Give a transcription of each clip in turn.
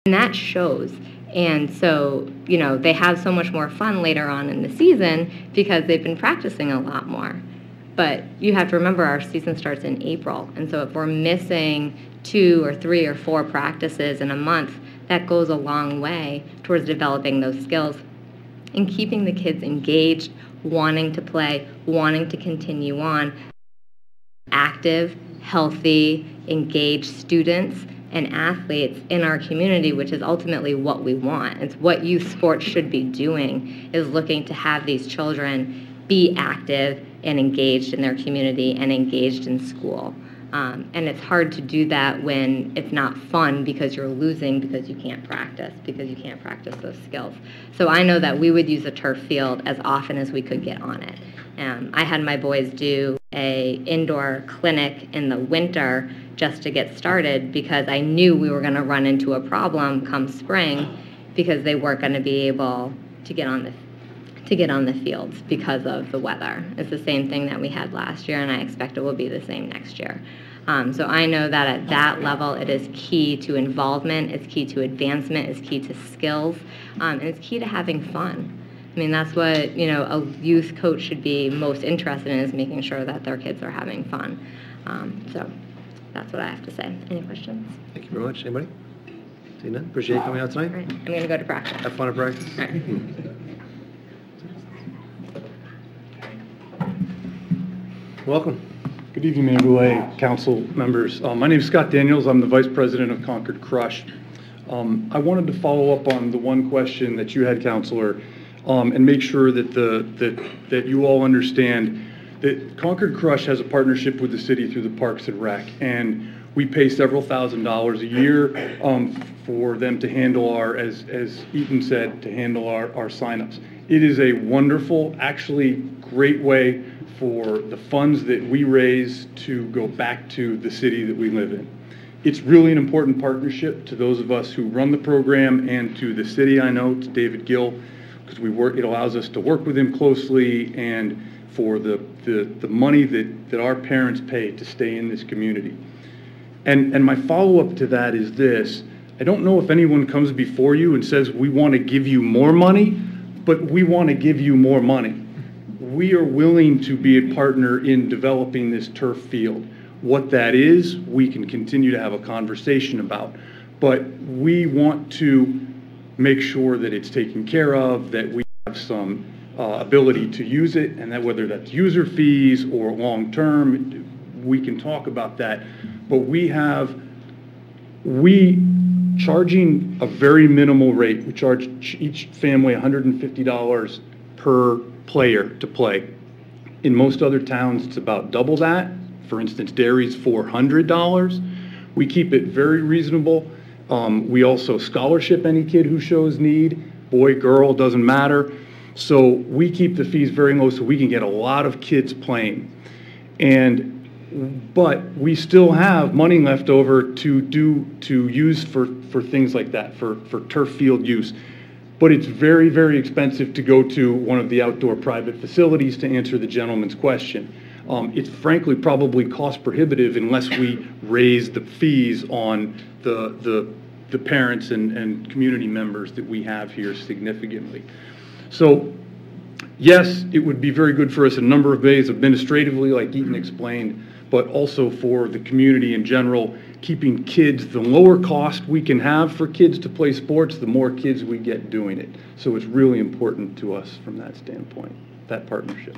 And that shows. And so, you know, they have so much more fun later on in the season because they've been practicing a lot more. But you have to remember our season starts in April. And so if we're missing 2 or 3 or 4 practices in a month, that goes a long way towards developing those skills and keeping the kids engaged, wanting to play, wanting to continue on. Active, healthy, engaged students and athletes in our community, which is ultimately what we want. It's what youth sports should be doing, is looking to have these children be active and engaged in their community and engaged in school. And it's hard to do that when it's not fun because you're losing because you can't practice those skills. So I know that we would use a turf field as often as we could get on it. I had my boys do a indoor clinic in the winter just to get started because I knew we were going to run into a problem come spring because they weren't going to be able to get on the fields because of the weather. It's the same thing that we had last year, and I expect it will be the same next year. So I know that at that level, it is key to involvement, it's key to advancement, it's key to skills, and it's key to having fun. I mean, that's what, you know, a youth coach should be most interested in, is making sure that their kids are having fun. So that's what I have to say. Any questions? Thank you very much. Anybody? Seeing none? Appreciate you coming out tonight. All right. I'm going to go to practice. Have fun at practice. All right. Welcome. Good evening, Mayor Boulay, council members. My name is Scott Daniels. I'm the vice president of Concord Crush. I wanted to follow up on the one question that you had, Councilor, and make sure that that you all understand that Concord Crush has a partnership with the city through the Parks and Rec, and we pay several $1,000s a year for them to handle our, as Eaton said, to handle our signups. It is a wonderful, actually great way for the funds that we raise to go back to the city that we live in. It's really an important partnership to those of us who run the program and to the city, I know, to David Gill, because it allows us to work with him closely, and for the money that our parents pay to stay in this community. And my follow-up to that is this: I don't know if anyone comes before you and says, we want to give you more money, but we want to give you more money. We are willing to be a partner in developing this turf field. What that is, we can continue to have a conversation about, but we want to make sure that it's taken care of, that we have some ability to use it, and that whether that's user fees or long-term, we can talk about that. But we charging a very minimal rate. We charge each family $150 per player to play. In most other towns, it's about double that. For instance, Derry's $400. We keep it very reasonable. We also scholarship any kid who shows need, boy, girl, doesn't matter. So we keep the fees very low so we can get a lot of kids playing. But we still have money left over to use for things like that, for turf field use. But it's very, very expensive to go to one of the outdoor private facilities, to answer the gentleman's question. It's frankly probably cost prohibitive unless we raise the fees on the parents and community members that we have here significantly. So yes, it would be very good for us in a number of ways, administratively, like Eaton explained, but also for the community in general, keeping kids, the lower cost we can have for kids to play sports, the more kids we get doing it. So it's really important to us from that standpoint, that partnership.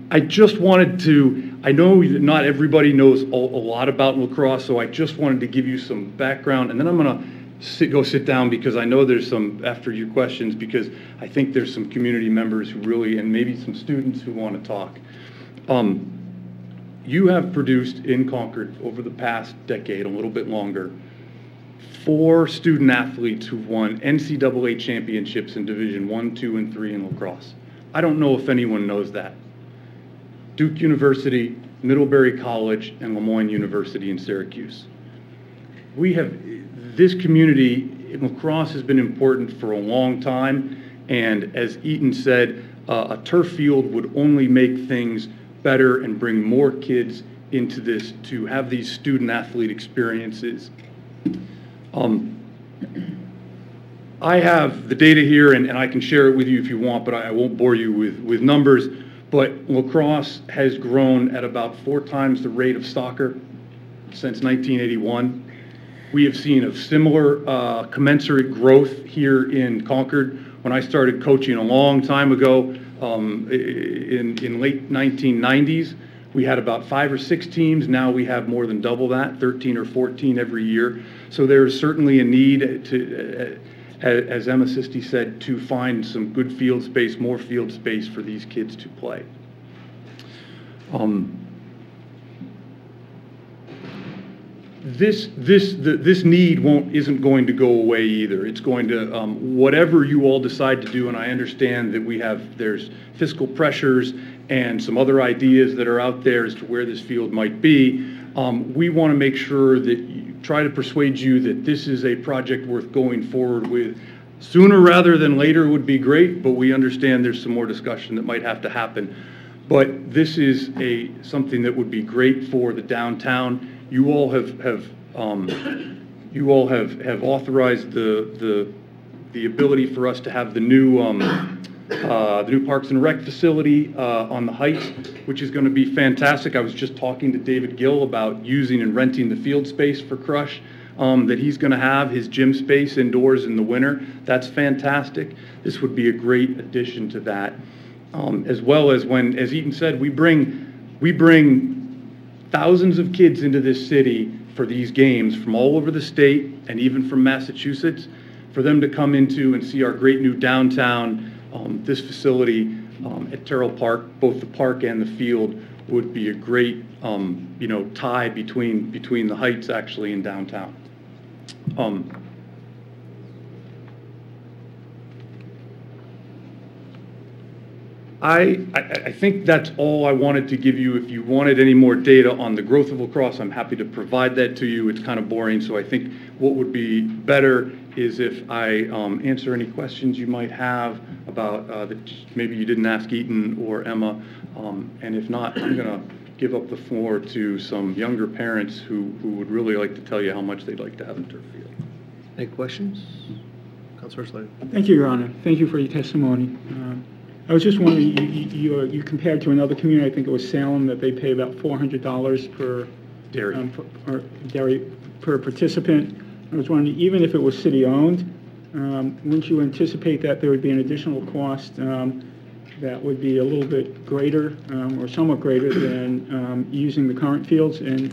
I just wanted to, I know that not everybody knows a lot about lacrosse, so I just wanted to give you some background, and then I'm going to go sit down, because I know there's some, after your questions, because I think there's some community members who really, and maybe some students who want to talk. You have produced in Concord over the past decade, a little bit longer, 4 student athletes who've won NCAA championships in Division I, II, and III in lacrosse. I don't know if anyone knows that. Duke University, Middlebury College, and Lemoyne University in Syracuse. We have, this community in lacrosse has been important for a long time, and as Eaton said, a turf field would only make things better and bring more kids into this to have these student athlete experiences. I have the data here, and I can share it with you if you want, but I won't bore you with numbers. But lacrosse has grown at about 4 times the rate of soccer since 1981. We have seen a similar commensurate growth here in Concord. When I started coaching a long time ago, in late 1990s, we had about 5 or 6 teams. Now we have more than double that, 13 or 14 every year. So there is certainly a need to, as Emma Sisti said, to find some good field space, more field space for these kids to play. This need isn't going to go away either. It's going to, whatever you all decide to do, and I understand that there's fiscal pressures and some other ideas that are out there as to where this field might be. We want to make sure that try to persuade you that this is a project worth going forward with. Sooner rather than later would be great, but we understand there's some more discussion that might have to happen. But this is something that would be great for the downtown. You all have authorized the ability for us to have the new Parks and Rec facility on the Heights, which is going to be fantastic. I was just talking to David Gill about using and renting the field space for Crush that he's going to have, his gym space indoors in the winter. That's fantastic. This would be a great addition to that. As well as when, as Eaton said, we bring thousands of kids into this city for these games from all over the state and even from Massachusetts, for them to come into and see our great new downtown. This facility at Terrell Park, both the park and the field, would be a great tie between the Heights actually and downtown. I think that's all I wanted to give you. If you wanted any more data on the growth of lacrosse, I'm happy to provide that to you. It's kind of boring, so I think what would be better is if I answer any questions you might have about that maybe you didn't ask Eaton or Emma, and if not, I'm going to give up the floor to some younger parents who would really like to tell you how much they'd like to have a turf field. Any questions? Councilor Slater. Thank you, Your Honor. Thank you for your testimony. I was just wondering, you compared to another community, I think it was Salem, that they pay about $400 per dairy per participant. I was wondering, even if it was city-owned, wouldn't you anticipate that there would be an additional cost that would be a little bit greater or somewhat greater than using the current fields? And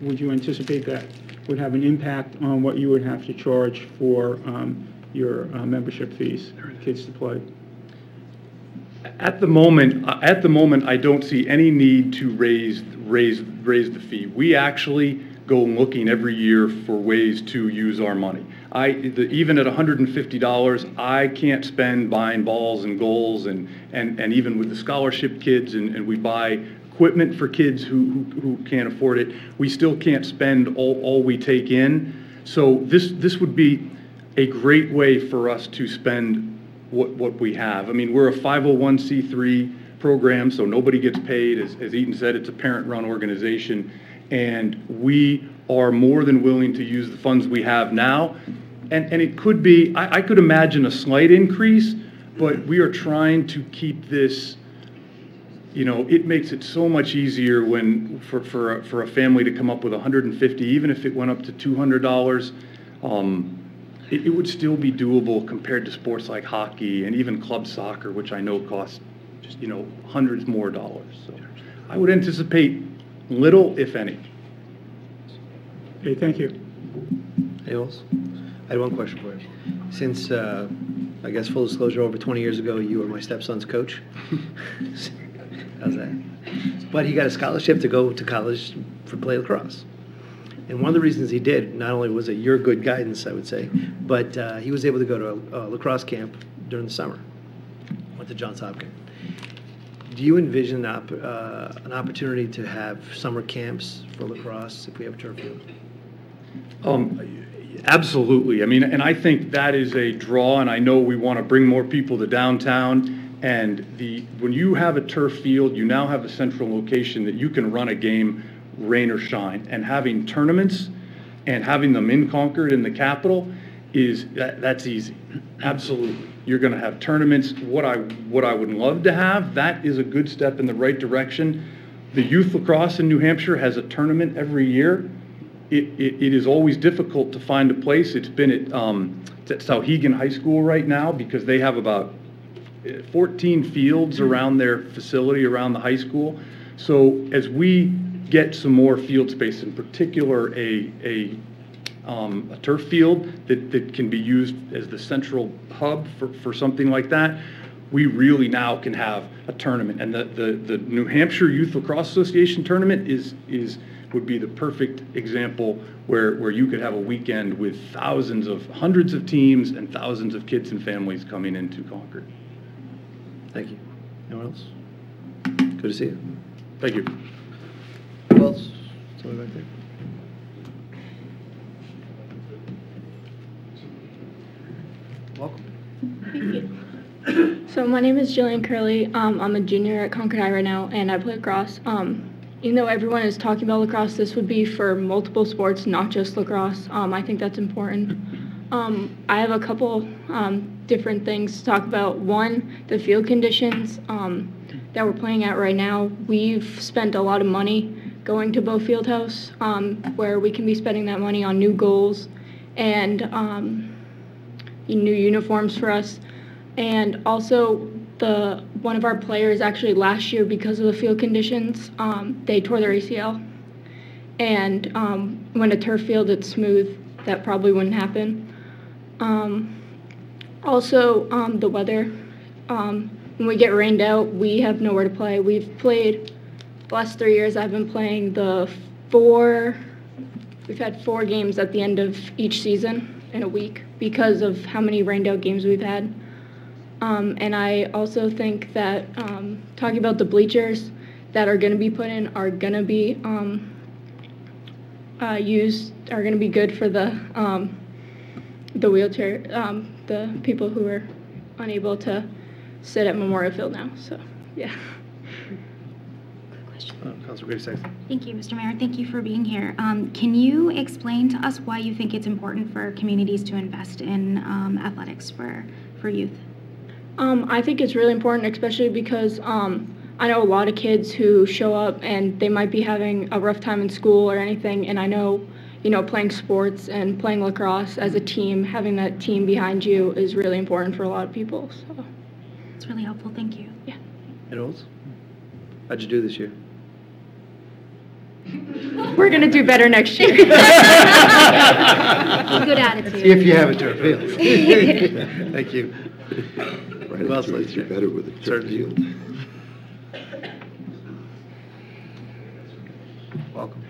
would you anticipate that would have an impact on what you would have to charge for your membership fees for kids to play? At the moment, I don't see any need to raise the fee. We actually go looking every year for ways to use our money. Even at $150, I can't spend buying balls and goals, and even with the scholarship kids, and we buy equipment for kids who can't afford it, we still can't spend all we take in. So this would be a great way for us to spend what we have. I mean, we're a 501c3 program, so nobody gets paid. As Eaton said, it's a parent-run organization, and we are more than willing to use the funds we have now. And it could be, I could imagine a slight increase, but we are trying to keep this, it makes it so much easier when for a family to come up with $150, even if it went up to $200. It would still be doable compared to sports like hockey and even club soccer, which I know costs just, hundreds more dollars. So I would anticipate little, if any. Okay, thank you. Anyone else? I had one question for you. Since, I guess full disclosure, over 20 years ago, you were my stepson's coach. How's that? But he got a scholarship to go to college for play lacrosse. And one of the reasons he did, not only was it your good guidance, I would say, but he was able to go to a lacrosse camp during the summer. Went to Johns Hopkins. Do you envision an opportunity to have summer camps for lacrosse if we have a turf field? Absolutely. I mean, and I think that is a draw, and I know we want to bring more people to downtown. And when you have a turf field, you now have a central location that you can run a game rain or shine, and having tournaments and having them in Concord in the capital that's easy. Absolutely. You're going to have tournaments. What I would love to have, that is a good step in the right direction. The youth lacrosse in New Hampshire has a tournament every year. It is always difficult to find a place. It's been at Sauhegan High School right now because they have about 14 fields around their facility, around the high school. So as we get some more field space, in particular a turf field that can be used as the central hub for something like that, we really now can have a tournament. And the New Hampshire Youth Lacrosse Association tournament would be the perfect example where you could have a weekend with hundreds of teams and thousands of kids and families coming into Concord. Thank you. Anyone else? Good to see you. Thank you. Who else? Somebody back there? Welcome. Thank you. So my name is Jillian Curley. I'm a junior at Concord High right now, and I play lacrosse. Even though everyone is talking about lacrosse, this would be for multiple sports, not just lacrosse. I think that's important. I have a couple different things to talk about. One, the field conditions that we're playing at right now. We've spent a lot of money going to Beau Fieldhouse, where we can be spending that money on new goals and new uniforms for us. And also, one of our players actually last year, because of the field conditions, they tore their ACL. And when a turf field is smooth, that probably wouldn't happen. Also, the weather. When we get rained out, we have nowhere to play. We've played, the last 3 years I've been playing we've had 4 games at the end of each season in a week because of how many rained out games we've had. And I also think that talking about the bleachers that are going to be put in are going to be are going to be good for the wheelchair, the people who are unable to sit at Memorial Field now. So, yeah. Quick question. Councilor Graves, second. Thank you, Mr. Mayor. Thank you for being here. Can you explain to us why you think it's important for communities to invest in athletics for youth? I think it's really important, especially because I know a lot of kids who show up and they might be having a rough time in school or anything, and I know, playing sports and playing lacrosse as a team, having that team behind you is really important for a lot of people. So. It's really helpful. Thank you. Yeah. Anyone else? How'd you do this year? We're going to do better next year. Good attitude. See if you have a turf field. Thank you. Right, Who else it's likes to better with a turf field. Welcome.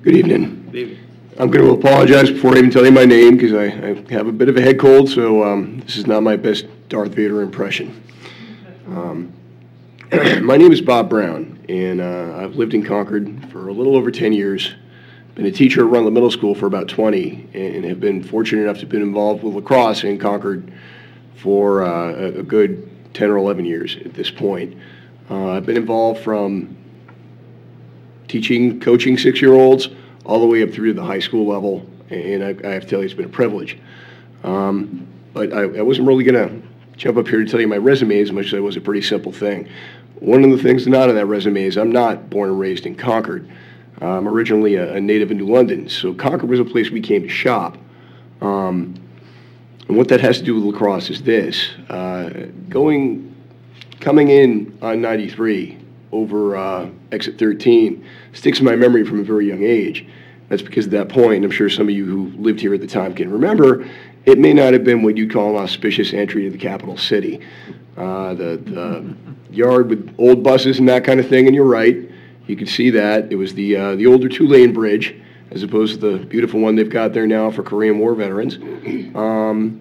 Good evening. Good evening. I'm going to apologize before I even tell you my name because I have a bit of a head cold, so this is not my best Darth Vader impression. My name is Bob Brown, and I've lived in Concord for a little over 10 years. Been a teacher at Rundle Middle School for about 20, and have been fortunate enough to have been involved with lacrosse in Concord for a good 10 or 11 years at this point. I've been involved from coaching 6-year-olds all the way up through to the high school level, and I have to tell you, it's been a privilege. But I wasn't really going to jump up here to tell you my resume as much as it was a pretty simple thing. One of the things not on that resume is I'm not born and raised in Concord. I'm originally a native of New London, so Concord was a place we came to shop. And what that has to do with lacrosse is this. Coming in on 93 over exit 13 sticks in my memory from a very young age. That's because at that point, I'm sure some of you who lived here at the time can remember, it may not have been what you'd call an auspicious entry to the capital city. The yard with old buses and that kind of thing, and you're right, you could see that. It was the older 2-lane bridge, as opposed to the beautiful one they've got there now for Korean War veterans. And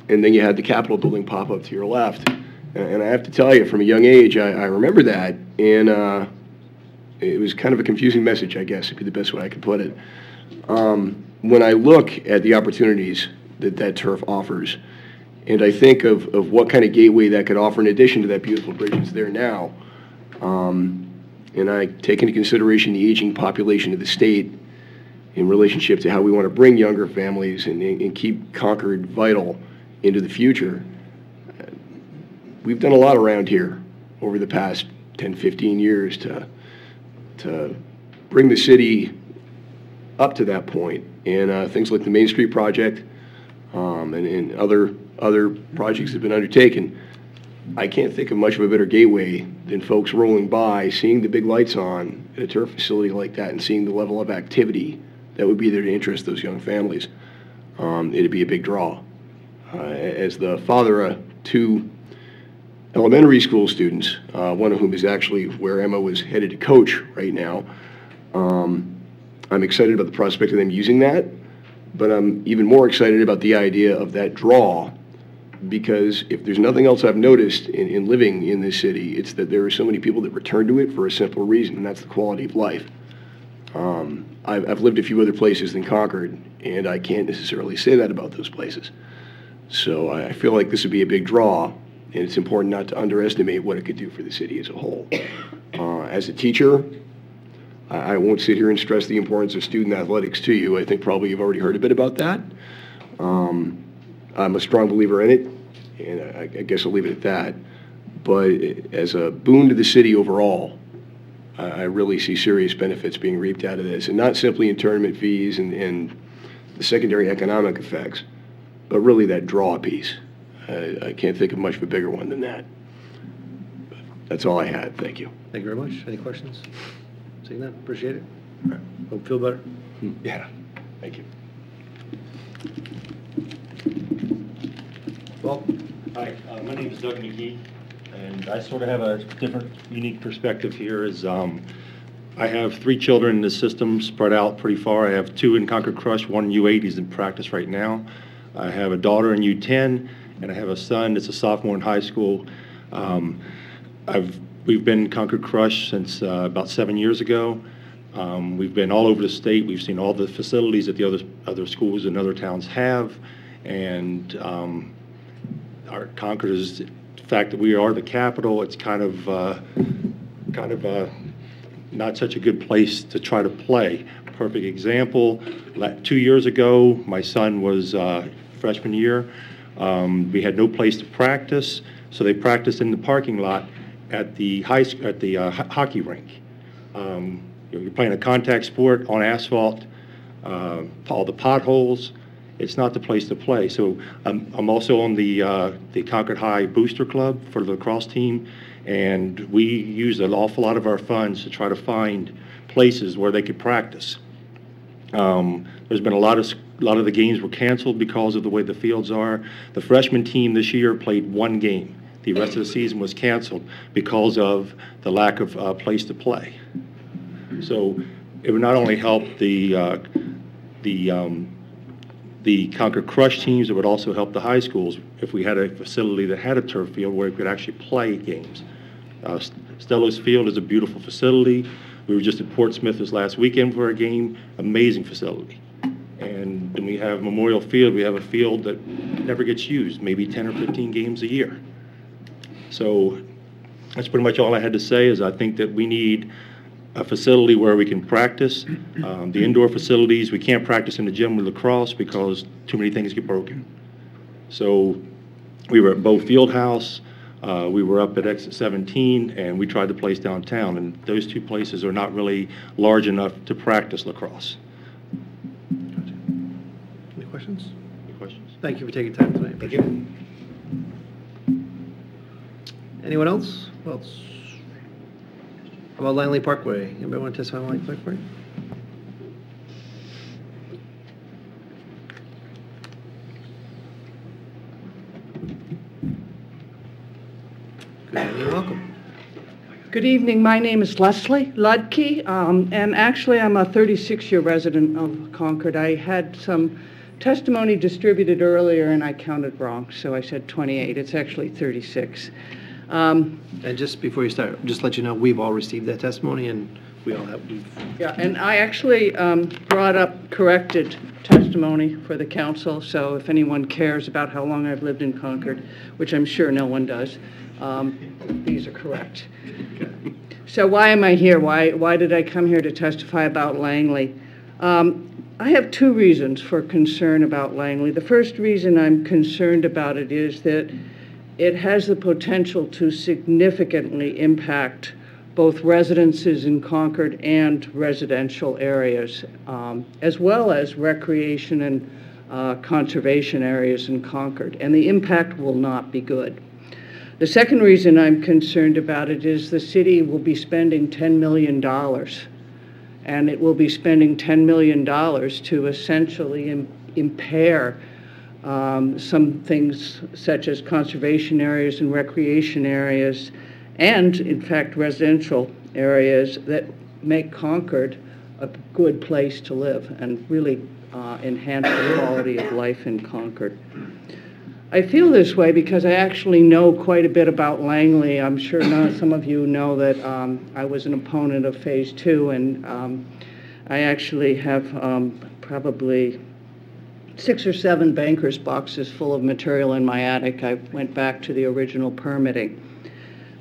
then you had the Capitol building pop up to your left. And I have to tell you, from a young age, I remember that, and it was kind of a confusing message, I guess, would be the best way I could put it. When I look at the opportunities that turf offers, and I think of what kind of gateway that could offer in addition to that beautiful bridge that's there now, and I take into consideration the aging population of the state in relationship to how we want to bring younger families and keep Concord vital into the future, we've done a lot around here over the past 10, 15 years to bring the city up to that point. And things like the Main Street project and other projects that have been undertaken, I can't think of much of a better gateway than folks rolling by, seeing the big lights on at a turf facility like that and seeing the level of activity that would be there to interest those young families. It'd be a big draw. As the father of two elementary school students, one of whom is actually where Emma was headed to coach right now, I'm excited about the prospect of them using that, but I'm even more excited about the idea of that draw, because if there's nothing else I've noticed in living in this city, it's that there are so many people that return to it for a simple reason, and that's the quality of life. I've lived a few other places than Concord, and I can't necessarily say that about those places. So I feel like this would be a big draw, and it's important not to underestimate what it could do for the city as a whole. As a teacher, I won't sit here and stress the importance of student athletics to you. I think probably you've already heard a bit about that. I'm a strong believer in it, and I guess I'll leave it at that. But as a boon to the city overall, I really see serious benefits being reaped out of this, and not simply in tournament fees and the secondary economic effects, but really that draw piece. I can't think of much of a bigger one than that. But that's all I had. Thank you. Thank you very much. Any questions? Seeing that, appreciate it. All right. Hope you feel better. Yeah. Thank you. Well, Hi, my name is Doug McGee, and I sort of have a different, unique perspective here. I have 3 children in the system spread out pretty far. I have 2 in Concord Crush, 1 in U8. He's in practice right now. I have a daughter in U10, and I have a son that's a sophomore in high school. We've been in Concord Crush since about 7 years ago. We've been all over the state. We've seen all the facilities that the other schools and other towns have, and our Concord is the fact that we are the capital. It's kind of not such a good place to try to play. Perfect example. 2 years ago, my son was freshman year. We had no place to practice, so they practiced in the parking lot at the hockey rink. You're playing a contact sport on asphalt, all the potholes. It's not the place to play. So I'm also on the Concord High Booster Club for the lacrosse team, and we use an awful lot of our funds to try to find places where they could practice. There's been a lot of the games were canceled because of the way the fields are. The freshman team this year played 1 game. The rest of the season was canceled because of the lack of place to play. So it would not only help the Concord Crush teams, it would also help the high schools if we had a facility that had a turf field where we could actually play games. Stellos Field is a beautiful facility. We were just at Portsmouth this last weekend for a game. Amazing facility. And then we have Memorial Field. We have a field that never gets used, maybe 10 or 15 games a year. So that's pretty much all I had to say. Is I think that we need a facility where we can practice. The indoor facilities, we can't practice in the gym with lacrosse because too many things get broken. So we were at Bow Fieldhouse. We were up at Exit 17, and we tried the place downtown, and those 2 places are not really large enough to practice lacrosse. Gotcha. Any questions? Any questions? Thank you for taking time tonight. Thank you. Anyone else? Who else? How about Langley Parkway? Anybody want to testify on Langley Parkway? Good evening, welcome. Good evening. My name is Leslie Ludke, and actually I'm a 36-year resident of Concord. I had some testimony distributed earlier, and I counted wrong, so I said 28. It's actually 36. And just before you start, just let you know, we've all received that testimony, and we all have. Yeah, and I actually brought up corrected testimony for the council, so if anyone cares about how long I've lived in Concord, which I'm sure no one does, these are correct. So why am I here? Why did I come here to testify about Langley? I have two reasons for concern about Langley. The first reason I'm concerned about it is that it has the potential to significantly impact both residences in Concord and residential areas, as well as recreation and conservation areas in Concord, and the impact will not be good. The second reason I'm concerned about it is the city will be spending $10 million, and it will be spending $10 million to essentially impair some things such as conservation areas and recreation areas, and in fact residential areas that make Concord a good place to live and really enhance the quality of life in Concord. I feel this way because I actually know quite a bit about Langley. I'm sure some of you know that I was an opponent of Phase 2, and I actually have probably 6 or 7 banker's boxes full of material in my attic. I went back to the original permitting.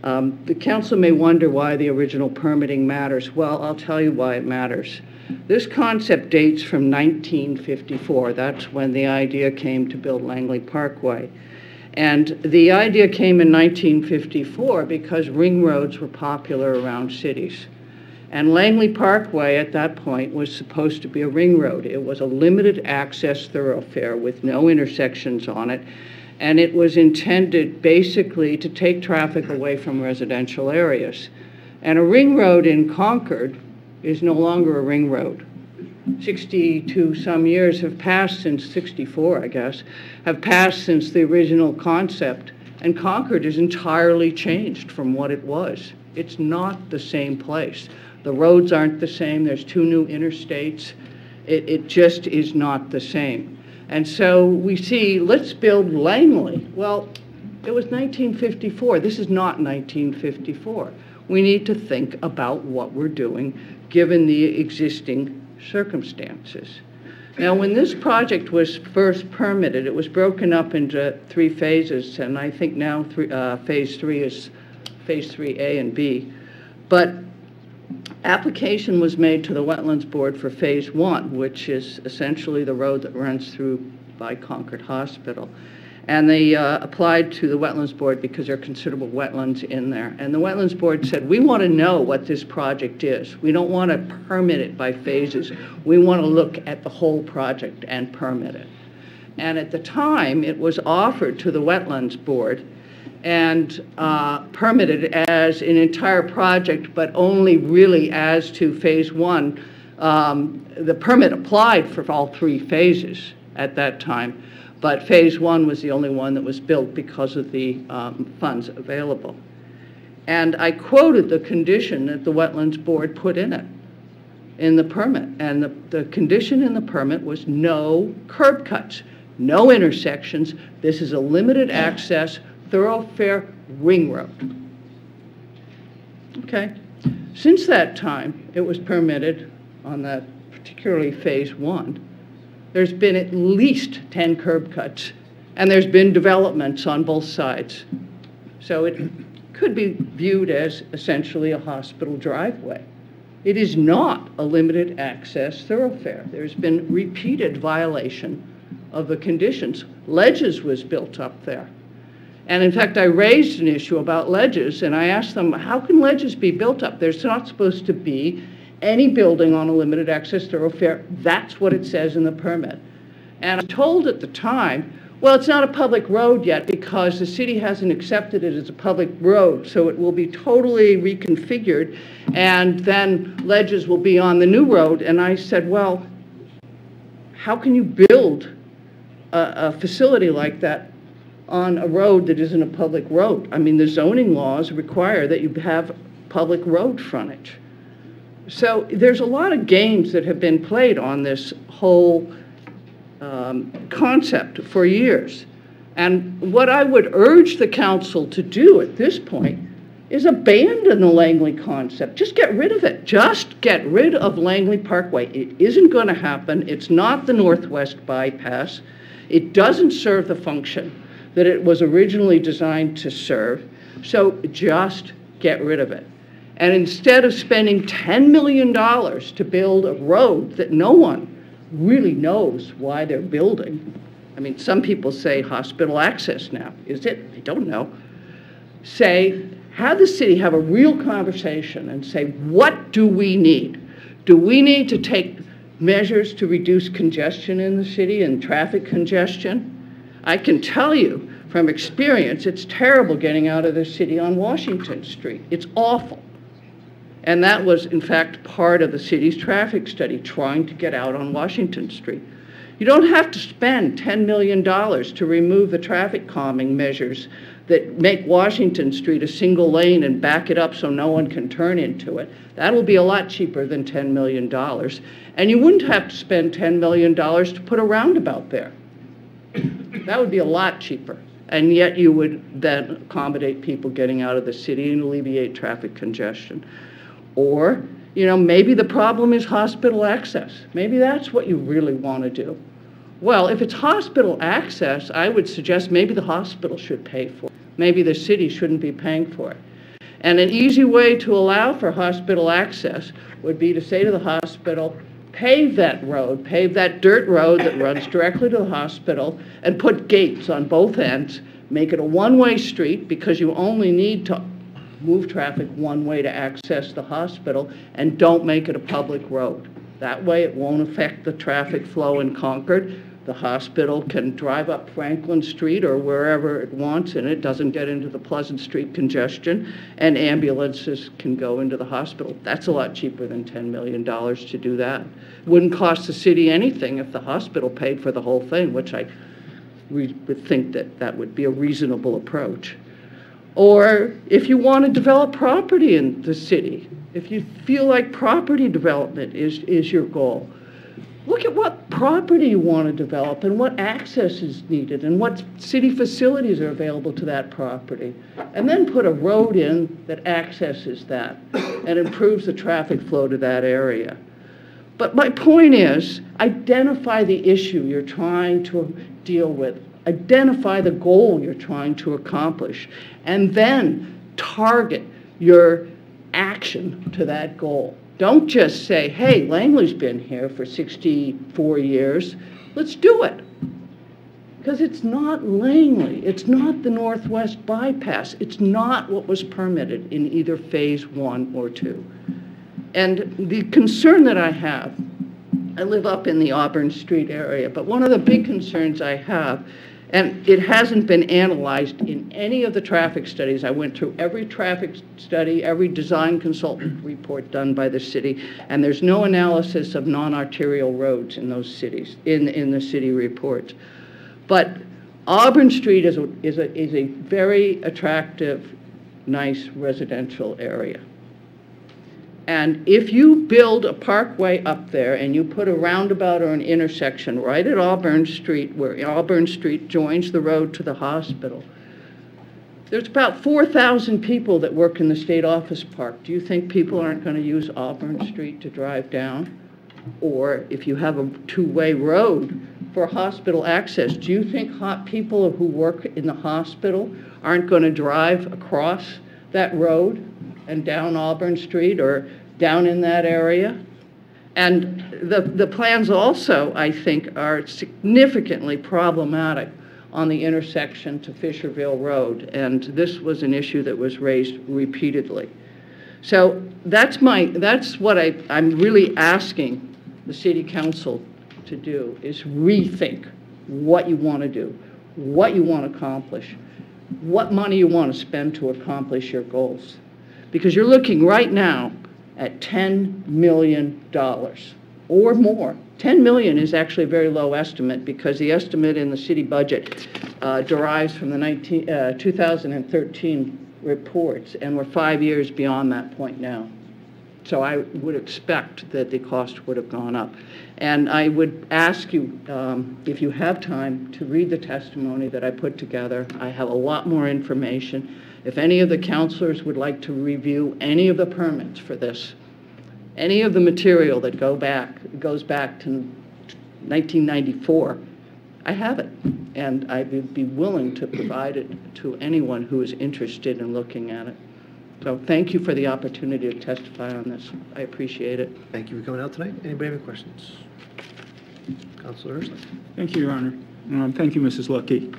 The council may wonder why the original permitting matters. Well, I'll tell you why it matters. This concept dates from 1954. That's when the idea came to build Langley Parkway. And the idea came in 1954 because ring roads were popular around cities. And Langley Parkway at that point was supposed to be a ring road. It was a limited access thoroughfare with no intersections on it. And it was intended basically to take traffic away from residential areas. And a ring road in Concord is no longer a ring road. 62 some years have passed since 64, I guess, have passed since the original concept, and Concord is entirely changed from what it was. It's not the same place. The roads aren't the same. There's 2 new interstates. It just is not the same. And so we see, let's build Langley. Well, it was 1954. This is not 1954. We need to think about what we're doing given the existing circumstances. Now, when this project was first permitted, it was broken up into 3 phases, and I think now Phase 3 is Phase 3A and B. But application was made to the Wetlands Board for Phase 1, which is essentially the road that runs through by Concord Hospital. And they applied to the Wetlands Board because there are considerable wetlands in there. And the Wetlands Board said, we want to know what this project is. We don't want to permit it by phases. We want to look at the whole project and permit it. And at the time, it was offered to the Wetlands Board and permitted as an entire project, but only really as to Phase 1. The permit applied for all 3 phases at that time. But Phase 1 was the only one that was built because of the funds available. And I quoted the condition that the Wetlands Board put in it, in the permit. And the condition in the permit was no curb cuts, no intersections. This is a limited access, thoroughfare ring road. Okay. Since that time, it was permitted on that, particularly Phase 1. There's been at least 10 curb cuts, and there's been developments on both sides. So it could be viewed as essentially a hospital driveway. It is not a limited access thoroughfare. There's been repeated violation of the conditions. Ledges was built up there. And in fact, I raised an issue about ledges, and I asked them, how can ledges be built up? There's not supposed to be any building on a limited access thoroughfare. That's what it says in the permit. And I was told at the time, well, it's not a public road yet because the city hasn't accepted it as a public road, so it will be totally reconfigured, and then ledges will be on the new road. And I said, well, how can you build a facility like that on a road that isn't a public road? I mean, the zoning laws require that you have public road frontage. So there's a lot of games that have been played on this whole concept for years. And what I would urge the council to do at this point is abandon the Langley concept. Just get rid of it. Just get rid of Langley Parkway. It isn't going to happen. It's not the Northwest bypass. It doesn't serve the function that it was originally designed to serve. So just get rid of it. And instead of spending $10 million to build a road that no one really knows why they're building, I mean, some people say hospital access now. Is it? I don't know. Say, have the city have a real conversation and say, what do we need? Do we need to take measures to reduce congestion in the city and traffic congestion? I can tell you from experience, it's terrible getting out of the city on Washington Street. It's awful. And that was, in fact, part of the city's traffic study, trying to get out on Washington Street. You don't have to spend $10 million to remove the traffic calming measures that make Washington Street a single lane and back it up so no one can turn into it. That'll be a lot cheaper than $10 million. And you wouldn't have to spend $10 million to put a roundabout there. That would be a lot cheaper. And yet you would then accommodate people getting out of the city and alleviate traffic congestion. Or, you know, maybe the problem is hospital access. Maybe that's what you really want to do. Well, if it's hospital access, I would suggest maybe the hospital should pay for it. Maybe the city shouldn't be paying for it. And an easy way to allow for hospital access would be to say to the hospital, pave that road, pave that dirt road that runs directly to the hospital, and put gates on both ends. Make it a one-way street, because you only need to move traffic one way to access the hospital, and don't make it a public road. That way it won't affect the traffic flow in Concord. The hospital can drive up Franklin Street or wherever it wants, and it doesn't get into the Pleasant Street congestion, and ambulances can go into the hospital. That's a lot cheaper than $10 million to do that. Wouldn't cost the city anything if the hospital paid for the whole thing, which I would think that that would be a reasonable approach. Or if you want to develop property in the city, if you feel like property development is your goal, look at what property you want to develop and what access is needed and what city facilities are available to that property. And then put a road in that accesses that and improves the traffic flow to that area. But my point is, identify the issue you're trying to deal with. Identify the goal you're trying to accomplish, and then target your action to that goal. Don't just say, hey, Langley's been here for 64 years, let's do it. Because it's not Langley, it's not the Northwest Bypass, it's not what was permitted in either phase 1 or 2. And the concern that I have, I live up in the Auburn Street area, but one of the big concerns I have, and it hasn't been analyzed in any of the traffic studies. I went through every traffic study, every design consultant report done by the city, and there's no analysis of non-arterial roads in those cities, in the city reports. But Auburn Street is a very attractive, nice residential area. And if you build a parkway up there and you put a roundabout or an intersection right at Auburn Street, where Auburn Street joins the road to the hospital, there's about 4,000 people that work in the state office park. Do you think people aren't going to use Auburn Street to drive down? Or if you have a two-way road for hospital access, do you think people who work in the hospital aren't going to drive across that road and down Auburn Street or down in that area? And the plans also, I think, are significantly problematic on the intersection to Fisherville Road, and this was an issue that was raised repeatedly. So that's what I'm really asking the City Council to do, is rethink what you want to do, what you want to accomplish, what money you want to spend to accomplish your goals. Because you're looking right now at $10 million or more. 10 million is actually a very low estimate, because the estimate in the city budget derives from the 2013 reports, and we're 5 years beyond that point now. So I would expect that the cost would have gone up. And I would ask you, if you have time, to read the testimony that I put together. I have a lot more information. If any of the councilors would like to review any of the permits for this, any of the material that goes back to 1994, I have it. And I would be willing to provide it to anyone who is interested in looking at it. So thank you for the opportunity to testify on this. I appreciate it. Thank you for coming out tonight. Anybody have any questions? Councilor Hursley. Thank you, Your Honor. Thank you, Mrs. Lucky.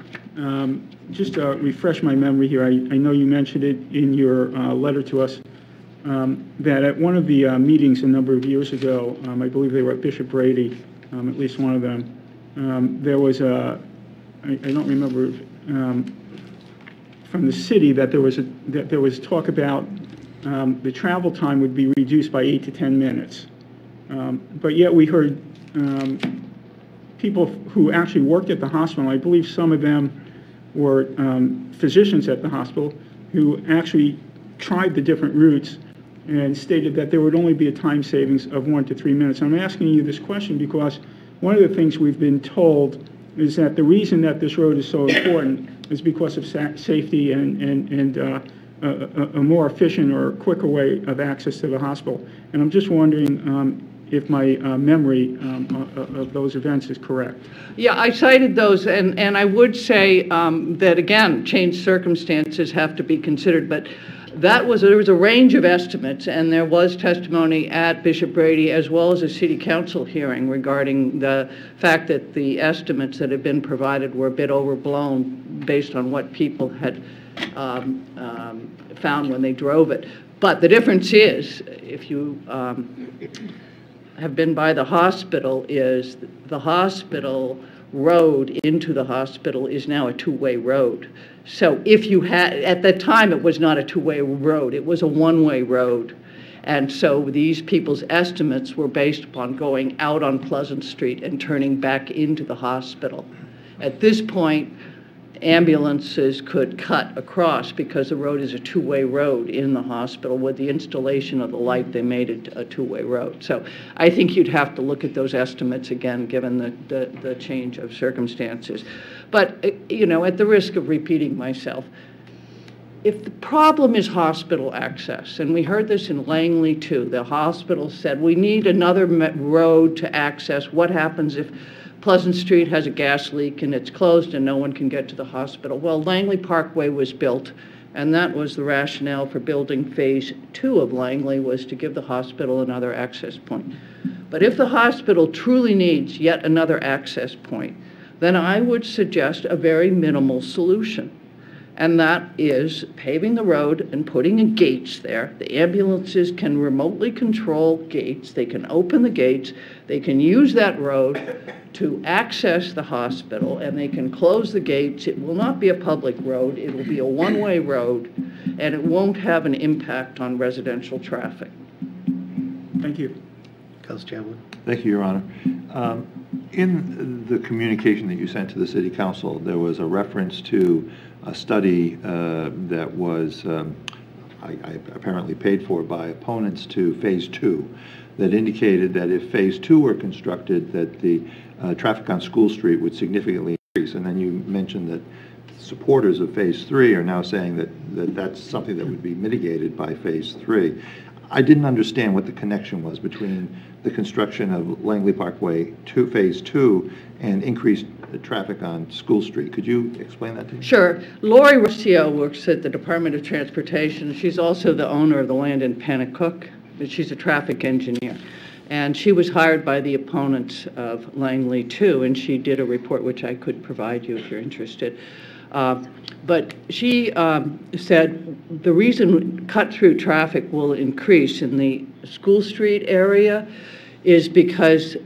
Just to refresh my memory here, I know you mentioned it in your letter to us, that at one of the meetings a number of years ago, I believe they were at Bishop Brady, at least one of them, there was a, I don't remember, from the city that there was talk about the travel time would be reduced by 8 to 10 minutes. But yet we heard people who actually worked at the hospital, I believe some of them were physicians at the hospital, who actually tried the different routes and stated that there would only be a time savings of 1 to 3 minutes. I'm asking you this question because one of the things we've been told is that the reason that this road is so important is because of safety and a more efficient or quicker way of access to the hospital. And I'm just wondering if my memory of those events is correct. Yeah, I cited those, and I would say that, again, changed circumstances have to be considered, but there was a range of estimates, and there was testimony at Bishop Brady as well as a city council hearing regarding the fact that the estimates that had been provided were a bit overblown based on what people had found when they drove it. But the difference is, if you have been by the hospital, is the hospital road into the hospital is now a two-way road. So if you had, at that time it was not a two-way road, it was a one-way road. And so these people's estimates were based upon going out on Pleasant Street and turning back into the hospital. At this point, ambulances could cut across because the road is a two-way road in the hospital. With the installation of the light, they made it a two-way road. So I think you'd have to look at those estimates again, given the change of circumstances. But, you know, at the risk of repeating myself, if the problem is hospital access, and we heard this in Langley too, the hospital said, we need another road to access. What happens if Pleasant Street has a gas leak and it's closed and no one can get to the hospital? Well, Langley Parkway was built, and that was the rationale for building phase 2 of Langley, was to give the hospital another access point. But if the hospital truly needs yet another access point, then I would suggest a very minimal solution. And that is paving the road and putting in gates there. The ambulances can remotely control gates. They can open the gates. They can use that road to access the hospital, and they can close the gates. It will not be a public road. It will be a one-way road, and it won't have an impact on residential traffic. Thank you. Councilor Chamberlain. Thank you, Your Honor. In the communication that you sent to the City Council, there was a reference to a study that was apparently paid for by opponents to Phase 2 that indicated that if Phase 2 were constructed, that the traffic on School Street would significantly increase. And then you mentioned that supporters of Phase 3 are now saying that that's something that would be mitigated by Phase 3. I didn't understand what the connection was between the construction of Langley Parkway to Phase 2 and increased traffic on School Street. Could you explain that to me? Sure. Lori Rossio works at the Department of Transportation. She's also the owner of the land in Pennacook, but she's a traffic engineer. And she was hired by the opponents of Langley too, and she did a report which I could provide you if you're interested. But she said the reason cut-through traffic will increase in the School Street area is because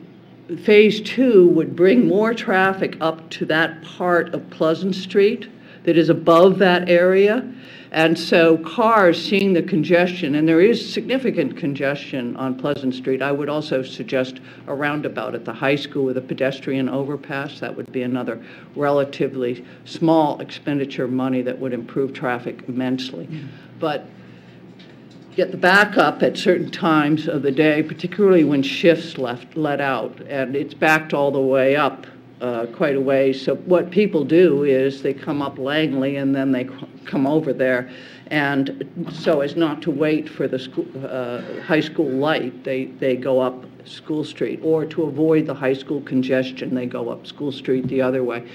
Phase 2 would bring more traffic up to that part of Pleasant Street that is above that area. And so cars seeing the congestion, and there is significant congestion on Pleasant Street. I would also suggest a roundabout at the high school with a pedestrian overpass. That would be another relatively small expenditure of money that would improve traffic immensely. But get the backup at certain times of the day, particularly when shifts let out, and it's backed all the way up quite a way. So what people do is they come up Langley and then they come over there. And so as not to wait for the school, high school light, they go up School Street, or to avoid the high school congestion, they go up School Street the other way.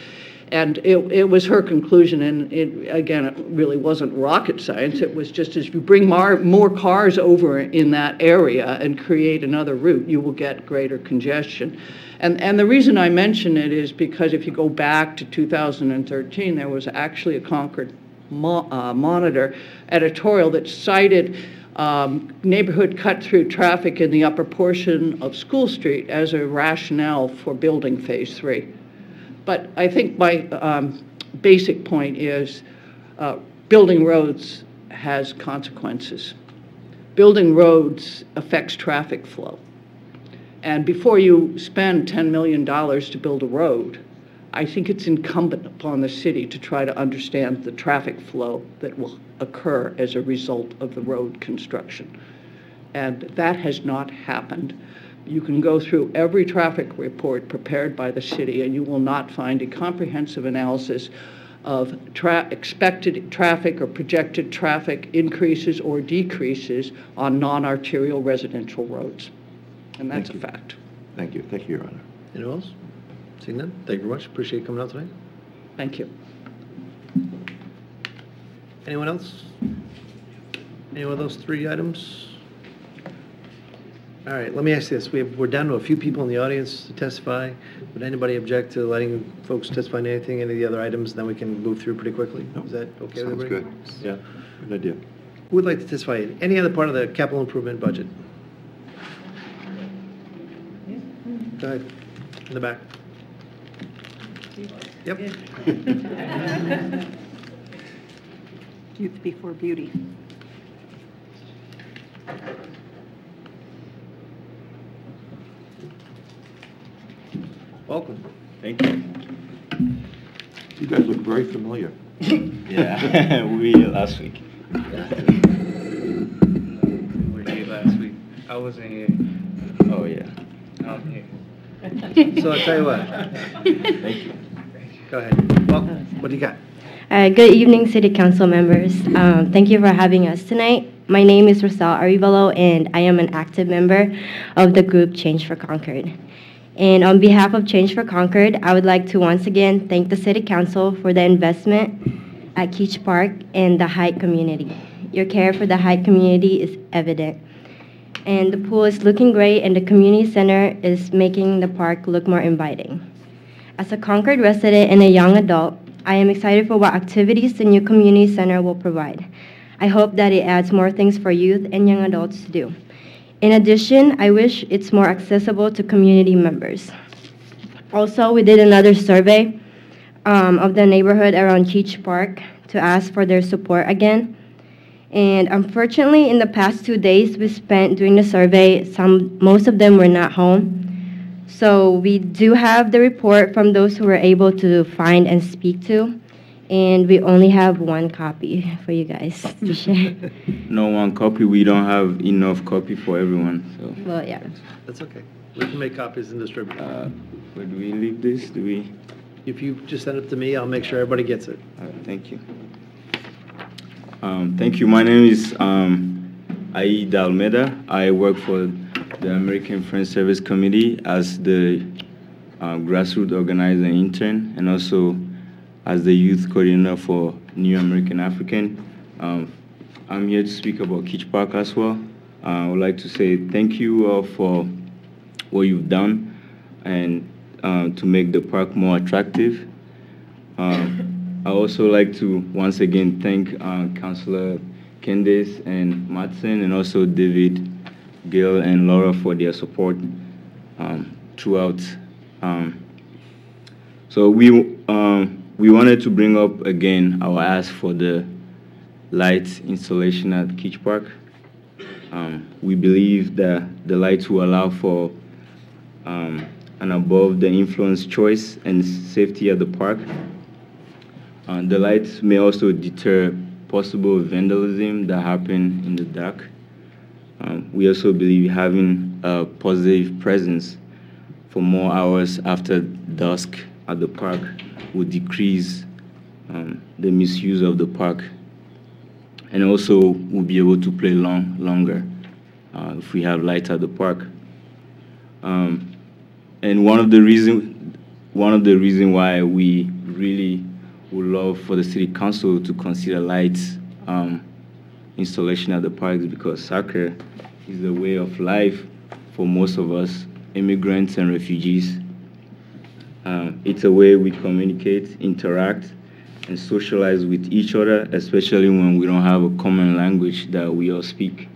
And it was her conclusion, and again, it really wasn't rocket science. It was just as you bring more cars over in that area and create another route, you will get greater congestion. And the reason I mention it is because if you go back to 2013, there was actually a Concord Monitor editorial that cited neighborhood cut-through traffic in the upper portion of School Street as a rationale for building Phase 3. But I think my basic point is building roads has consequences. Building roads affects traffic flow. And before you spend $10 million to build a road, I think it's incumbent upon the city to try to understand the traffic flow that will occur as a result of the road construction. And that has not happened. You can go through every traffic report prepared by the city, and you will not find a comprehensive analysis of expected traffic or projected traffic increases or decreases on non-arterial residential roads. And that's a fact. Thank you. Thank you, Your Honor. Anyone else? Seeing none? Thank you very much. Appreciate you coming out tonight. Thank you. Anyone else? Any of those three items? All right, let me ask this. We're down to a few people in the audience to testify. Would anybody object to letting folks testify on anything, any of the other items? Then we can move through pretty quickly. Is that okay with Sounds everybody? good. Yeah, good idea. Who would like to testify in any other part of the capital improvement budget? Go ahead, in the back. Yep. Youth before beauty. Welcome. Thank you. You guys look very familiar. Yeah, we were here last week. We were here last week. I wasn't here. Oh, yeah. I'm here. So I'll tell you what. Thank you. Go ahead. Well, what do you got? Good evening, City Council members. Thank you for having us tonight. My name is Rosal Arivalo, and I am an active member of the group Change for Concord. And on behalf of Change for Concord, I would like to once again thank the City Council for the investment at Keach Park and the Height community. Your care for the Height community is evident. And the pool is looking great, and the community center is making the park look more inviting. As a Concord resident and a young adult, I am excited for what activities the new community center will provide. I hope that it adds more things for youth and young adults to do. In addition, I wish it's more accessible to community members. Also, we did another survey of the neighborhood around Keach Park to ask for their support again. And unfortunately, in the past 2 days we spent doing the survey, most of them were not home. So we do have the report from those who were able to find and speak to, and we only have one copy for you guys to share. No one copy. We don't have enough copy for everyone. So. Well, yeah. That's okay. We can make copies and distribute. Where do we leave this? Do we? If you just send it to me, I'll make sure everybody gets it. Thank you. Thank you. My name is Aida Almeida. I work for the American Friends Service Committee as the grassroots organizer intern, and also as the youth coordinator for New American African. I'm here to speak about Keach Park as well. I would like to say thank you for what you've done and to make the park more attractive. I also like to once again thank Councillor Candace and Matson, and also David, Gail, and Laura for their support throughout. So we wanted to bring up again our ask for the light installation at Keach Park. We believe that the lights will allow for an above the influence choice and safety at the park. The lights may also deter possible vandalism that happen in the dark. We also believe having a positive presence for more hours after dusk at the park would decrease the misuse of the park and also we'll be able to play longer if we have lights at the park. And one of the reason why we really would love for the city council to consider lights installation at the park is because soccer is the way of life for most of us, immigrants and refugees. It's a way we communicate, interact, and socialize with each other, especially when we don't have a common language that we all speak.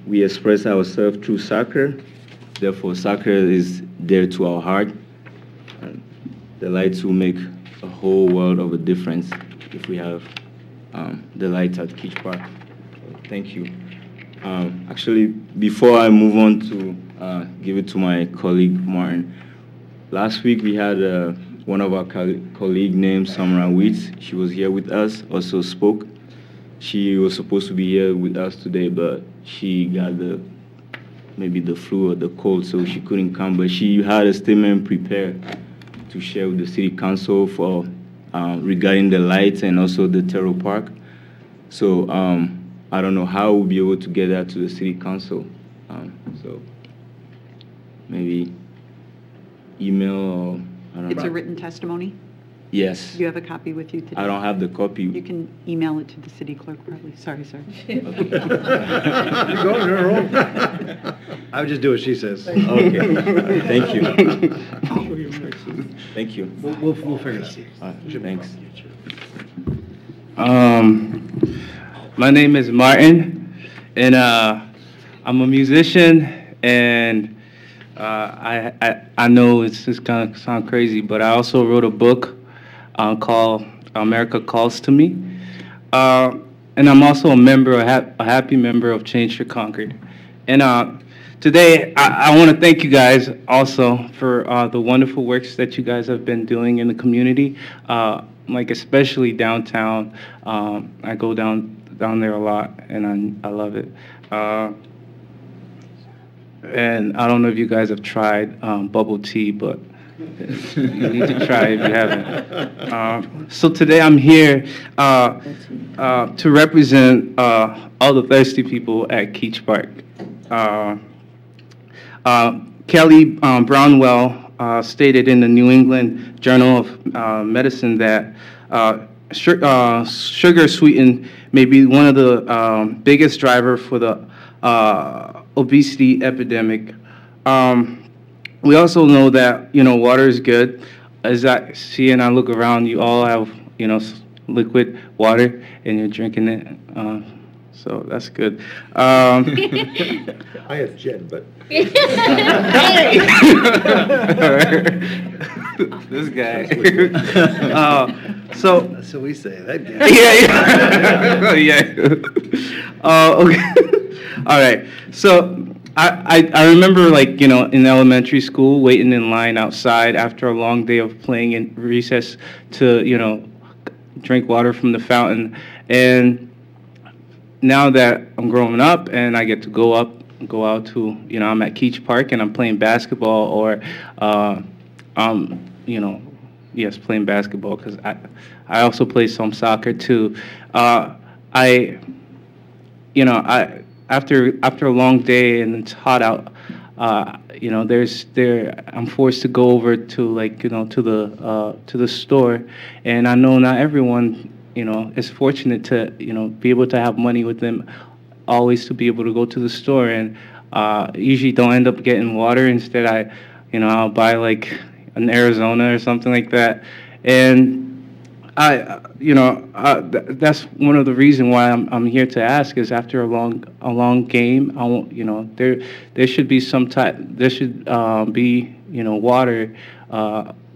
We express ourselves through soccer, therefore soccer is dear to our heart. The lights will make a whole world of a difference if we have the lights at Keach Park. Thank you. Actually, before I move on to give it to my colleague Martin, last week we had one of our colleagues named Samra Weeds. She was here with us, also spoke. She was supposed to be here with us today, but she got maybe the flu or the cold, so she couldn't come. But she had a statement prepared to share with the city council for regarding the lights and also the Terrell Park. So I don't know how we'll be able to get that to the city council. So maybe email or I don't know. It's a written testimony? Yes. Do you have a copy with you today? I don't have the copy. You can email it to the city clerk probably. Sorry, sir. You're going her own. I would just do what she says. Okay. Thank you. Thank you. We'll figure it out. Thanks. My name is Martin, and I'm a musician, and I know it's just gonna sound crazy, but I also wrote a book called America Calls to Me, and I'm also a member, a happy member of Change for Concord. And today, I want to thank you guys also for the wonderful works that you guys have been doing in the community, like especially downtown. I go down there a lot, and I love it. And I don't know if you guys have tried bubble tea, but you need to try it if you haven't. So today I'm here to represent all the thirsty people at Keach Park. Kelly Brownwell stated in the New England Journal of Medicine that sugar sweetened may be one of the biggest driver for the obesity epidemic. We also know that, water is good. As I see and I look around, you all have, liquid water and you're drinking it. So that's good. I have gin, but. This guy. So we say that guy. Yeah. Okay. All right. So I remember, in elementary school, waiting in line outside after a long day of playing in recess to, drink water from the fountain. And now that I'm growing up and I get to go out to, I'm at Keach Park and I'm playing basketball or, playing basketball because I also play some soccer too. After a long day and it's hot out, I'm forced to go over to to the store, and I know not everyone is fortunate to be able to have money with them always to be able to go to the store, and usually don't end up getting water. Instead, I'll buy like an Arizona or something like that, and that's one of the reasons why I'm here to ask is after a long game, I won't, there should be be water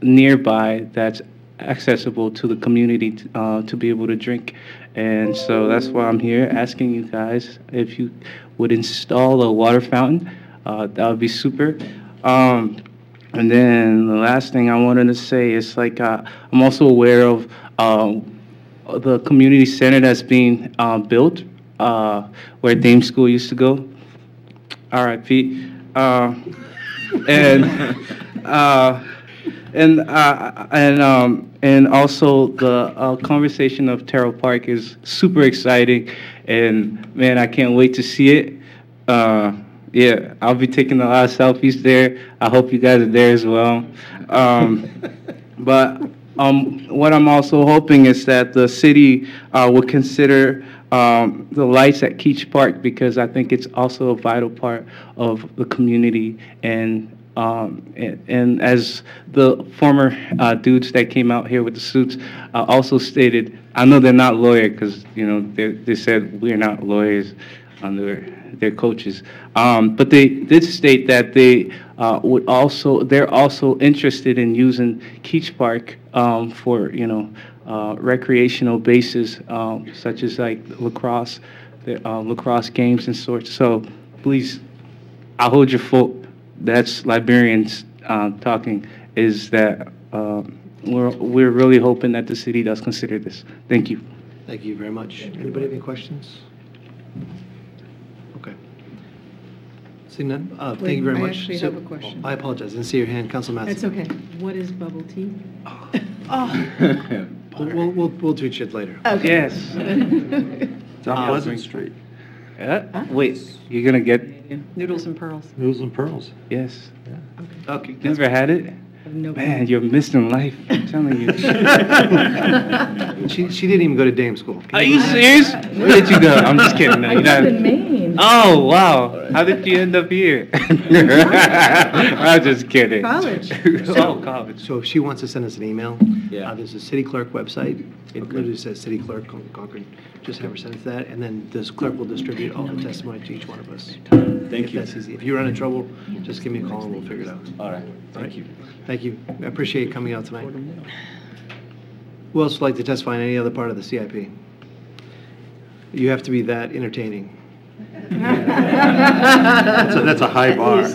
nearby that's accessible to the community to be able to drink. And so that's why I'm here asking you guys if you would install a water fountain. That would be super. And then the last thing I wanted to say is I'm also aware of the community center that's being built where Dame School used to go. and also the conversation of Terrell Park is super exciting, and man, I can't wait to see it. Yeah, I'll be taking a lot of selfies there. I hope you guys are there as well. But what I'm also hoping is that the city will consider the lights at Keach Park, because I think it's also a vital part of the community. And as the former dudes that came out here with the suits also stated, I know they're not lawyers, because they said we're not lawyers under their coaches, but they did state that they they're also interested in using Keach Park for recreational bases, such as like lacrosse, lacrosse games and sorts. So please, I'll hold your full. That's librarians talking. Is that we're really hoping that the city does consider this. Thank you. Thank you very much. Anybody have any questions? Okay. Seeing none, thank you very much. I actually have a question. I apologize. I didn't see your hand, Council Matson. It's okay. What is bubble tea? We'll treat you later. Okay. Yes. It's on Pleasant Street. Wait, you're gonna get Noodles and pearls. Noodles and pearls. yes. Yeah. Okay. Never had it. No Man, you're missing life. I'm telling you. She didn't even go to dame school. Are you serious? Where did you go? I'm just kidding. No, I you're live not. in Maine. Oh, wow. How did you end up here? I'm just kidding. College. Oh, college. So if she wants to send us an email, Yeah. there's a city clerk website. It literally says city clerk Concord. Just have her send us that, and then this clerk will distribute all the testimony to each one of us. Thank If you. that's easy. If you run into trouble, just give me a call and we'll figure it out. All right. Thank you. Thank you. I appreciate you coming out tonight. Who else would like to testify in any other part of the CIP? You have to be that entertaining. That's a high bar.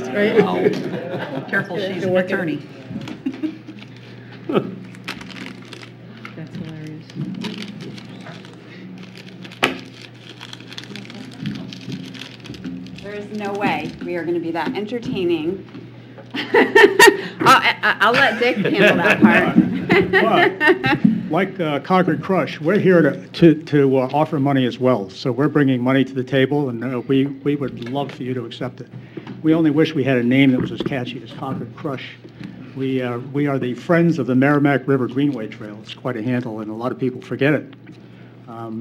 Careful, she's an attorney. That's hilarious. There is no way we are going to be that entertaining. I'll let Dick handle that part. Like Concord Crush, we're here to offer money as well. So we're bringing money to the table, and we would love for you to accept it. We only wish we had a name that was as catchy as Concord Crush. We are the Friends of the Merrimack River Greenway Trail. It's quite a handle, and a lot of people forget it.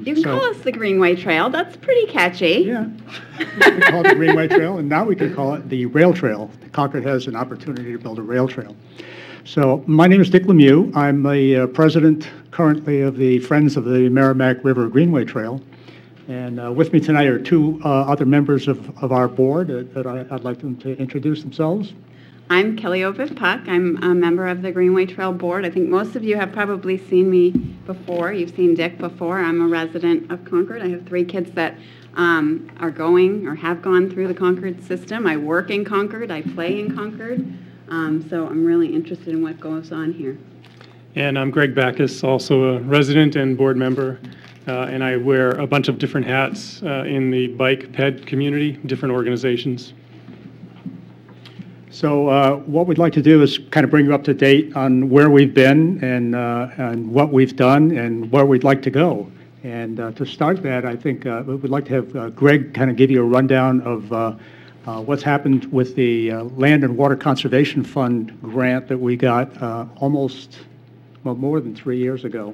You can call us the Greenway Trail. That's pretty catchy. Yeah. We can call it the Greenway Trail, and now we can call it the Rail Trail. Concord has an opportunity to build a rail trail. So my name is Dick Lemieux. I'm the president currently of the Friends of the Merrimack River Greenway Trail. And with me tonight are two other members of our board that I'd like them to introduce themselves. I'm Kelly Ovitt-Puck. I'm a member of the Greenway Trail Board. I think most of you have probably seen me before. You've seen Dick before. I'm a resident of Concord. I have 3 kids that are going or have gone through the Concord system. I work in Concord. I play in Concord. So I'm really interested in what goes on here. And I'm Greg Backus, also a resident and board member. And I wear a bunch of different hats in the bike ped community, different organizations. So what we'd like to do is kind of bring you up to date on where we've been and what we've done and where we'd like to go. And to start that, I think we'd like to have Greg kind of give you a rundown of what's happened with the Land and Water Conservation Fund grant that we got more than 3 years ago.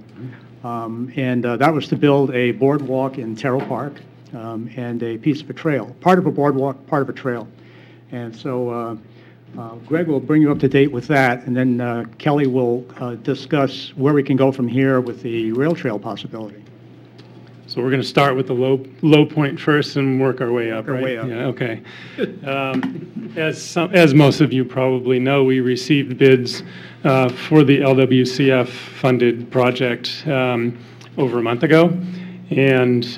And that was to build a boardwalk in Terrell Park and a piece of a trail, part of a boardwalk, part of a trail. And so Greg will bring you up to date with that, and then Kelly will discuss where we can go from here with the rail trail possibility. So we're going to start with the low point first and work our way up, right? Way up. Yeah, okay. As most of you probably know, we received bids for the LWCF funded project over a month ago, and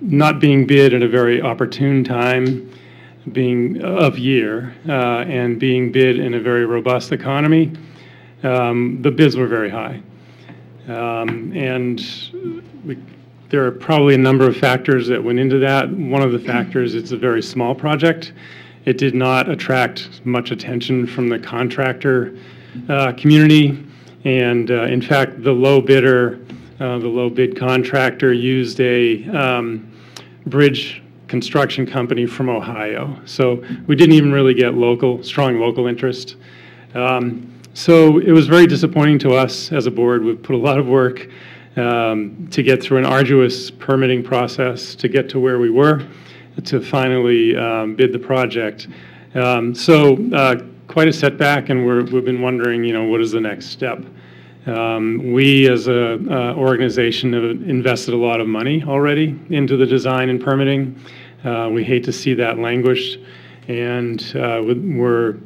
not being bid at a very opportune time, being of year, and being bid in a very robust economy, the bids were very high. There are probably a number of factors that went into that. One of the factors, it's a very small project. It did not attract much attention from the contractor community. And in fact, the low bidder, the low bid contractor used a bridge construction company from Ohio. So we didn't even really get strong local interest. So it was very disappointing to us as a board. We've put a lot of work to get through an arduous permitting process to get to where we were, to finally bid the project. Quite a setback, and we've been wondering, what is the next step? We as an organization have invested a lot of money already into the design and permitting. We hate to see that languish, and we're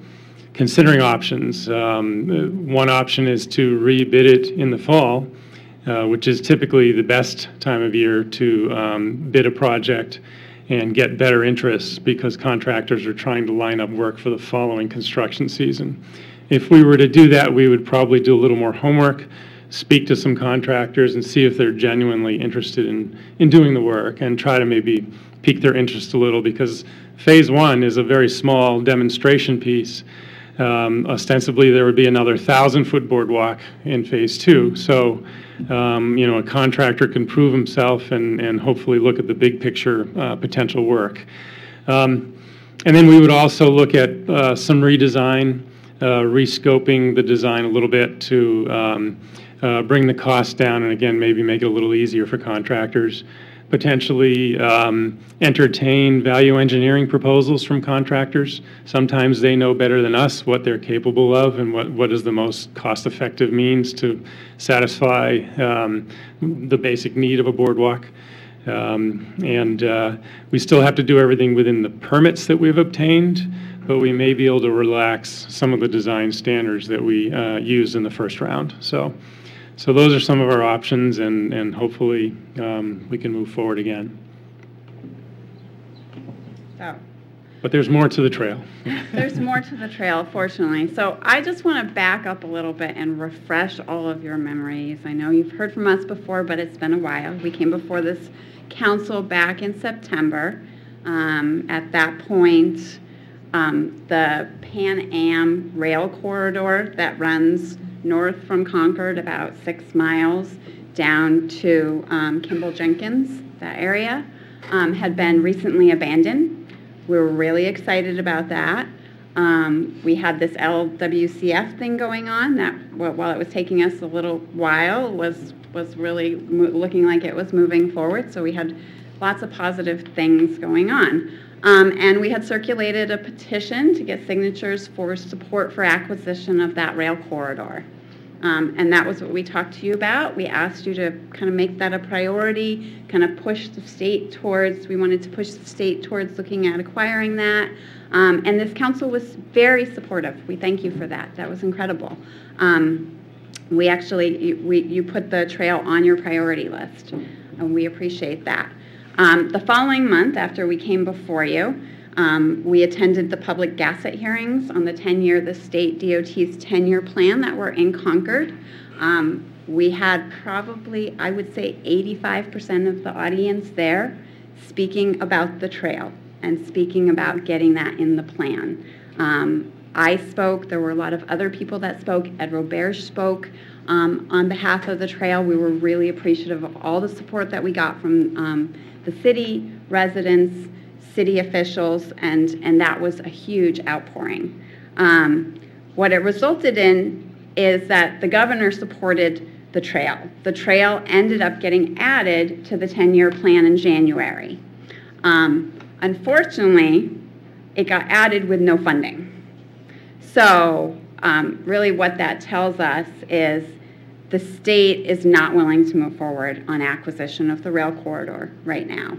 considering options. One option is to rebid it in the fall, which is typically the best time of year to bid a project and get better interest because contractors are trying to line up work for the following construction season. If we were to do that, we would probably do a little more homework, speak to some contractors and see if they're genuinely interested in doing the work and try to maybe pique their interest a little, because phase one is a very small demonstration piece. Ostensibly, there would be another 1,000-foot boardwalk in phase two. So, a contractor can prove himself and hopefully look at the big picture potential work. And then we would also look at some redesign, rescoping the design a little bit to bring the cost down and, again, maybe make it a little easier for contractors. Potentially entertain value engineering proposals from contractors. Sometimes they know better than us what they're capable of and what is the most cost-effective means to satisfy the basic need of a boardwalk. We still have to do everything within the permits that we've obtained, but we may be able to relax some of the design standards that we used in the first round. So those are some of our options, and hopefully we can move forward again. But there's more to the trail. There's more to the trail, fortunately. So I just want to back up a little bit and refresh all of your memories. I know you've heard from us before, but it's been a while. We came before this council back in September. At that point, the Pan Am rail corridor that runs north from Concord about 6 miles down to Kimball Jenkins, that area, had been recently abandoned. We were really excited about that. We had this LWCF thing going on that, while it was taking us a little while, was really looking like it was moving forward. So we had lots of positive things going on. And we had circulated a petition to get signatures for support for acquisition of that rail corridor. And that was what we talked to you about. We asked you to kind of make that a priority, kind of push the state towards, we wanted to push the state towards looking at acquiring that. And this council was very supportive. We thank you for that. That was incredible. We actually, you put the trail on your priority list, and we appreciate that. The following month, after we came before you, we attended the public gasset hearings on the state DOT's 10-year plan that were in Concord. We had probably, I would say, 85% of the audience there speaking about the trail and speaking about getting that in the plan. I spoke. There were a lot of other people that spoke. Ed Roberge spoke on behalf of the trail. We were really appreciative of all the support that we got from the city residents, city officials, and that was a huge outpouring. What it resulted in is that the governor supported the trail. The trail ended up getting added to the 10-year plan in January. Unfortunately, it got added with no funding. So really what that tells us is the state is not willing to move forward on acquisition of the rail corridor right now.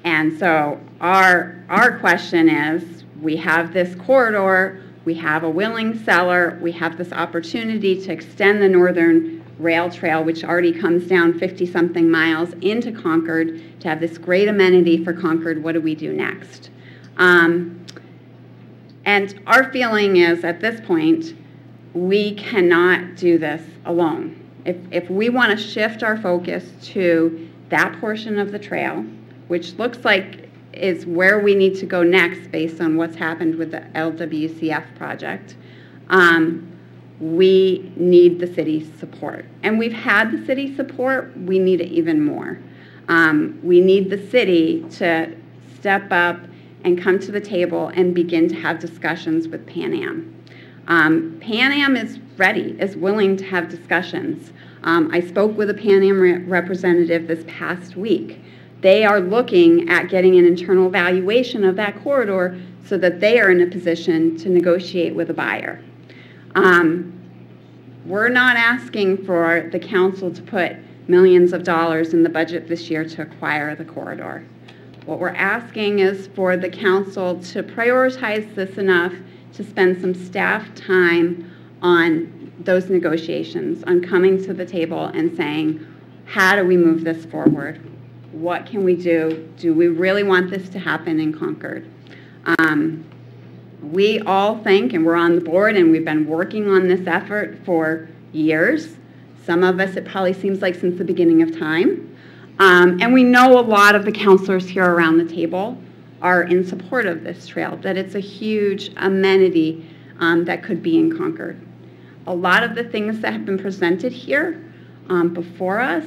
And so our question is, we have this corridor, we have a willing seller, we have this opportunity to extend the northern rail trail, which already comes down 50-something miles into Concord, to have this great amenity for Concord. What do we do next? And our feeling is, at this point, we cannot do this alone. If we want to shift our focus to that portion of the trail, which looks like is where we need to go next based on what's happened with the LWCF project, We need the city's support. And we've had the city's support. We need it even more. We need the city to step up and come to the table and begin to have discussions with Pan Am. Pan Am is ready, is willing to have discussions. I spoke with a Pan Am representative this past week. They are looking at getting an internal valuation of that corridor so that they are in a position to negotiate with a buyer. We're not asking for the council to put millions of dollars in the budget this year to acquire the corridor. What we're asking is for the council to prioritize this enough to spend some staff time on those negotiations, on coming to the table and saying, how do we move this forward? What can we do? Do we really want this to happen in Concord? We all think, and we're on the board, and we've been working on this effort for years. Some of us, it probably seems like since the beginning of time. And we know a lot of the counselors here around the table are in support of this trail, that it's a huge amenity that could be in Concord. A lot of the things that have been presented here before us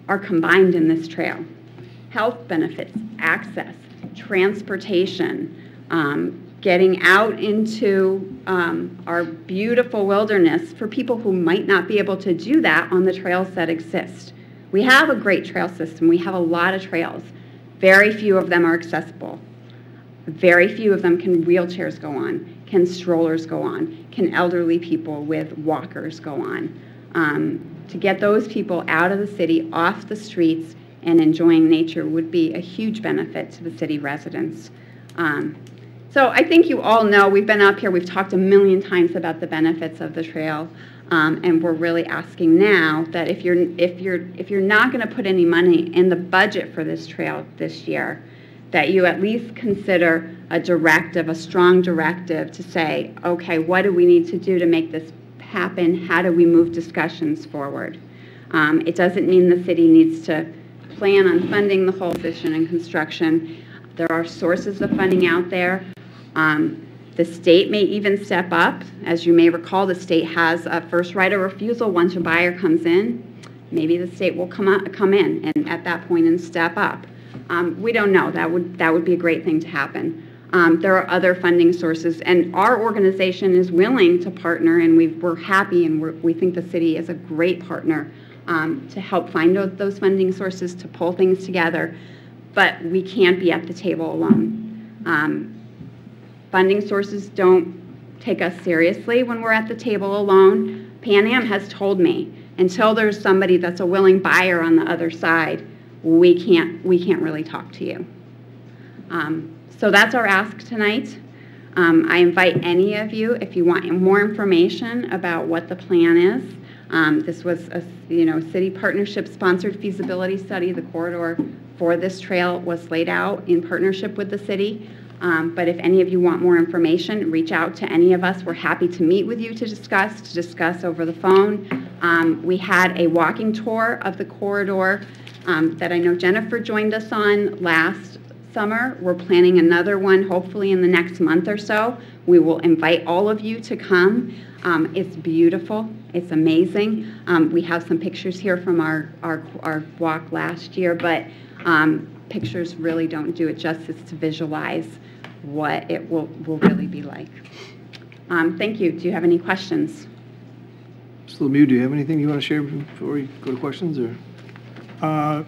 are combined in this trail. Health benefits, access, transportation, getting out into our beautiful wilderness for people who might not be able to do that on the trails that exist. We have a great trail system. We have a lot of trails. Very few of them are accessible. Very few of them can wheelchairs go on, can strollers go on, can elderly people with walkers go on. To get those people out of the city, off the streets, and enjoying nature would be a huge benefit to the city residents. So I think you all know, we've been up here, we've talked a million times about the benefits of the trail, and we're really asking now that if you're not going to put any money in the budget for this trail this year, that you at least consider a directive, a strong directive to say, okay, what do we need to do to make this happen? How do we move discussions forward? It doesn't mean the city needs to plan on funding the whole position and construction. There are sources of funding out there. The state may even step up. As you may recall, the state has a first right of refusal once a buyer comes in. Maybe the state will come in and at that point and step up. We don't know. That would be a great thing to happen. There are other funding sources, and our organization is willing to partner, and we're happy, and we think the city is a great partner to help find those funding sources, to pull things together. But we can't be at the table alone. Funding sources don't take us seriously when we're at the table alone. Pan Am has told me, until there's somebody that's a willing buyer on the other side, we can't really talk to you. So that's our ask tonight. I invite any of you, if you want more information about what the plan is. This was a city partnership sponsored feasibility study. The corridor for this trail was laid out in partnership with the city. But if any of you want more information, reach out to any of us. We're happy to meet with you to discuss over the phone. We had a walking tour of the corridor that I know Jennifer joined us on last summer. We're planning another one hopefully in the next month or so. We will invite all of you to come. It's beautiful. It's amazing. We have some pictures here from our walk last year, but pictures really don't do it justice to visualize what it will really be like. Thank you. Do you have any questions? Mr. Lemieux, do you have anything you want to share before we go to questions, or?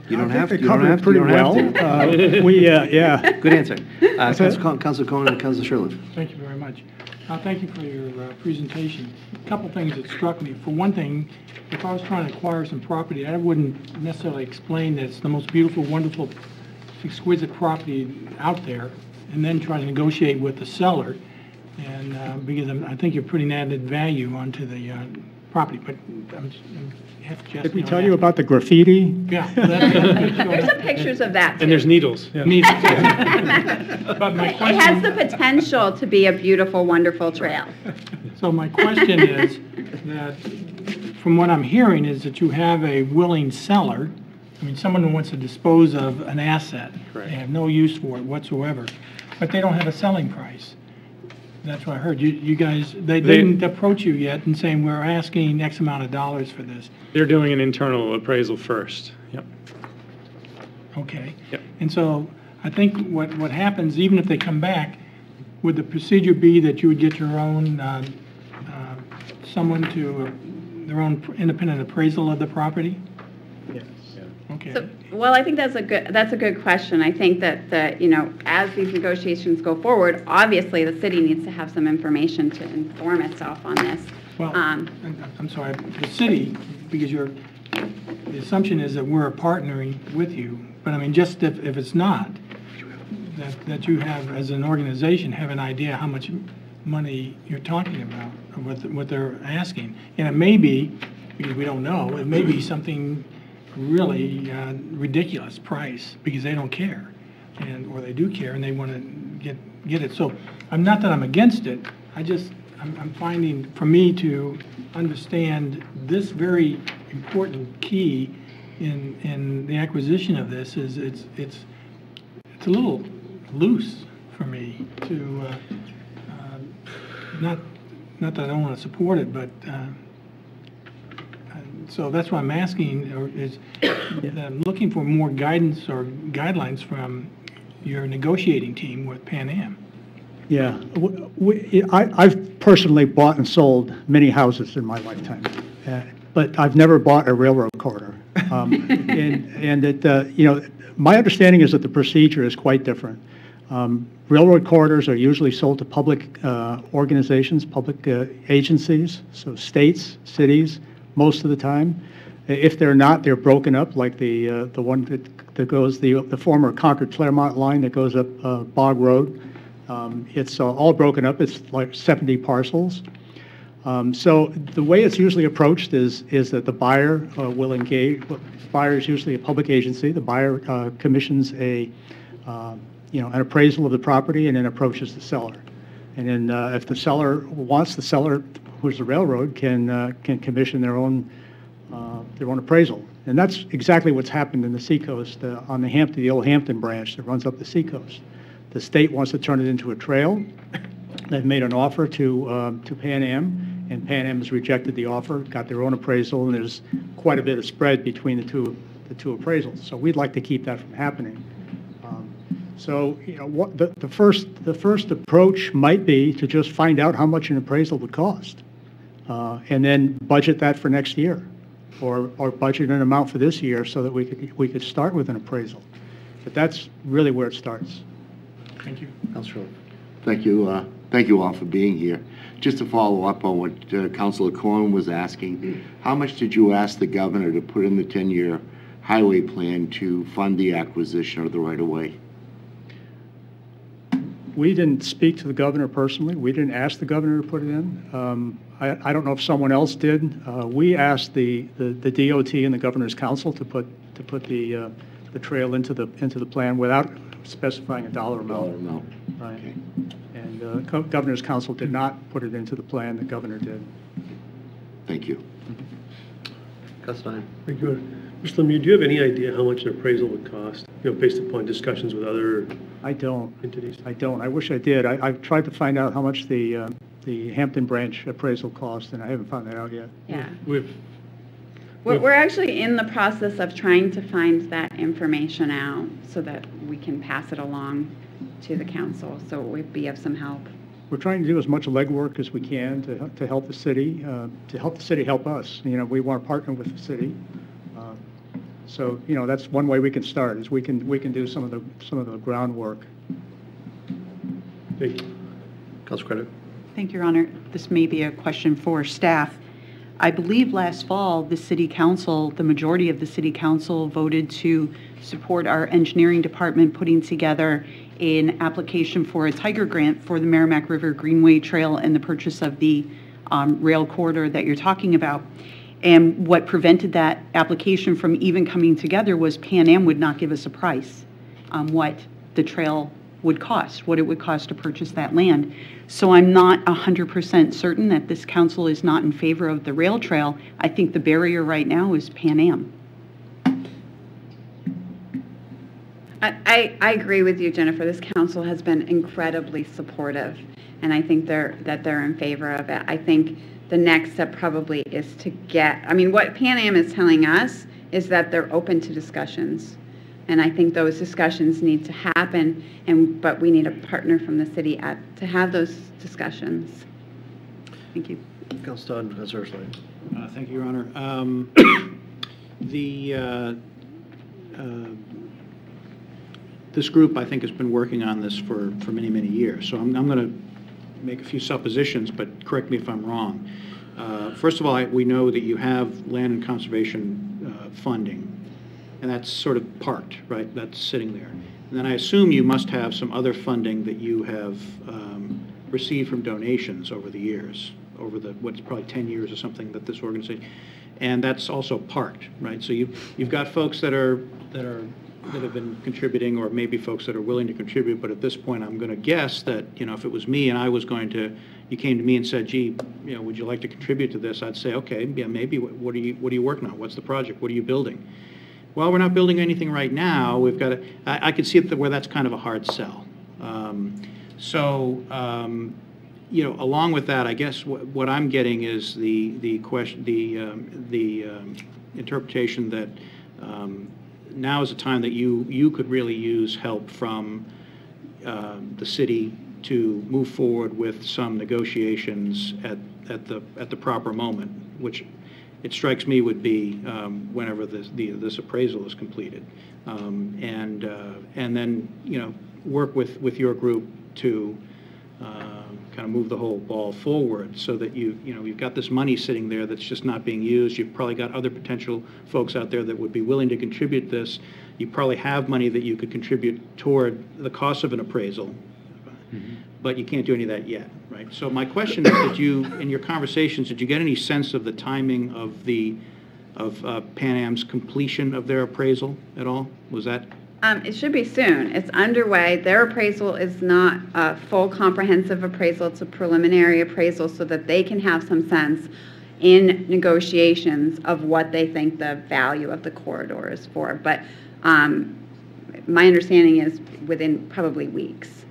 You don't have to. You don't have to. Pretty You don't have well. to. Yeah. Good answer. Council Cohen and Council Sherlin. Thank you very much. Thank you for your presentation. A couple things that struck me. For one thing, if I was trying to acquire some property, I wouldn't necessarily explain that it's the most beautiful, wonderful, exquisite property out there, and then try to negotiate with the seller, and because I think you're putting added value onto the property. But Did we tell you about the graffiti? Yeah. There's some pictures of that, too. And there's needles. Yeah. Needles. But my question, it has the potential to be a beautiful, wonderful trail. So my question is that, from what I'm hearing, is that you have a willing seller. I mean, someone who wants to dispose of an asset. Correct. They have no use for it whatsoever, but they don't have a selling price. That's what I heard. You guys, they didn't approach you yet and saying, we're asking X amount of dollars for this. They're doing an internal appraisal first. Yep. Okay. Yep. And so I think what happens, even if they come back, would the procedure be that you would get your own, someone to, their own independent appraisal of the property? Yes. Okay. So, well, I think that's a good question. I think that as these negotiations go forward, obviously the city needs to have some information to inform itself on this. Well, I'm sorry, the city, because the assumption is that we're partnering with you, but I mean, just if it's not, that you have, as an organization, have an idea how much money you're talking about, or what they're asking. And it may be, because we don't know, it may be something really ridiculous price, because they don't care, or they do care and they want to get it. So not that I'm against it, I'm finding, for me to understand this very important key in the acquisition of this is it's a little loose for me to not that I don't want to support it, but so that's why I'm asking, I'm looking for more guidance or guidelines from your negotiating team with Pan Am. Yeah, I've personally bought and sold many houses in my lifetime, but I've never bought a railroad corridor. My understanding is that the procedure is quite different. Railroad corridors are usually sold to public organizations, public agencies, so states, cities, most of the time. If they're not, they're broken up, like the one that goes, the former Concord-Claremont line that goes up Bog Road. It's all broken up. It's like 70 parcels. So the way it's usually approached is that the buyer will engage. The buyer is usually a public agency. The buyer commissions an appraisal of the property and then approaches the seller. And then if the seller wants, the seller, who's the railroad, can commission their own appraisal. And that's exactly what's happened in the Seacoast on the old Hampton branch that runs up the Seacoast. The state wants to turn it into a trail. They've made an offer to Pan Am, and Pan Am has rejected the offer, got their own appraisal, and there's quite a bit of spread between the two appraisals. So we'd like to keep that from happening. The first approach might be to just find out how much an appraisal would cost, and then budget that for next year, or budget an amount for this year so that we could start with an appraisal. But that's really where it starts. Thank you. Councilor. Thank you. Thank you all for being here. Just to follow up on what Councilor Corn was asking, how much did you ask the governor to put in the 10-year highway plan to fund the acquisition of the right-of-way? We didn't speak to the governor personally. We didn't ask the governor to put it in. I don't know if someone else did. We asked the DOT and the governor's council to put the trail into the plan without specifying a dollar amount. Right. Okay. And the governor's council did not put it into the plan. The governor did. Thank you. Councilor. Very good. Mr. Lemieux, do you have any idea how much an appraisal would cost, based upon discussions with other entities? I don't. I wish I did. I've tried to find out how much the Hampton branch appraisal cost, and I haven't found that out yet. Yeah. We're actually in the process of trying to find that information out so that we can pass it along to the council, so it would be of some help. We're trying to do as much legwork as we can to help the city, help us. We want to partner with the city. So that's one way we can start, is we can do some of the groundwork. Thank you. Councilor Credit. Thank you, Your Honor. This may be a question for staff. I believe last fall, the City Council, the majority of the City Council voted to support our engineering department putting together an application for a Tiger Grant for the Merrimack River Greenway Trail and the purchase of the rail corridor that you're talking about. And what prevented that application from even coming together was Pan Am would not give us a price on what the trail would cost, what it would cost to purchase that land. So I'm not 100% certain that this council is not in favor of the rail trail. I think the barrier right now is Pan Am. I agree with you, Jennifer. This council has been incredibly supportive. and I think they're in favor of it. I think the next step probably is to get, I mean, what Pan Am is telling us is that they're open to discussions. And I think those discussions need to happen, but we need a partner from the city to have those discussions. Thank you. Councilor Todd, Councilor Ursula. Thank you, Your Honor. This group, I think, has been working on this for many, many years. So I'm going to make a few suppositions, but correct me if I'm wrong. First of all, we know that you have land and conservation funding, and that's sort of parked, right? That's sitting there. And then I assume you must have some other funding that you have received from donations over the years, over what's probably 10 years or something that this organization, and that's also parked, right? So you've got folks that have been contributing, or maybe folks that are willing to contribute, but at this point I'm going to guess that, if it was me and I was going to, you came to me and said, gee, would you like to contribute to this? I'd say, okay, yeah, maybe. What are you working on? What's the project? What are you building? Well, we're not building anything right now. We've got I could see it where that's kind of a hard sell. Along with that, I guess what I'm getting is the question, the interpretation that now is a time that you could really use help from the city to move forward with some negotiations at the proper moment, which it strikes me would be whenever this appraisal is completed, and then work with your group to kind of move the whole ball forward, so that you've got this money sitting there that's just not being used. You've probably got other potential folks out there that would be willing to contribute this. You probably have money that you could contribute toward the cost of an appraisal, but you can't do any of that yet, right? So my question is, did you, in your conversations, did you get any sense of the timing of Pan Am's completion of their appraisal at all? Was that? It should be soon. It's underway. Their appraisal is not a full comprehensive appraisal. It's a preliminary appraisal so that they can have some sense in negotiations of what they think the value of the corridor is for. But my understanding is within probably weeks.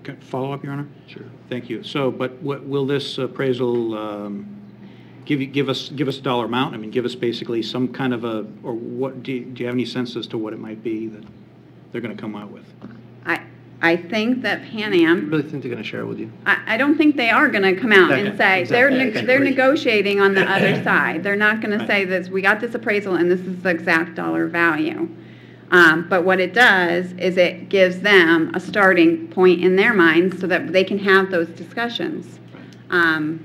Okay. Follow up, Your Honor? Sure. Thank you. So, but will this appraisal give us a dollar amount? I mean, give us basically some kind of or what, do you have any sense as to what it might be that they're going to come out with? I think that Pan Am. You really think they're going to share it with you? I don't think they are going to come out and say they're negotiating on the other side. They're not going to say this. We got this appraisal and this is the exact dollar value. But what it does is it gives them a starting point in their minds so that they can have those discussions. And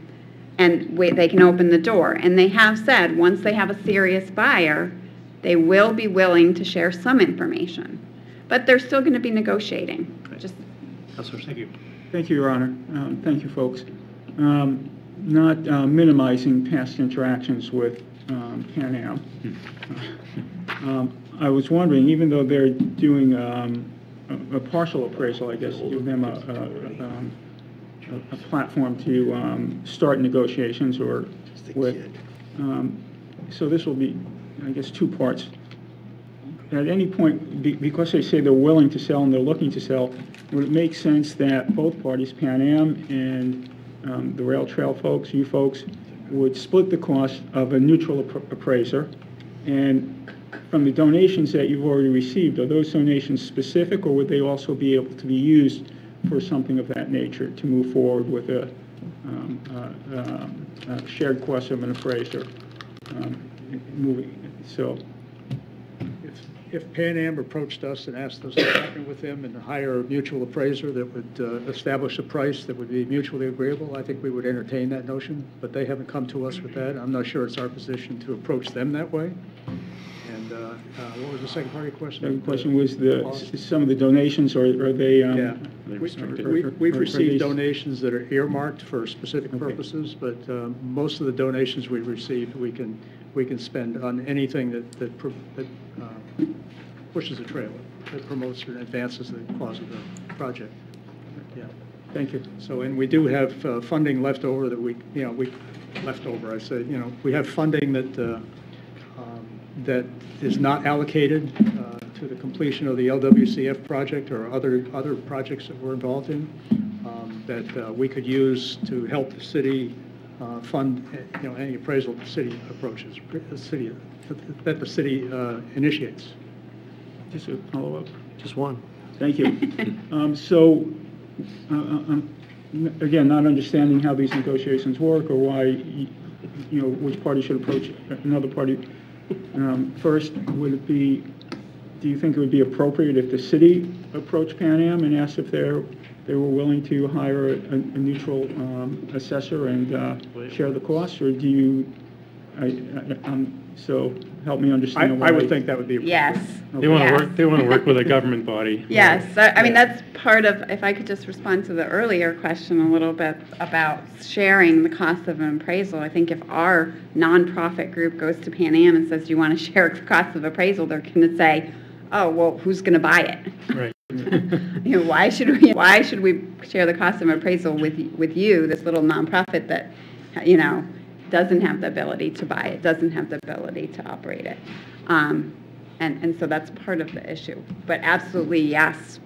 they can open the door. And they have said once they have a serious buyer, they will be willing to share some information. But they're still going to be negotiating. Just Thank you. Thank you, Your Honor. Thank you, folks. Not minimizing past interactions with Pan Am. I was wondering, even though they're doing a partial appraisal, I guess, give them a platform to start negotiations with. So this will be, I guess, two parts. At any point, because they say they're willing to sell and they're looking to sell, would it make sense that both parties, Pan Am and the rail trail folks, you folks, would split the cost of a neutral appraiser? And from the donations that you've already received, are those donations specific, or would they also be able to be used for something of that nature to move forward with a shared cost of an appraiser? So, if Pan Am approached us and asked us to partner with them and hire a mutual appraiser that would establish a price that would be mutually agreeable, I think we would entertain that notion, but they haven't come to us with that. I'm not sure it's our position to approach them that way. And what was the second part of your question? The question was some of the donations, or are they? Yeah, we've received donations that are earmarked for specific purposes, but most of the donations we've received, we can spend on anything that pushes a trailer, that promotes or advances the cause of the project. Yeah. Thank you. So, and we do have funding left over that we have funding that is not allocated to the completion of the LWCF project or other projects that we're involved in. that we could use to help the city fund, any appraisal the city approaches, that the city initiates. Just a follow-up. Just one. Thank you. Again, not understanding how these negotiations work or why, which party should approach another party first, would it be, do you think it would be appropriate if the city approached Pan Am and asked if they were willing to hire a neutral assessor and share the costs, or do you, so help me understand why. I would think that would be appropriate. Yes. They want to Yes. work. They want to work with a government body. Yes, I mean, that's part of, if I could just respond to the earlier question a little bit about sharing the cost of an appraisal. I think if our nonprofit group goes to Pan Am and says, do you want to share the cost of appraisal, they're going to say, oh, well, who's going to buy it? Right. Why should we share the cost of an appraisal with you, this little nonprofit that, doesn't have the ability to buy it, doesn't have the ability to operate it. And so that's part of the issue. But absolutely, yes,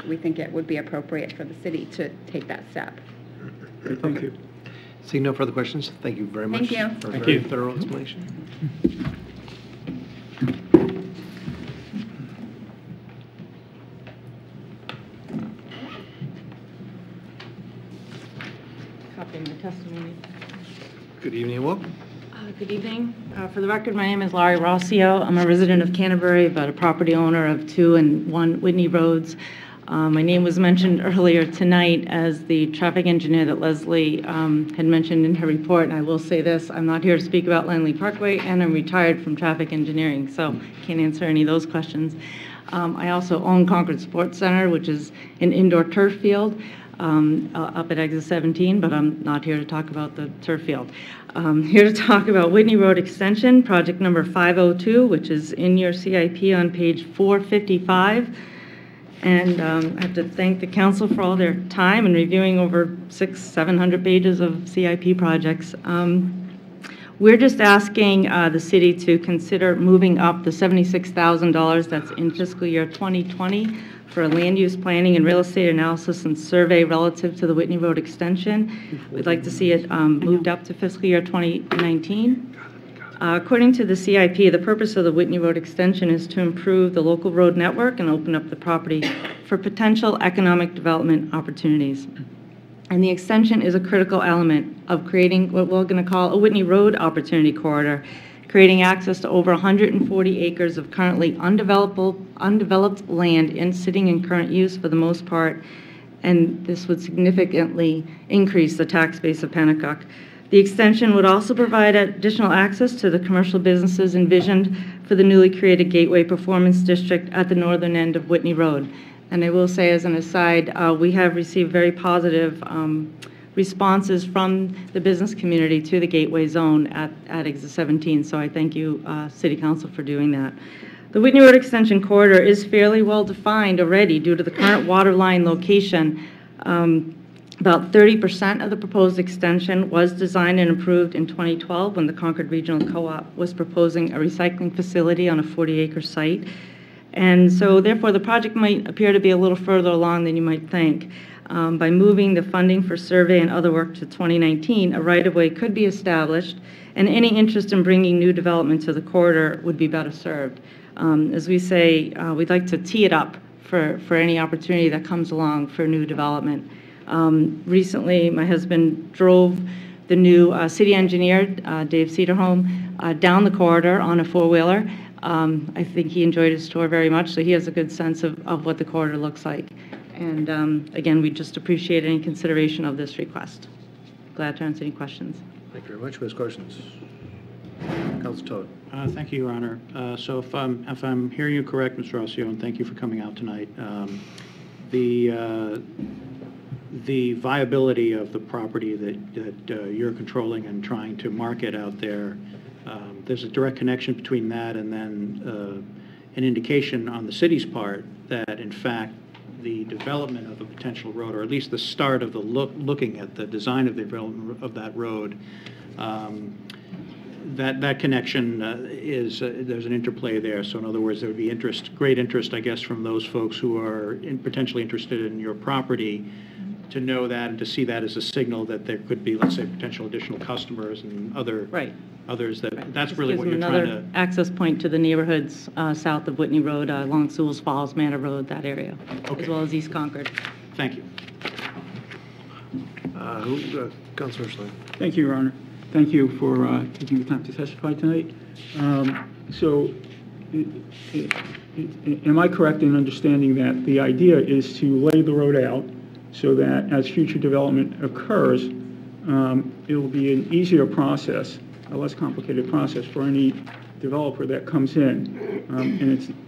we think it would be appropriate for the city to take that step. Thank you. Seeing no further questions, thank you very much Thank you. for a Thank very you. thorough explanation. Copy my testimony. Good evening and welcome. Good evening. For the record, my name is Laurie Rossio. I'm a resident of Canterbury, but a property owner of 2 and 1 Whitney Roads. My name was mentioned earlier tonight as the traffic engineer that Leslie had mentioned in her report, and I will say this, I'm not here to speak about Langley Parkway, and I'm retired from traffic engineering, so can't answer any of those questions. I also own Concord Sports Center, which is an indoor turf field up at exit 17, but I'm not here to talk about the turf field. I'm here to talk about Whitney Road Extension, project number 502, which is in your CIP on page 455. And I have to thank the council for all their time in reviewing over 600-700 pages of CIP projects. We're just asking the city to consider moving up the $76,000 that's in fiscal year 2020 for a land use planning and real estate analysis and survey relative to the Whitney Road extension. We'd like to see it moved up to fiscal year 2019. According to the CIP, the purpose of the Whitney Road extension is to improve the local road network and open up the property for potential economic development opportunities. And the extension is a critical element of creating what we're going to call a Whitney Road Opportunity Corridor, creating access to over 140 acres of currently undeveloped land sitting in current use for the most part, and this would significantly increase the tax base of Pennacook. The extension would also provide additional access to the commercial businesses envisioned for the newly created Gateway Performance District at the northern end of Whitney Road. And I will say as an aside, we have received very positive responses from the business community to the Gateway Zone at exit 17, so I thank you, City Council, for doing that. The Whitney Road Extension Corridor is fairly well defined already due to the current water line location. About 30% of the proposed extension was designed and approved in 2012 when the Concord Regional Co-op was proposing a recycling facility on a 40-acre site. And so therefore the project might appear to be a little further along than you might think. By moving the funding for survey and other work to 2019, a right-of-way could be established, and any interest in bringing new development to the corridor would be better served. As we say, we'd like to tee it up for any opportunity that comes along for new development. Recently, my husband drove the new city engineer, Dave Cedarholm, down the corridor on a four-wheeler. I think he enjoyed his tour very much, so he has a good sense of what the corridor looks like. And again, we just appreciate any consideration of this request. Glad to answer any questions. Thank you very much. Who has questions? Councilor Todd. Thank you, Your Honor. So if I'm hearing you correct, Mr. Rossio, and thank you for coming out tonight, the viability of the property that you're controlling and trying to market out there, there's a direct connection between that and then an indication on the city's part that, in fact, the development of a potential road, or at least the start of the looking at the design of the development of that road, that connection there's an interplay there. So in other words, there would be great interest, I guess, from those folks who are potentially interested in your property to know that and to see that as a signal that there could be, let's say, potential additional customers and other others that that's Just really gives what them you're trying another to. access point to the neighborhoods south of Whitney Road, along Sewell's Falls, Manor Road, that area, as well as East Concord. Thank you. Councilor Schlein. Thank you, Your Honor. Thank you for taking the time to testify tonight. So, am I correct in understanding that the idea is to lay the road out so that as future development occurs, it will be an easier process, a less complicated process for any developer that comes in?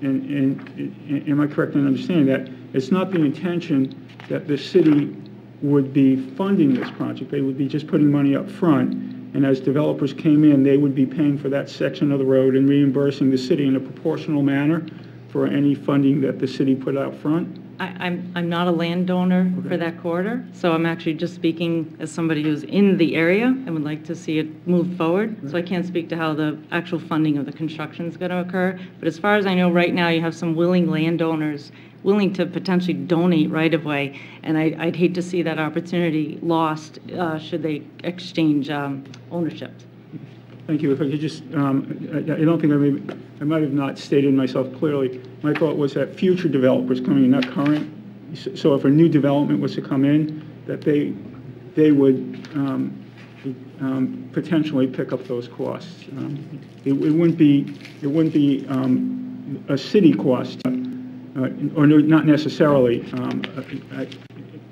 Am I correct in understanding that it's not the intention that the city would be funding this project? They would be just putting money up front, and as developers came in, they would be paying for that section of the road and reimbursing the city in a proportional manner for any funding that the city put out front? I'm not a landowner for that corridor, so I'm actually just speaking as somebody who's in the area and would like to see it move forward. So I can't speak to how the actual funding of the construction is going to occur. But as far as I know, right now, you have some willing landowners willing to potentially donate right-of-way, and I'd hate to see that opportunity lost should they exchange ownership. Thank you. If I could just, I don't think I might have not stated myself clearly. My thought was that future developers coming in, not current. So if a new development was to come in, that they would potentially pick up those costs. It wouldn't be a city cost, or not necessarily.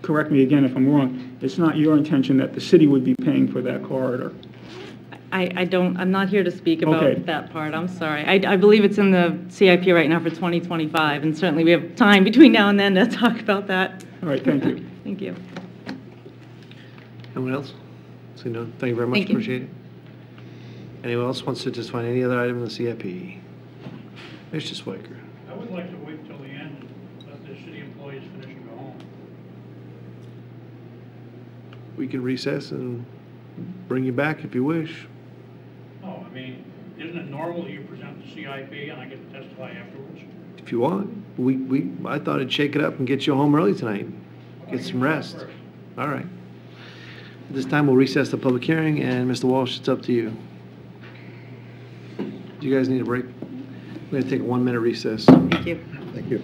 Correct me again if I'm wrong. It's not your intention that the city would be paying for that corridor. I'm not here to speak about Okay. that part, I'm sorry. I believe it's in the CIP right now for 2025, and certainly we have time between now and then to talk about that. All right, thank you. Thank you. Anyone else? So, no, thank you very much, Thank you. appreciate it. Anyone else wants to just find any other item in the CIP? Mr. Swiker. I would like to wait till the end and let the city employees finish and go home. We can recess and bring you back if you wish. No, I mean, isn't it normal that you present the CIP and I get to testify afterwards? If you want. I thought I'd shake it up and get you home early tonight. Get some rest. All right. At this time, we'll recess the public hearing, and Mr. Walsh, it's up to you. Do you guys need a break? We're going to take a 1-minute recess. Thank you. Thank you.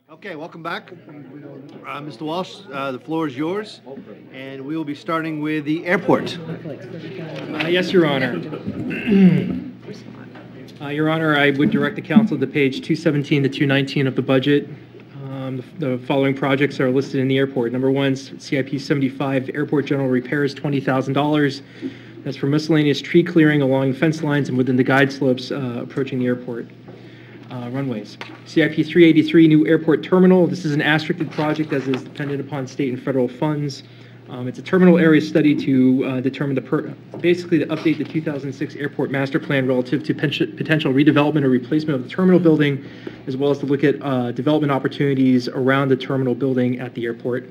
Okay, welcome back. Mr. Walsh, the floor is yours, and we will be starting with the airport. Yes, Your Honor. Your Honor, I would direct the council to page 217 to 219 of the budget. The following projects are listed in the airport. Number one, CIP 75, airport general repairs, $20,000. That's for miscellaneous tree clearing along fence lines and within the guide slopes approaching the airport runways. CIP 383, new airport terminal. This is an asterisked project as is dependent upon state and federal funds. It's a terminal area study to determine basically to update the 2006 airport master plan relative to potential redevelopment or replacement of the terminal building, as well as to look at development opportunities around the terminal building at the airport.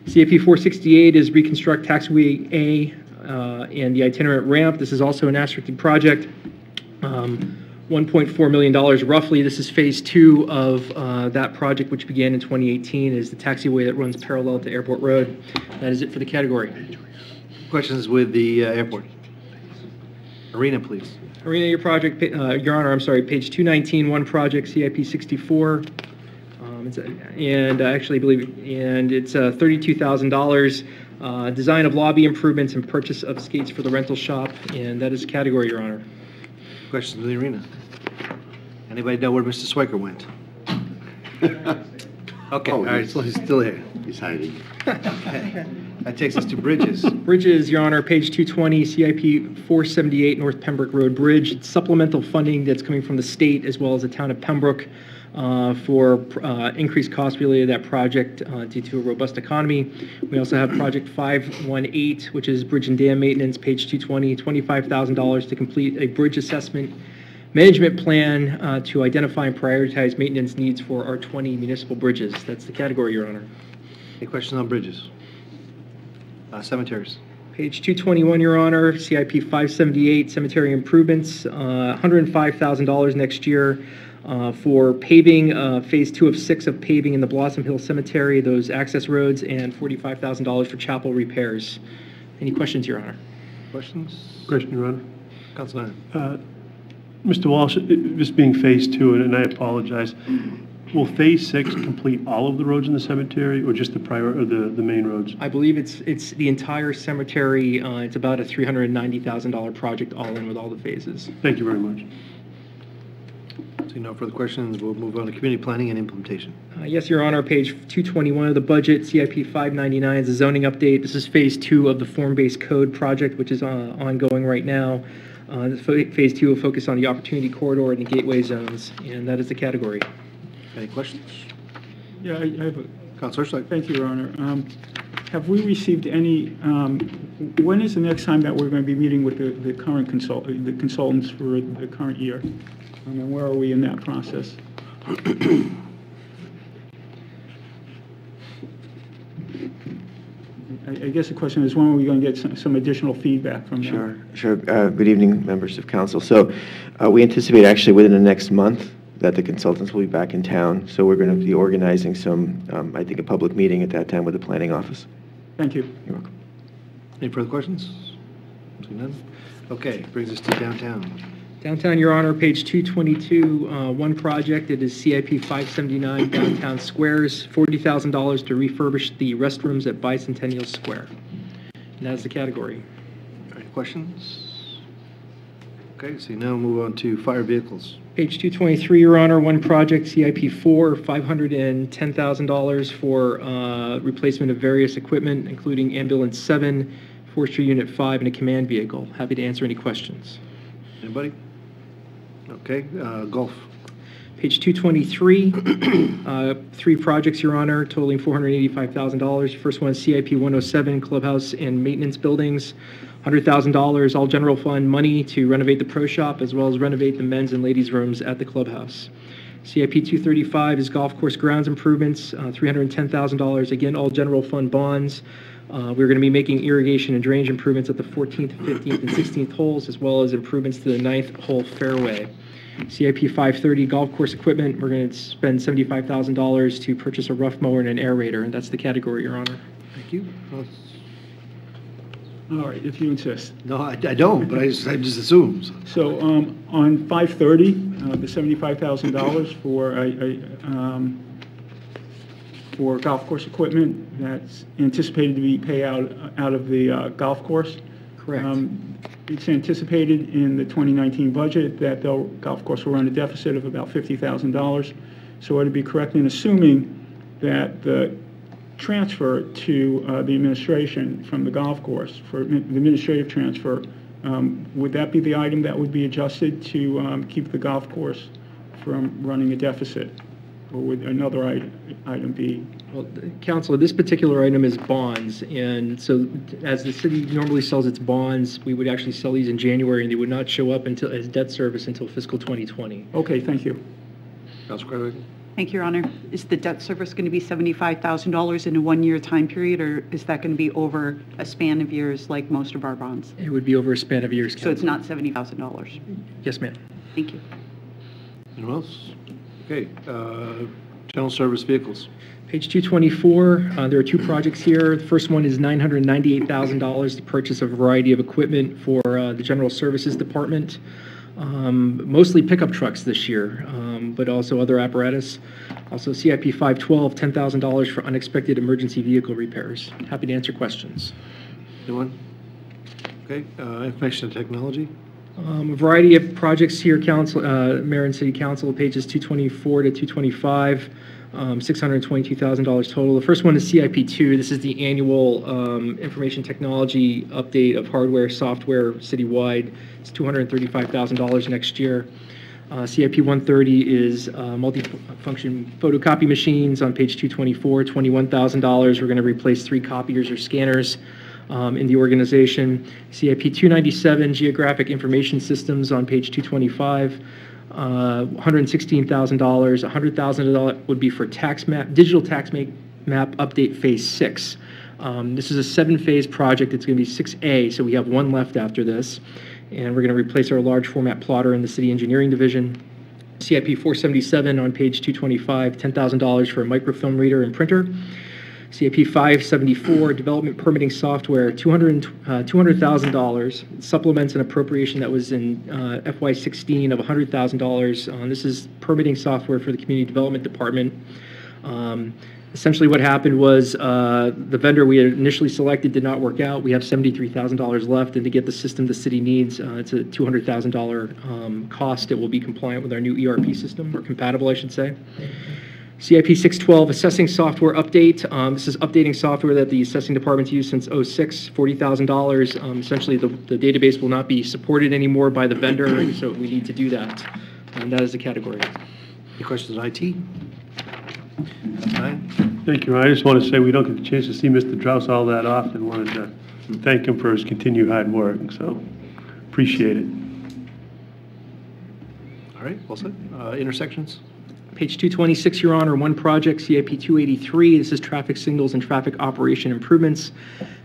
CIP 468 is reconstruct taxiway A and the itinerant ramp. This is also an asterisked project. $1.4 million roughly. This is phase 2 of that project, which began in 2018, is the taxiway that runs parallel to Airport Road. That is it for the category. Questions with the airport? Arena, please. Arena, your project, Your Honor, I'm sorry, page 219, one project, CIP 64. Actually, I believe, and it's $32,000. Design of lobby improvements and purchase of skates for the rental shop, and that is the category, Your Honor. Questions with the arena? Anybody know where Mr. Swiker went? Okay, all right, so he's still here. He's hiding. Okay. That takes us to bridges. Bridges, Your Honor, page 220, CIP 478 North Pembroke Road Bridge. It's supplemental funding that's coming from the state as well as the town of Pembroke for increased costs related to that project due to a robust economy. We also have project 518, which is bridge and dam maintenance, page 220, $25,000 to complete a bridge assessment management plan to identify and prioritize maintenance needs for our 20 municipal bridges. That's the category, Your Honor. Any questions on bridges? Cemeteries. Page 221, Your Honor, CIP 578, cemetery improvements, $105,000 next year. For paving, phase 2 of 6 of paving in the Blossom Hill Cemetery, those access roads, and $45,000 for chapel repairs. Any questions, Your Honor? Questions? Question, Your Honor. Councilman. Mr. Walsh, this being phase 2, and I apologize, will phase 6 complete all of the roads in the cemetery, or just the main roads? I believe it's the entire cemetery. It's about a $390,000 project all in with all the phases. Thank you very much. So no further questions, we'll move on to community planning and implementation. Yes, Your Honor, page 221 of the budget, CIP 599 is a zoning update. This is phase 2 of the form-based code project, which is ongoing right now. Phase 2 will focus on the opportunity corridor and the gateway zones, and that is the category. Any questions? Yeah, I have a... Councilor Schleicher. Thank you, Your Honor. Have we received any, when is the next time that we're going to be meeting with the current consultants for the current year? I mean, where are we in that process? I guess the question is, when are we going to get some additional feedback from them? Sure. Good evening, members of council. So we anticipate actually within the next month that the consultants will be back in town. So we're going to be organizing some, I think, a public meeting at that time with the planning office. Thank you. You're welcome. Any further questions? None? Okay, brings us to downtown. Downtown, Your Honor, page 222, one project. It is CIP 579 Downtown Squares, $40,000 to refurbish the restrooms at Bicentennial Square. And that is the category. Any questions? Okay, so now move on to fire vehicles. Page 223, Your Honor, one project, CIP 4, $510,000 for replacement of various equipment, including Ambulance 7, Forestry Unit 5, and a command vehicle. Happy to answer any questions. Anybody? Okay, golf. Page 223, three projects, Your Honor, totaling $485,000. First one is CIP 107, clubhouse and maintenance buildings, $100,000, all general fund money to renovate the pro shop as well as renovate the men's and ladies' rooms at the clubhouse. CIP 235 is golf course grounds improvements, $310,000, again, all general fund bonds. We're going to be making irrigation and drainage improvements at the 14th, 15th, and 16th holes, as well as improvements to the 9th hole fairway. CIP 530 golf course equipment, we're going to spend $75,000 to purchase a rough mower and an aerator, and that's the category, Your Honor. Thank you. All right, if you insist. No, I don't, but I just assume. So on 530, the $75,000 for for golf course equipment that's anticipated to be paid out of the golf course. Correct. It's anticipated in the 2019 budget that the golf course will run a deficit of about $50,000. So would it be correct in assuming that the transfer to the administration from the golf course, for the administrative transfer, would that be the item that would be adjusted to keep the golf course from running a deficit? Or would another item be? Well, Council, this particular item is bonds, and so as the city normally sells its bonds, we would actually sell these in January, and they would not show up until as debt service until fiscal 2020. Okay, thank you. Council Craig. Thank you, Your Honor. Is the debt service going to be $75,000 in a one-year time period, or is that going to be over a span of years like most of our bonds? It would be over a span of years, So it's Council. not $70,000? Yes, ma'am. Thank you. Anyone else? Okay, general service vehicles. Page 224, there are two projects here. The first one is $998,000 to purchase a variety of equipment for the General Services Department, mostly pickup trucks this year, but also other apparatus. Also CIP 512, $10,000 for unexpected emergency vehicle repairs. Happy to answer questions. Anyone? Okay, information and technology. A variety of projects here, Council, Mayor and City Council, pages 224 to 225, $622,000 total. The first one is CIP2. This is the annual information technology update of hardware, software citywide. It's $235,000 next year. CIP 130 is multi-function photocopy machines on page 224, $21,000. We're going to replace 3 copiers or scanners in the organization. CIP 297, Geographic Information Systems on page 225, $116,000. $100,000 would be for tax map, digital tax map update phase 6. This is a 7-phase project. It's going to be 6A, so we have one left after this. And we're going to replace our large format plotter in the city engineering division. CIP 477 on page 225, $10,000 for a microfilm reader and printer. CIP 574, development permitting software, $200,000. It supplements an appropriation that was in FY16 of $100,000. This is permitting software for the community development department. Essentially what happened was the vendor we had initially selected did not work out. We have $73,000 left, and to get the system the city needs, it's a $200,000 cost. It will be compliant with our new ERP system, or compatible, I should say. CIP 612, assessing software update. This is updating software that the assessing department's used since 06, $40,000. Essentially, the database will not be supported anymore by the vendor, so we need to do that. And that is the category. Any questions on IT? Thank you. I just want to say we don't get the chance to see Mr. Drouse all that often. Wanted to thank him for his continued hard work, so appreciate it. All right, well said. Intersections? Page 226, Your Honor, one project, CIP 283. This is traffic signals and traffic operation improvements.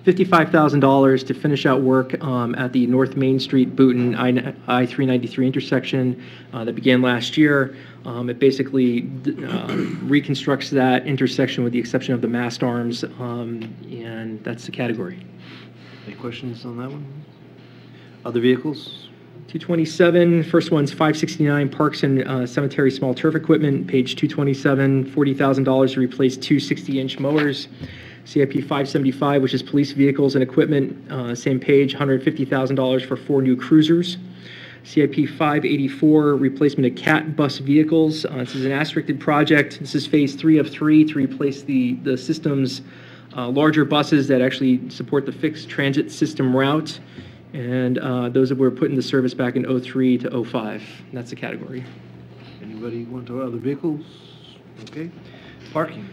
$55,000 to finish out work at the North Main Street Boonton I-393 intersection that began last year. It basically reconstructs that intersection with the exception of the mast arms, and that's the category. Any questions on that one? Other vehicles? 227, first one's 569, Parks and Cemetery Small Turf Equipment, page 227, $40,000 to replace 2 60-inch mowers. CIP 575, which is police vehicles and equipment, same page, $150,000 for 4 new cruisers. CIP 584, replacement of CAT bus vehicles. This is an asterisked project. This is phase 3 of 3 to replace the system's larger buses that actually support the fixed transit system route. And those that were put into service back in 03 to 05. And that's the category. Anybody want to other vehicles? Okay. Parking.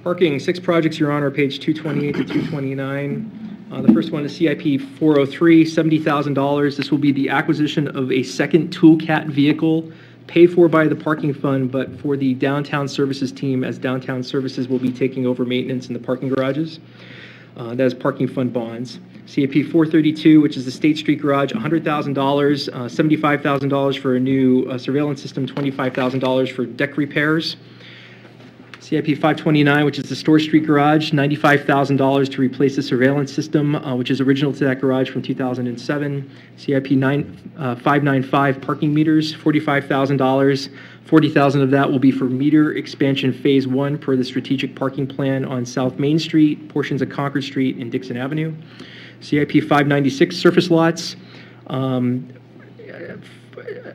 Parking, 6 projects, Your Honor, page 228 to 229. The first one is CIP 403, $70,000. This will be the acquisition of a second Toolcat vehicle paid for by the parking fund, but for the downtown services team, as downtown services will be taking over maintenance in the parking garages. That is parking fund bonds. CIP 432, which is the State Street Garage, $100,000, $75,000 for a new surveillance system, $25,000 for deck repairs. CIP 529, which is the Store Street Garage, $95,000 to replace the surveillance system, which is original to that garage from 2007. CIP 595, parking meters, $45,000. $40,000 of that will be for meter expansion phase 1 per the strategic parking plan on South Main Street, portions of Concord Street, and Dixon Avenue. CIP 596, surface lots,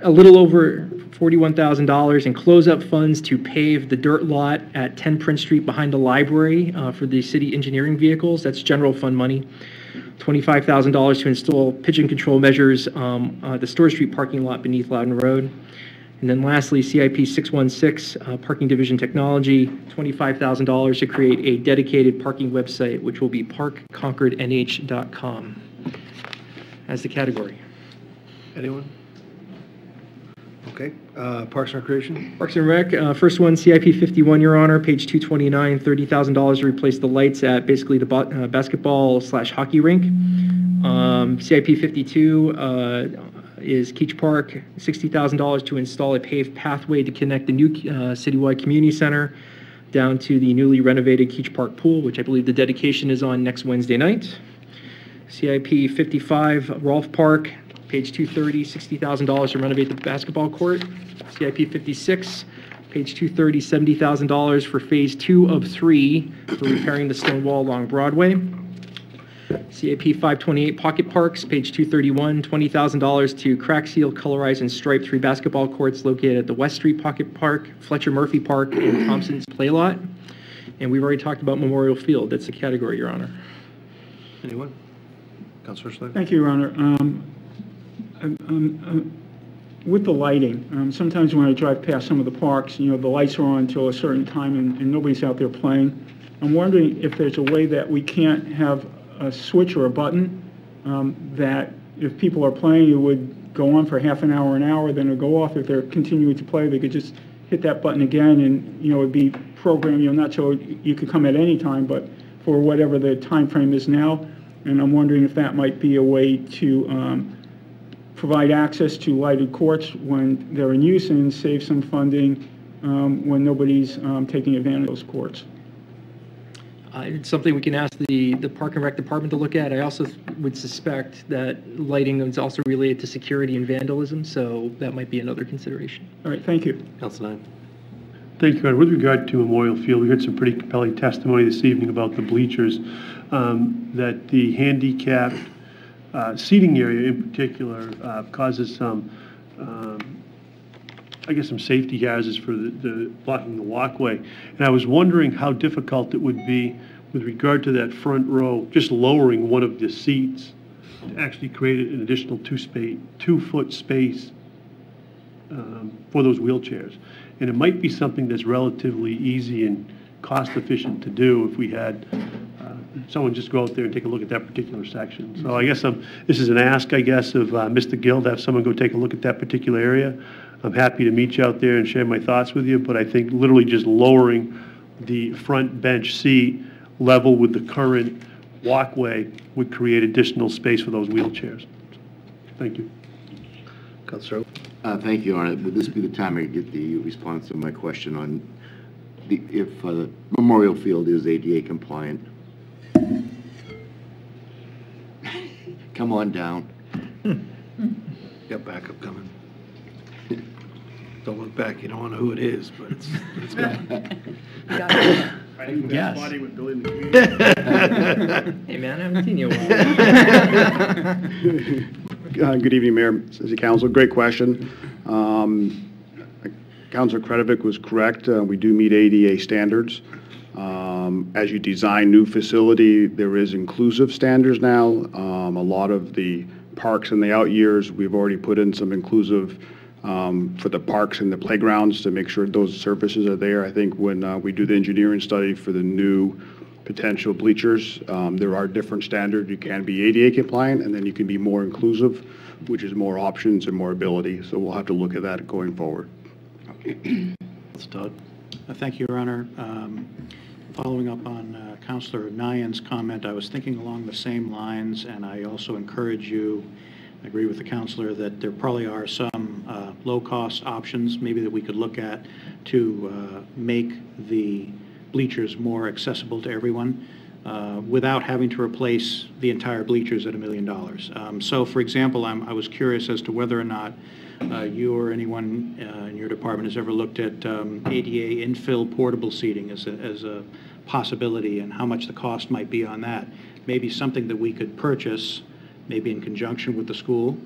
a little over $41,000 in close-up funds to pave the dirt lot at 10 Prince Street behind the library for the city engineering vehicles. That's general fund money. $25,000 to install pigeon control measures the Store Street parking lot beneath Loudon Road. And then lastly, CIP 616, Parking Division Technology, $25,000 to create a dedicated parking website, which will be parkconcordnh.com as the category. Anyone? Okay, Parks and Recreation? Parks and Rec, first one, CIP 51, Your Honor, page 229, $30,000 to replace the lights at basically the basketball/hockey rink. CIP 52 is Keach Park, $60,000 to install a paved pathway to connect the new citywide community center down to the newly renovated Keach Park pool, which I believe the dedication is on next Wednesday night. CIP 55, Rolfe Park, page 230, $60,000 to renovate the basketball court. CIP 56, page 230, $70,000 for phase 2 of 3 for repairing the stone wall along Broadway. CIP 528, Pocket Parks, page 231, $20,000 to crack seal, colorize, and stripe 3 basketball courts located at the West Street Pocket Park, Fletcher Murphy Park, and Thompson's Play Lot. And we've already talked about Memorial Field. That's the category, Your Honor. Anyone? Councilor Slade? Thank you, Your Honor. With the lighting, sometimes when I drive past some of the parks, the lights are on until a certain time and nobody's out there playing. I'm wondering if there's a way that we can't have a switch or a button that if people are playing, it would go on for half an hour, then it would go off. If they're continuing to play, they could just hit that button again and, it would be programmed, not so you could come at any time, but for whatever the time frame is now. And I'm wondering if that might be a way to provide access to lighted courts when they're in use and save some funding when nobody's taking advantage of those courts. It's something we can ask the Park and Rec Department to look at. I also would suspect that lighting is also related to security and vandalism, so that might be another consideration. All right, thank you. Council 9. Thank you, Ed. With regard to Memorial Field, we heard some pretty compelling testimony this evening about the bleachers, that the handicapped seating area in particular causes some, some safety hazards for the blocking the walkway. And I was wondering how difficult it would be with regard to that front row, just lowering one of the seats to actually create an additional 2-foot space for those wheelchairs. And it might be something that's relatively easy and cost efficient to do if we had someone just go out there and take a look at that particular section. So I guess this is an ask, of Mr. Gill to have someone go take a look at that particular area. I'm happy to meet you out there and share my thoughts with you, but I think literally just lowering the front bench seat level with the current walkway would create additional space for those wheelchairs. Thank you. Councilor. Thank you, Your Honor. Would this be the time I get the response to my question on if Memorial Field is ADA compliant? Come on down. Got backup coming. Don't look back. You don't want to know who it is, but it's coming. Yes. Body with Billy McGee. Hey, man, I haven't seen you in a while. Good evening, Mayor, City Council. Great question. Councilor Kretovic was correct. We do meet ADA standards. As you design new facility, there is inclusive standards now. A lot of the parks in the out years, we've already put in some inclusive for the parks and the playgrounds to make sure those services are there. I think when we do the engineering study for the new potential bleachers, there are different standards. You can be ADA compliant, and then you can be more inclusive, which is more options and more ability. So we'll have to look at that going forward. Todd. Thank you, Your Honor. Following up on Councilor Nyan's comment, I was thinking along the same lines, and I also encourage you I agree with the counselor that there probably are some low-cost options maybe that we could look at to make the bleachers more accessible to everyone without having to replace the entire bleachers at $1 million. So, for example, I was curious as to whether or not you or anyone in your department has ever looked at ADA infill portable seating as a possibility and how much the cost might be on that. Maybe something that we could purchase, maybe in conjunction with the school,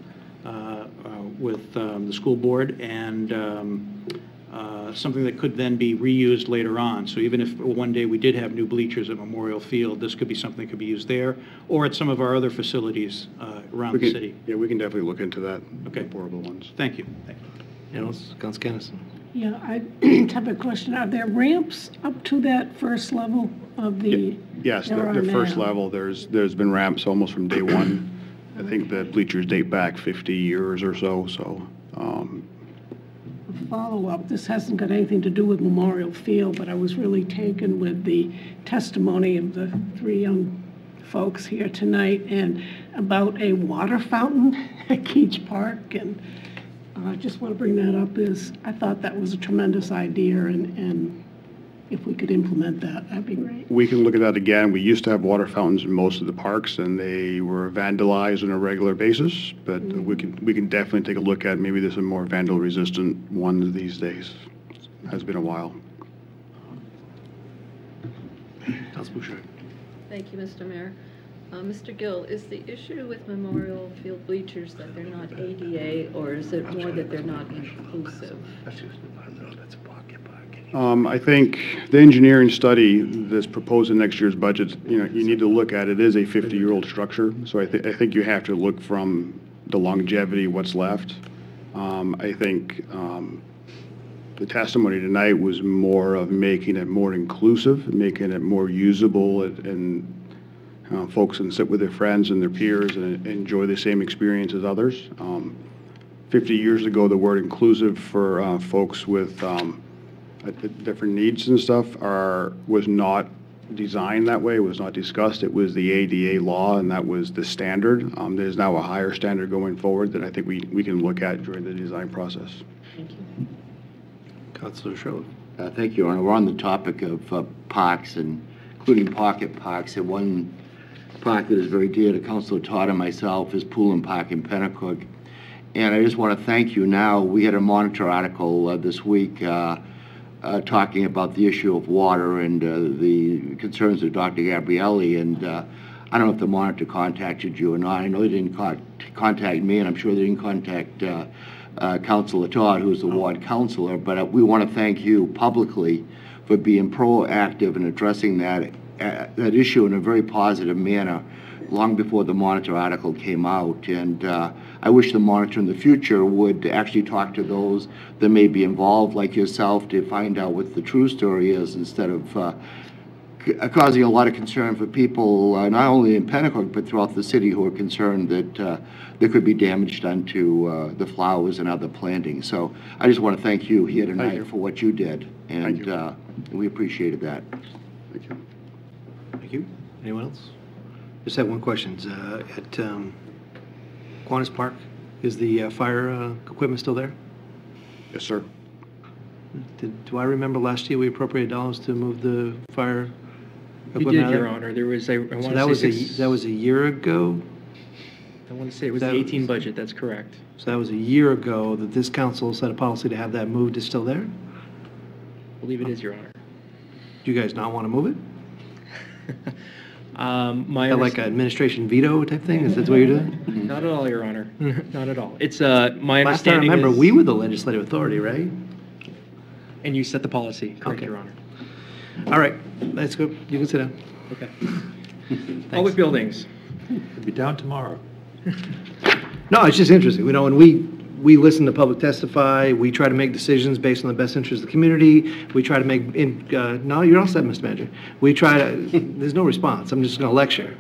with the school board, and something that could then be reused later on. So even if one day we did have new bleachers at Memorial Field, this could be something that could be used there or at some of our other facilities around the city. Yeah, we can definitely look into that. Okay. Portable ones. Thank you. Thank you. Anyone else? Councilor Kennison. Yeah, I have a question. Are there ramps up to that first level of the? Yes, there the are first now? level, there's been ramps almost from day one. I think the bleachers date back 50 years or so, Follow-up, this hasn't got anything to do with Memorial Field, but I was really taken with the testimony of the three young folks here tonight and about a water fountain at Keach Park, and I just want to bring that up as I thought that was a tremendous idea, and if we could implement that, that'd be great. we can look at that again. We used to have water fountains in most of the parks, and they were vandalized on a regular basis, but we can definitely take a look at maybe there's a more vandal-resistant one these days. It has been a while. Councilor Boucher. Thank you, Mr. Mayor. Mr. Gill, is the issue with Memorial Field bleachers that they're not ADA, or is it more that they're not inclusive? I think the engineering study that's proposed in next year's budget, you need to look at it is a 50-year-old structure. So I think you have to look from the longevity, what's left. I think the testimony tonight was more of making it more inclusive, making it more usable, and folks can sit with their friends and their peers and enjoy the same experience as others. 50 years ago, the word inclusive for folks with different needs and stuff was not designed that way, was not discussed. It was the ADA law, and that was the standard. There's now a higher standard going forward that I think we can look at during the design process. Thank you. Councilor Sherwood. Thank you, Your Honor. We're on the topic of parks, and including pocket parks. And one park that is very dear to Councilor Todd and myself is Poolin Park in Pennacook. And I just want to thank you now. We had a Monitor article this week talking about the issue of water and the concerns of Dr. Gabrielli. And I don't know if the Monitor contacted you or not. I know they didn't contact me, and I'm sure they didn't contact Councilor Todd, who's the ward councilor. But we want to thank you publicly for being proactive in addressing that issue in a very positive manner long before the Monitor article came out. And I wish the Monitor in the future would actually talk to those that may be involved, like yourself, to find out what the true story is, instead of causing a lot of concern for people, not only in Pennacook, but throughout the city, who are concerned that there could be damage done to the flowers and other plantings. So I just want to thank you here tonight for what you did, and we appreciated that. Thank you. Thank you. Anyone else? Just have one question. At Kiwanis Park, is the fire equipment still there? Yes, sir. Do I remember last year we appropriated dollars to move the fire We equipment did, out of Your there? Honor. There was, I want So to that say was a year ago? I want to say it was the 18 budget, that's correct. So that was a year ago that this council set a policy to have that moved. It's still there? I believe it is, Your Honor. Do you guys not want to move it? My Is that like an administration veto type thing? Is that what you're doing? Not at all, Your Honor. Not at all. It's my Last time I understanding remember, is- we were the legislative authority, right? And you set the policy, correct, Okay. Your Honor. All right, let's go. You can sit down. Okay. Public buildings. It'll be down tomorrow. No, it's just interesting. When we listen to public testify, we try to make decisions based on the best interest of the community. We try to make, no, you're all set, Mr. Manager. We try to, there's no response. I'm just going to lecture.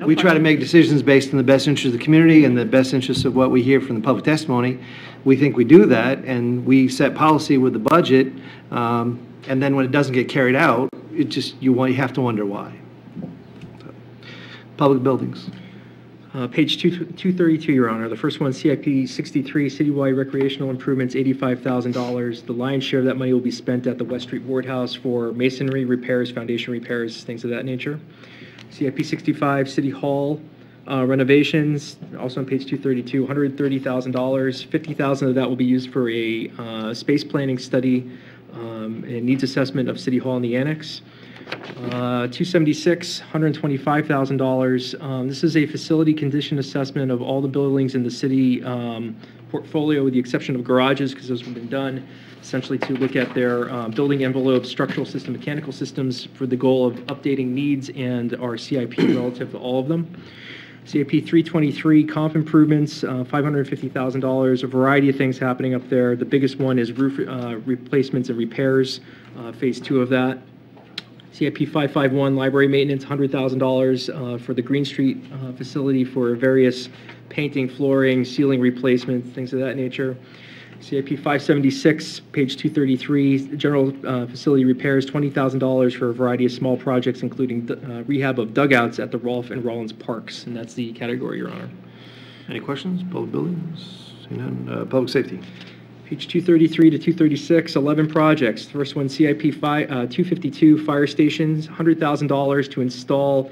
We try to make decisions based on the best interest of the community and the best interest of what we hear from the public testimony. We think we do that, and we set policy with the budget, and then when it doesn't get carried out, you have to wonder why. So, public buildings. Page 232, Your Honor. The first one, CIP 63, citywide recreational improvements, $85,000. The lion's share of that money will be spent at the West Street Ward House for masonry repairs, foundation repairs, things of that nature. CIP 65, City Hall renovations, also on page 232, $130,000. $50,000 of that will be used for a space planning study and needs assessment of City Hall and the annex. 276, $125,000. This is a facility condition assessment of all the buildings in the city portfolio, with the exception of garages, because those have been done, essentially to look at their building envelope, structural system, mechanical systems, for the goal of updating needs and our CIP relative to all of them. CIP 323, comp improvements, $550,000, a variety of things happening up there. The biggest one is roof replacements and repairs, phase 2 of that. CIP 551, library maintenance, $100,000 for the Green Street facility for various painting, flooring, ceiling replacements, things of that nature. CIP 576, page 233, general facility repairs, $20,000 for a variety of small projects, including rehab of dugouts at the Rolfe and Rollins Parks, and that's the category, Your Honor. Any questions? Public buildings? Seeing none. Public safety. Page 233 to 236, 11 projects. The first one, CIP 252, fire stations, $100,000 to install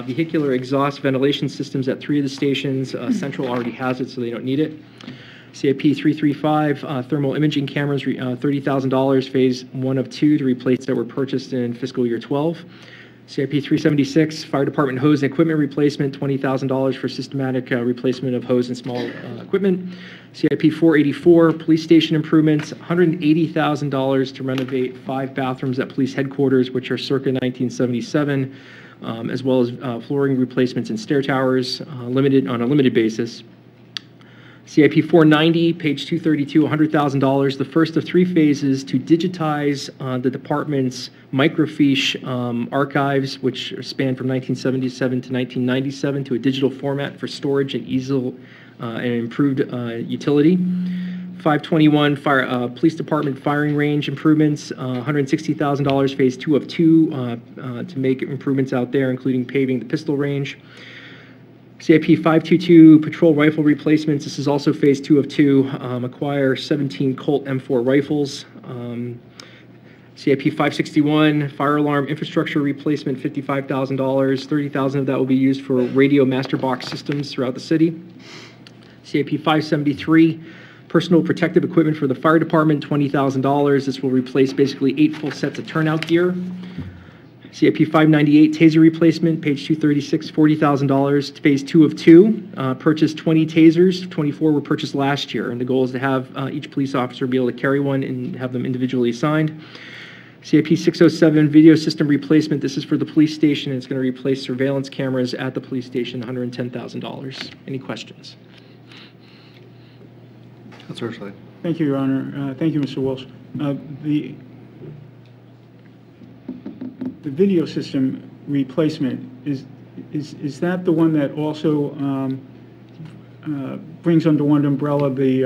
vehicular exhaust ventilation systems at 3 of the stations. Central already has it, so they don't need it. CIP 335, thermal imaging cameras, $30,000, phase 1 of 2 to replace that were purchased in fiscal year 12. CIP 376, fire department hose and equipment replacement, $20,000 for systematic replacement of hose and small equipment. CIP 484, police station improvements, $180,000 to renovate 5 bathrooms at police headquarters, which are circa 1977, as well as flooring replacements and stair towers, on a limited basis. CIP 490, page 232, $100,000, the first of 3 phases to digitize the department's microfiche archives, which span from 1977 to 1997, to a digital format for storage and easel and improved utility. 521, police department firing range improvements, $160,000, phase 2 of 2 to make improvements out there, including paving the pistol range. CIP 522, patrol rifle replacements. This is also phase 2 of 2. Acquire 17 Colt M4 rifles. CIP 561, fire alarm infrastructure replacement, $55,000. $30,000 of that will be used for radio master box systems throughout the city. CIP 573, personal protective equipment for the fire department, $20,000. This will replace basically 8 full sets of turnout gear. CIP 598, taser replacement, page 236, $40,000, phase 2 of 2. Purchased 20 tasers, 24 were purchased last year, and the goal is to have each police officer be able to carry one and have them individually assigned. CIP 607, video system replacement. This is for the police station, and it's going to replace surveillance cameras at the police station, $110,000. Any questions? Councilor Slade. Thank you, Your Honor. Thank you, Mr. Walsh. The video system replacement, is that the one that also brings under one umbrella the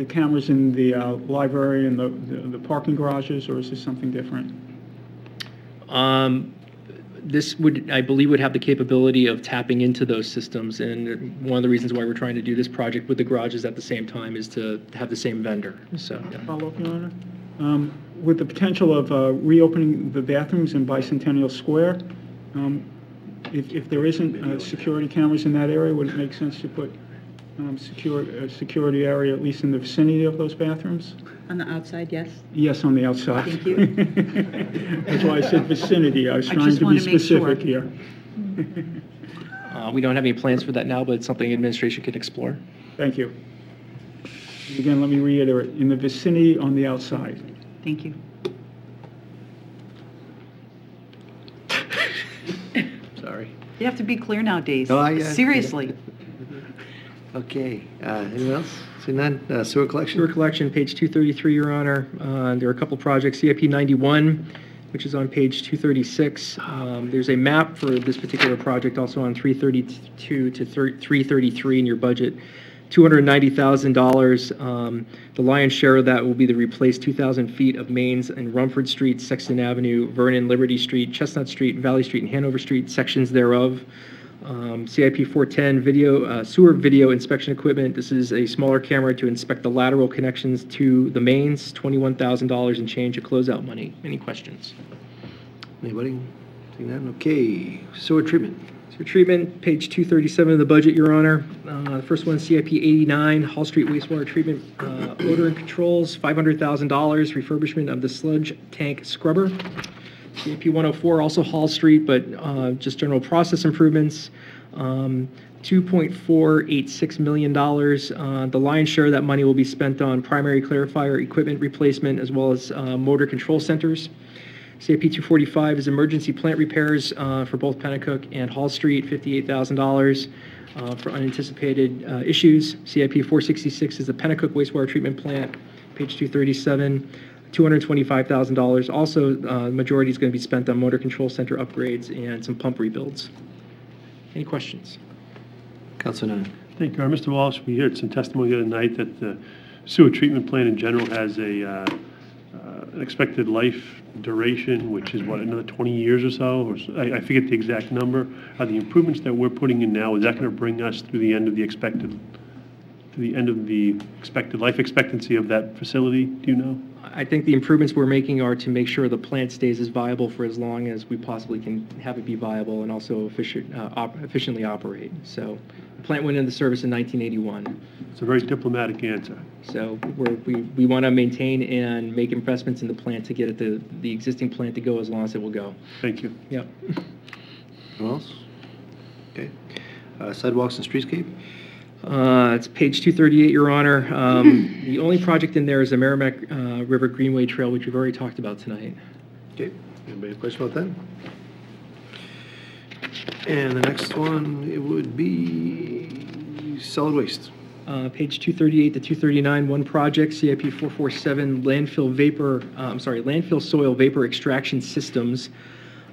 cameras in the library and the parking garages, or is this something different? This would, I believe, would have the capability of tapping into those systems, and one of the reasons why we're trying to do this project with the garages at the same time is to have the same vendor. So, yeah. Follow up, Your Honor. With the potential of reopening the bathrooms in Bicentennial Square, if there isn't security cameras in that area, would it make sense to put security area at least in the vicinity of those bathrooms? On the outside, yes? Yes, on the outside. Thank you. That's why I said vicinity. I was trying to be specific here. We don't have any plans for that now, but it's something administration can explore. Thank you. Again, let me reiterate, in the vicinity on the outside. Thank you. Sorry. You have to be clear nowadays. No, Seriously. Okay. Anyone else? Seeing none. Sewer collection? Sewer collection, page 233, Your Honor. There are a couple projects. CIP 91, which is on page 236. There's a map for this particular project also on 332 to 333 in your budget. $290,000. The lion's share of that will be to replace 2,000 feet of mains in Rumford Street, Sexton Avenue, Vernon, Liberty Street, Chestnut Street, Valley Street, and Hanover Street, sections thereof. CIP 410, sewer video inspection equipment. This is a smaller camera to inspect the lateral connections to the mains, $21,000 and change of closeout money. Any questions? Anybody? Seeing that? Okay. Sewer treatment. Sewer treatment, page 237 of the budget, Your Honor. The first one, CIP 89, Hall Street wastewater treatment, odor and controls, $500,000, refurbishment of the sludge tank scrubber. CIP 104, also Hall Street, but just general process improvements, $2.486 million. The lion's share of that money will be spent on primary clarifier equipment replacement as well as motor control centers. CIP 245 is emergency plant repairs for both Pennacook and Hall Street, $58,000 for unanticipated issues. CIP 466 is the Pennacook wastewater treatment plant, page 237. $225,000. Also, the majority is going to be spent on motor control center upgrades and some pump rebuilds. Any questions? Councilor Nunn. Thank you. Mr. Walsh, we heard some testimony the other night that the sewer treatment plant in general has an expected life duration, which is what, another 20 years or so? Or I forget the exact number. Are the improvements that we're putting in now, is that going to bring us through the end of the expected life expectancy of that facility? Do you know? I think the improvements we're making are to make sure the plant stays as viable for as long as we possibly can have it be viable and also efficiently operate. So the plant went into service in 1981. It's a very diplomatic answer. So we want to maintain and make investments in the plant to get the existing plant to go as long as it will go. Thank you. Yep. Anyone else? Okay. Sidewalks and streetscape? It's page 238, Your Honor. The only project in there is the Merrimack River Greenway Trail, which we've already talked about tonight. Okay. Anybody have a question about that? And the next one, it would be solid waste. Page 238 to 239, one project, CIP 447, landfill soil vapor extraction systems.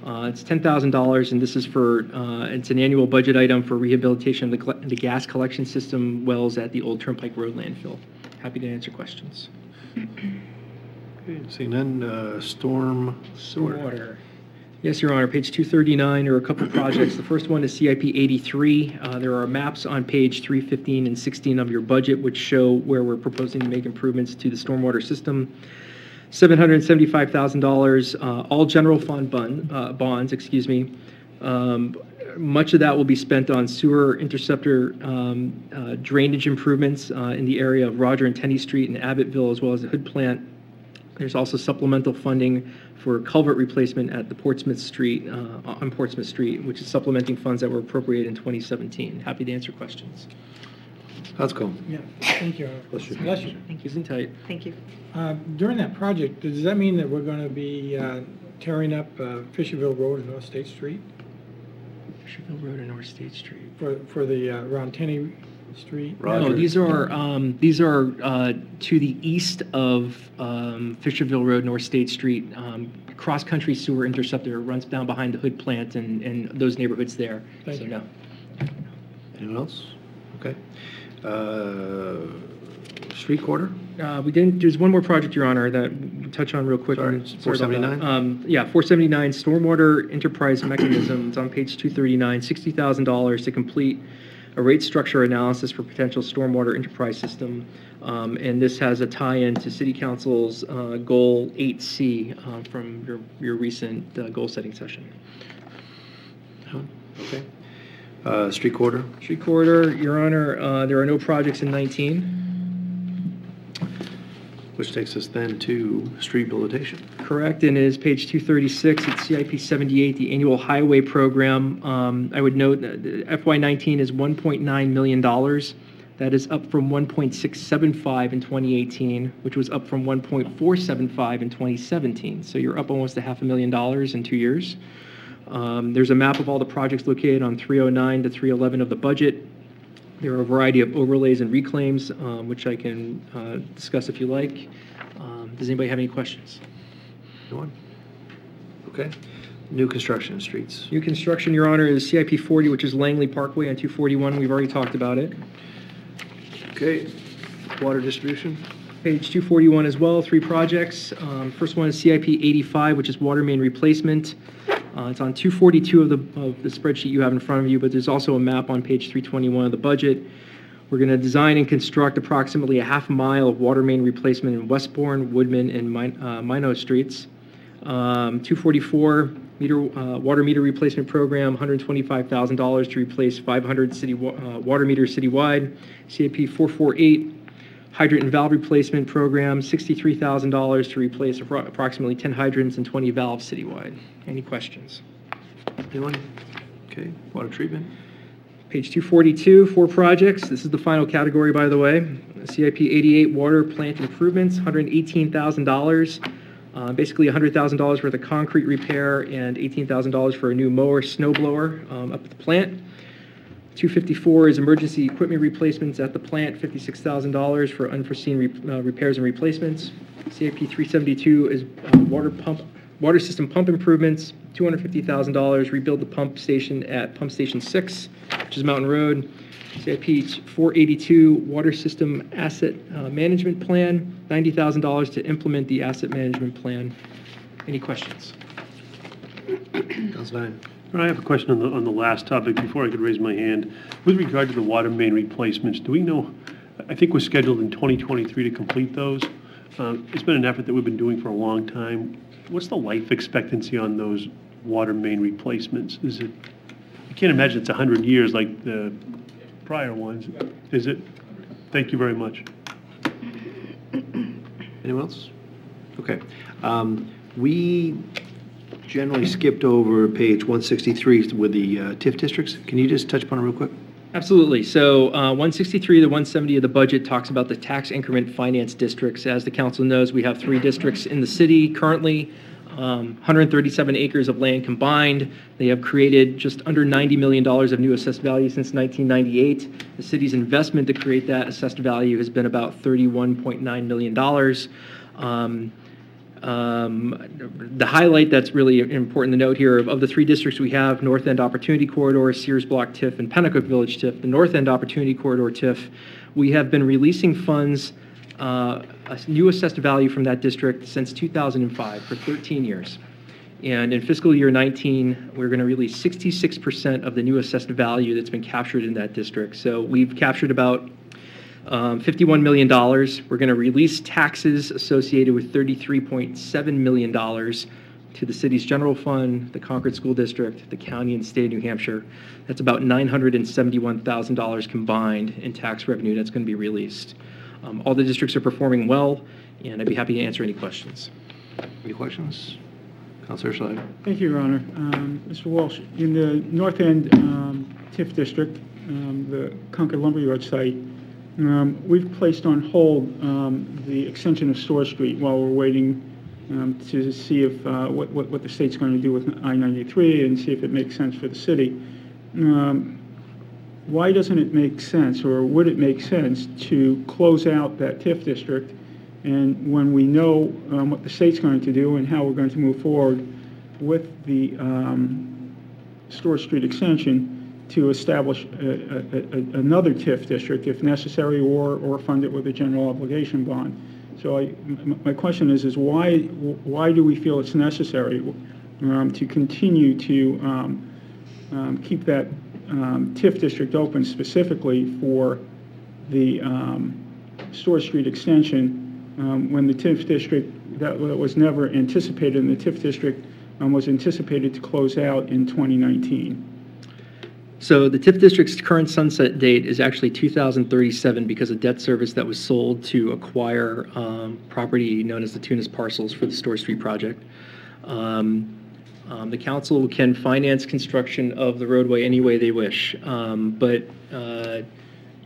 It's $10,000, and this is for, it's an annual budget item for rehabilitation of the gas collection system wells at the old Turnpike Road landfill. Happy to answer questions. Okay, seeing none, stormwater. Yes, Your Honor, page 239, there are a couple of projects. The first one is CIP 83. There are maps on page 315 and 16 of your budget which show where we're proposing to make improvements to the stormwater system. $775,000, all general fund bonds, excuse me. Much of that will be spent on sewer interceptor drainage improvements in the area of Roger and Tenney Street and Abbottville, as well as the Hood plant. There's also supplemental funding for culvert replacement at the Portsmouth Street, on Portsmouth Street, which is supplementing funds that were appropriated in 2017. Happy to answer questions. Let's go. Yeah, thank you. Bless you. Bless you. Thank you. Isn't tight. Thank you. During that project, does that mean that we're going to be tearing up Fisherville Road and North State Street? Fisherville Road and North State Street. For the around Tenney Street? No, these are to the east of Fisherville Road, North State Street. Cross-country sewer interceptor runs down behind the Hood plant and those neighborhoods there. Thank so you. no. Anyone else? Okay. Street quarter? We didn't. There's one more project, Your Honor, that we'll touch on real quick. Sorry, 479? Yeah, 479, Stormwater Enterprise Mechanism. It's on page 239, $60,000 to complete a rate structure analysis for potential stormwater enterprise system. And this has a tie-in to City Council's Goal 8C from your recent goal-setting session. Okay. Street quarter? Street corridor, Your Honor, there are no projects in 19. Which takes us then to street rehabilitation. Correct, and it is page 236, it's CIP 78, the annual highway program. I would note that FY19 is $1.9 million. That is up from 1.675 in 2018, which was up from 1.475 in 2017. So you're up almost $500,000 in 2 years. There's a map of all the projects located on 309 to 311 of the budget. There are a variety of overlays and reclaims, which I can discuss if you like. Does anybody have any questions? No one? Okay. New construction streets. New construction, Your Honor, is CIP 40, which is Langley Parkway on 241. We've already talked about it. Okay. Water distribution. Page 241 as well, 3 projects. First one is CIP 85, which is water main replacement. It's on 242 of the spreadsheet you have in front of you, but there's also a map on page 321 of the budget. We're going to design and construct approximately a half mile of water main replacement in Westbourne, Woodman, and Minot streets. 244 water meter replacement program, $125,000 to replace 500 water meters citywide. CIP 448 hydrant and valve replacement program, $63,000 to replace approximately 10 hydrants and 20 valves citywide. Any questions? Anyone? Okay, water treatment. Page 242, 4 projects. This is the final category, by the way. CIP 88 water plant improvements, $118,000. Basically $100,000 worth of concrete repair and $18,000 for a new mower, snow blower up at the plant. 254 is emergency equipment replacements at the plant, $56,000 for unforeseen repairs and replacements. CIP 372 is water system pump improvements, $250,000, rebuild the pump station at Pump Station 6, which is Mountain Road. CIP 482 water system asset management plan, $90,000 to implement the asset management plan. Any questions? Councilman. I have a question on the last topic before I could raise my hand. With regard to the water main replacements, do we know, I think we're scheduled in 2023 to complete those. It's been an effort that we've been doing for a long time. What's the life expectancy on those water main replacements? Is it, I can't imagine it's 100 years like the prior ones. Is it? Thank you very much. Anyone else? Okay. We generally skipped over page 163 with the TIF districts. Can you just touch upon it real quick? Absolutely. So 163 to 170 of the budget talks about the tax increment finance districts. As the council knows, we have 3 districts in the city currently, 137 acres of land combined. They have created just under $90 million of new assessed value since 1998. The city's investment to create that assessed value has been about $31.9 million. The highlight that's really important to note here, of the 3 districts we have, North End Opportunity Corridor, Sears Block TIF, and Pennacook Village TIF. The North End Opportunity Corridor TIF, we have been releasing funds, a new assessed value from that district since 2005 for 13 years. And in fiscal year 19, we're going to release 66% of the new assessed value that's been captured in that district. So we've captured about $51 million. We're going to release taxes associated with $33.7 million to the city's general fund, the Concord School District, the county and state of New Hampshire. That's about $971,000 combined in tax revenue that's going to be released. All the districts are performing well, and I'd be happy to answer any questions. Any questions? Councilor Schley. Thank you, Your Honor. Mr. Walsh, in the North End TIF district, the Concord Lumberyard site, we've placed on hold the extension of Store Street while we're waiting to see if what the state's going to do with I-93 and see if it makes sense for the city. Why doesn't it make sense, or would it make sense, to close out that TIF district, and when we know what the state's going to do and how we're going to move forward with the Store Street extension, to establish another TIF district if necessary, or fund it with a general obligation bond? So my question is why do we feel it's necessary to continue to keep that TIF district open specifically for the Store Street extension when the TIF district that was never anticipated, and the TIF district was anticipated to close out in 2019? So the TIF district's current sunset date is actually 2037 because of debt service that was sold to acquire property known as the Tunis parcels for the Store Street project. The council can finance construction of the roadway any way they wish, but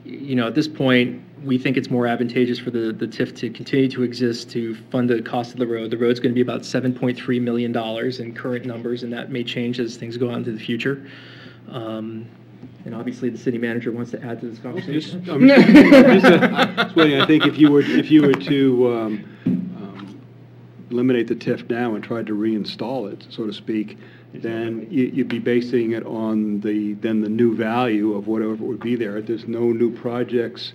you know, at this point, we think it's more advantageous for the TIF to continue to exist to fund the cost of the road. The road's going to be about $7.3 million in current numbers, and that may change as things go on into the future. And obviously, the city manager wants to add to this conversation. Just waiting. I think if you were to eliminate the TIF now and try to reinstall it, so to speak, then you'd be basing it on the new value of whatever would be there. There's no new projects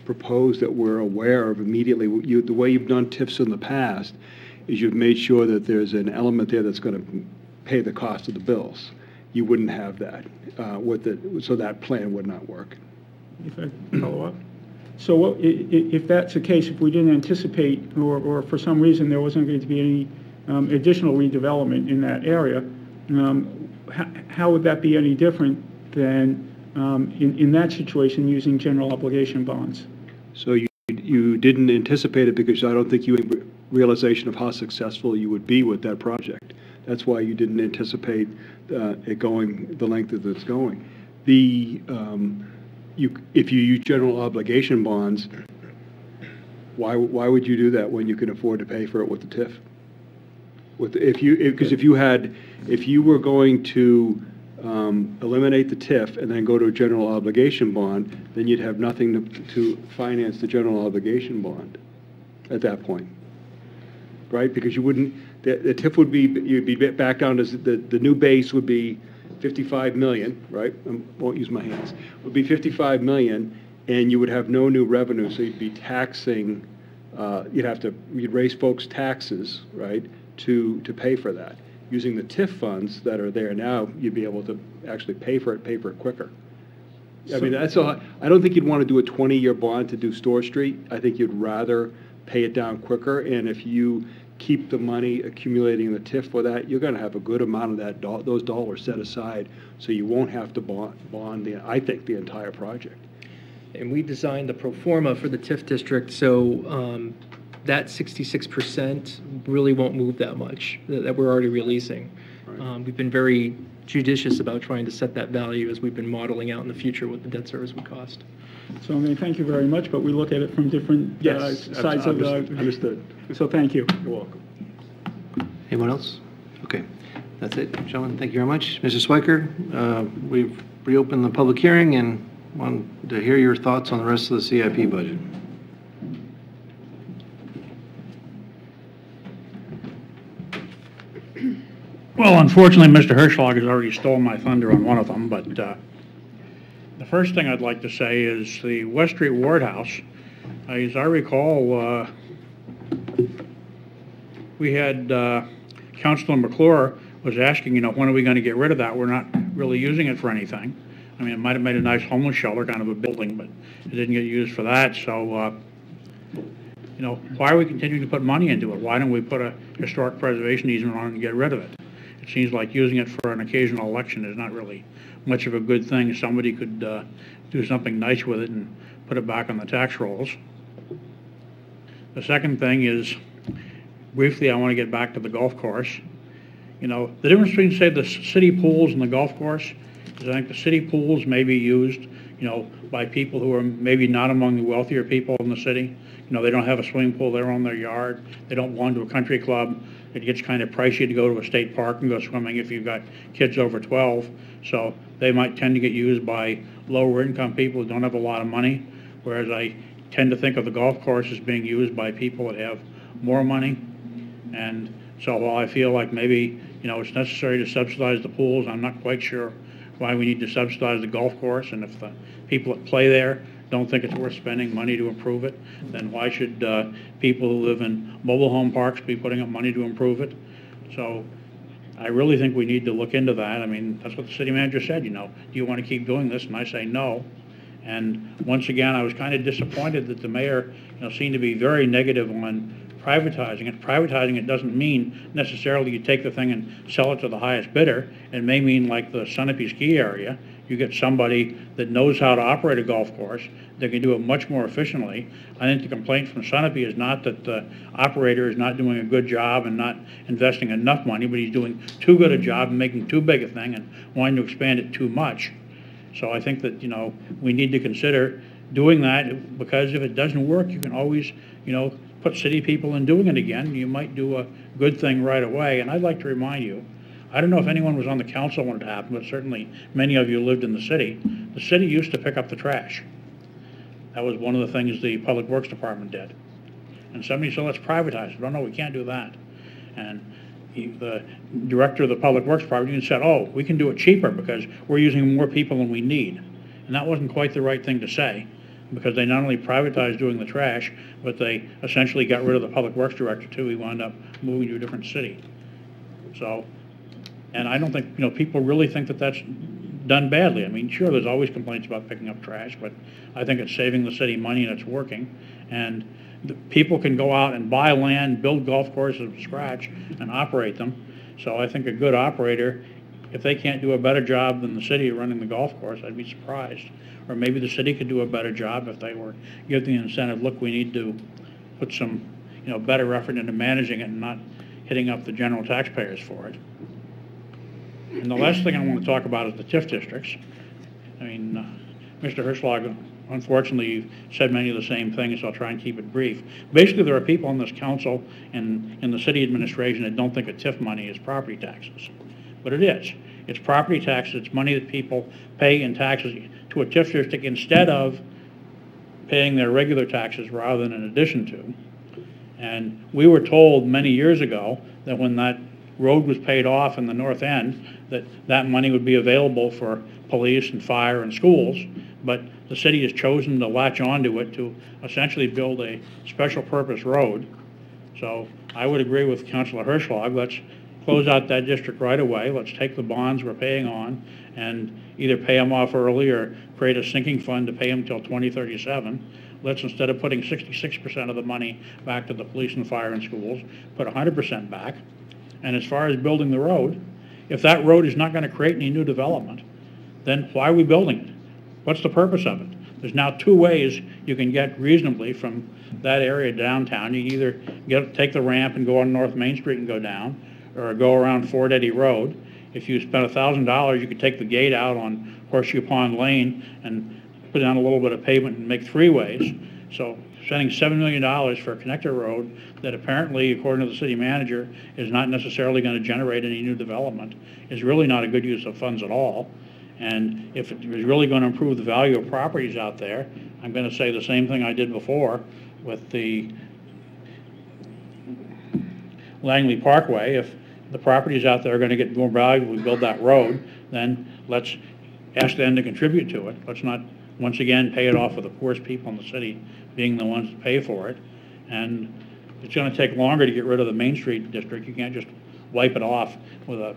proposed that we're aware of immediately. The way you've done TIFs in the past is you've made sure that there's an element there that's going to pay the cost of the bills. You wouldn't have that so that plan would not work. If I follow up? So if that's the case, if we didn't anticipate or for some reason there wasn't going to be any additional redevelopment in that area, how would that be any different than in that situation using general obligation bonds? So you didn't anticipate it because I don't think you had realization of how successful you would be with that project. That's why you didn't anticipate it going the length that it's going. If you use general obligation bonds, why would you do that when you can afford to pay for it with the TIF? Because if you were going to eliminate the TIF and then go to a general obligation bond, then you'd have nothing to finance the general obligation bond at that point, right? Because you wouldn't. The TIF would be, you'd be back down to the new base would be 55 million, right? I won't use my hands. Would be 55 million, and you would have no new revenue, so you'd be taxing. You'd raise folks' taxes, right, to pay for that. Using the TIF funds that are there now, you'd be able to actually pay for it quicker. I mean, that's all. I don't think you'd want to do a 20-year bond to do Store Street. I think you'd rather pay it down quicker, and if you keep the money accumulating in the TIF for that, you're going to have a good amount of those dollars set aside, so you won't have to bond the entire project. And we designed the pro forma for the TIF district, so that 66% really won't move that much that we're already releasing. Right. We've been very judicious about trying to set that value as we've been modeling out in the future what the debt service would cost. So I mean, thank you very much, but we look at it from different sides of the... Understood. So thank you. You're welcome. Anyone else? Okay, that's it, gentlemen. Thank you very much. Mr. Swiker, we've reopened the public hearing and want to hear your thoughts on the rest of the CIP budget. Well, unfortunately, Mr. Hirschlag has already stolen my thunder on one of them, but the first thing I'd like to say is the West Street Ward House. As I recall, we had Councilor McClure was asking, when are we going to get rid of that? We're not really using it for anything. I mean, it might have made a nice homeless shelter, kind of a building, but it didn't get used for that. So, why are we continuing to put money into it? Why don't we put a historic preservation easement on it and get rid of it? It seems like using it for an occasional election is not really much of a good thing. Somebody could do something nice with it and put it back on the tax rolls. The second thing is, briefly, I want to get back to the golf course. The difference between, say, the city pools and the golf course is I think the city pools may be used, by people who are maybe not among the wealthier people in the city. They don't have a swimming pool there on their yard. They don't belong to a country club. It gets kind of pricey to go to a state park and go swimming if you've got kids over 12. So they might tend to get used by lower income people who don't have a lot of money, whereas I tend to think of the golf course as being used by people that have more money. And so while I feel like maybe, it's necessary to subsidize the pools, I'm not quite sure why we need to subsidize the golf course. And if the people that play there don't think it's worth spending money to improve it, then why should people who live in mobile home parks be putting up money to improve it? So I really think we need to look into that. I mean, that's what the city manager said, do you want to keep doing this? And I say no. And once again, I was kind of disappointed that the mayor, seemed to be very negative on privatizing it. Privatizing it doesn't mean necessarily you take the thing and sell it to the highest bidder. It may mean like the Sunapee ski area. You get somebody that knows how to operate a golf course that can do it much more efficiently. I think the complaint from Sunapee is not that the operator is not doing a good job and not investing enough money, but he's doing too good a job and making too big a thing and wanting to expand it too much. So I think that, we need to consider doing that, because if it doesn't work, you can always, put city people in doing it again. You might do a good thing right away. And I'd like to remind you, I don't know if anyone was on the council when it happened, but certainly many of you lived in the city. The city used to pick up the trash. That was one of the things the Public Works Department did. And somebody said, let's privatize it. No, we can't do that. And the director of the Public Works Department said, oh, we can do it cheaper because we're using more people than we need. And that wasn't quite the right thing to say, because they not only privatized doing the trash, but they essentially got rid of the Public Works Director too. He wound up moving to a different city. So, And I don't think, you know, people really think that that's done badly. I mean, sure, there's always complaints about picking up trash, but I think it's saving the city money and it's working. And the people can go out and buy land, build golf courses from scratch, and operate them. So I think a good operator, if they can't do a better job than the city running the golf course, I'd be surprised. Or maybe the city could do a better job if they were given the incentive, look, we need to put some, you know, better effort into managing it and not hitting up the general taxpayers for it. And the last thing I want to talk about is the TIF districts. I mean, Mr. Hirschlag, unfortunately, said many of the same things, so I'll try and keep it brief. Basically, there are people on this council and in the city administration that don't think that TIF money is property taxes. But it is. It's property taxes. It's money that people pay in taxes to a TIF district instead of paying their regular taxes rather than in addition to. And we were told many years ago that when that road was paid off in the north end, that money would be available for police and fire and schools, but the city has chosen to latch onto it to essentially build a special purpose road. So I would agree with Councilor Hirschlag. Let's close out that district right away. Let's take the bonds we're paying on and either pay them off early or create a sinking fund to pay them until 2037. Let's, instead of putting 66% of the money back to the police and fire and schools, put 100% back. And as far as building the road, if that road is not going to create any new development, then why are we building it? What's the purpose of it? There's now two ways you can get reasonably from that area downtown. You can either take the ramp and go on North Main Street and go down, or go around Fort Eddy Road. If you spent $1,000, you could take the gate out on Horseshoe Pond Lane and put down a little bit of pavement and make three ways. So spending $7 million for a connector road that apparently, according to the city manager, is not necessarily going to generate any new development is really not a good use of funds at all. And if it was really going to improve the value of properties out there, I'm going to say the same thing I did before with the Langley Parkway. If the properties out there are going to get more valuable if we build that road, then let's ask them to contribute to it. Let's not, once again, pay it off with the poorest people in the city being the ones to pay for it. And it's going to take longer to get rid of the Main Street district. You can't just wipe it off with a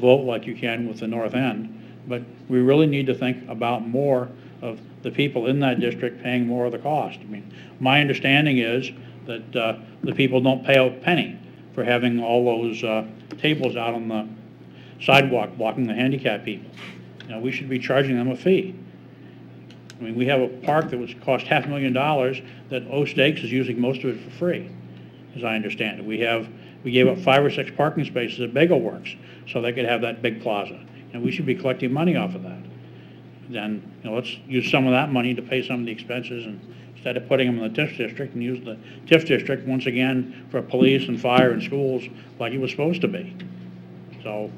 vote like you can with the North End. But we really need to think about more of the people in that district paying more of the cost. I mean, my understanding is that the people don't pay a penny for having all those tables out on the sidewalk blocking the handicapped people. You know, we should be charging them a fee. I mean, we have a park that was cost $500,000 that O Stakes is using most of it for free, as I understand it. We gave up 5 or 6 parking spaces at Bagel Works so they could have that big plaza, and we should be collecting money off of that. Then, you know, let's use some of that money to pay some of the expenses, and instead of putting them in the TIF district, and use the TIF district once again for police and fire and schools like it was supposed to be. So,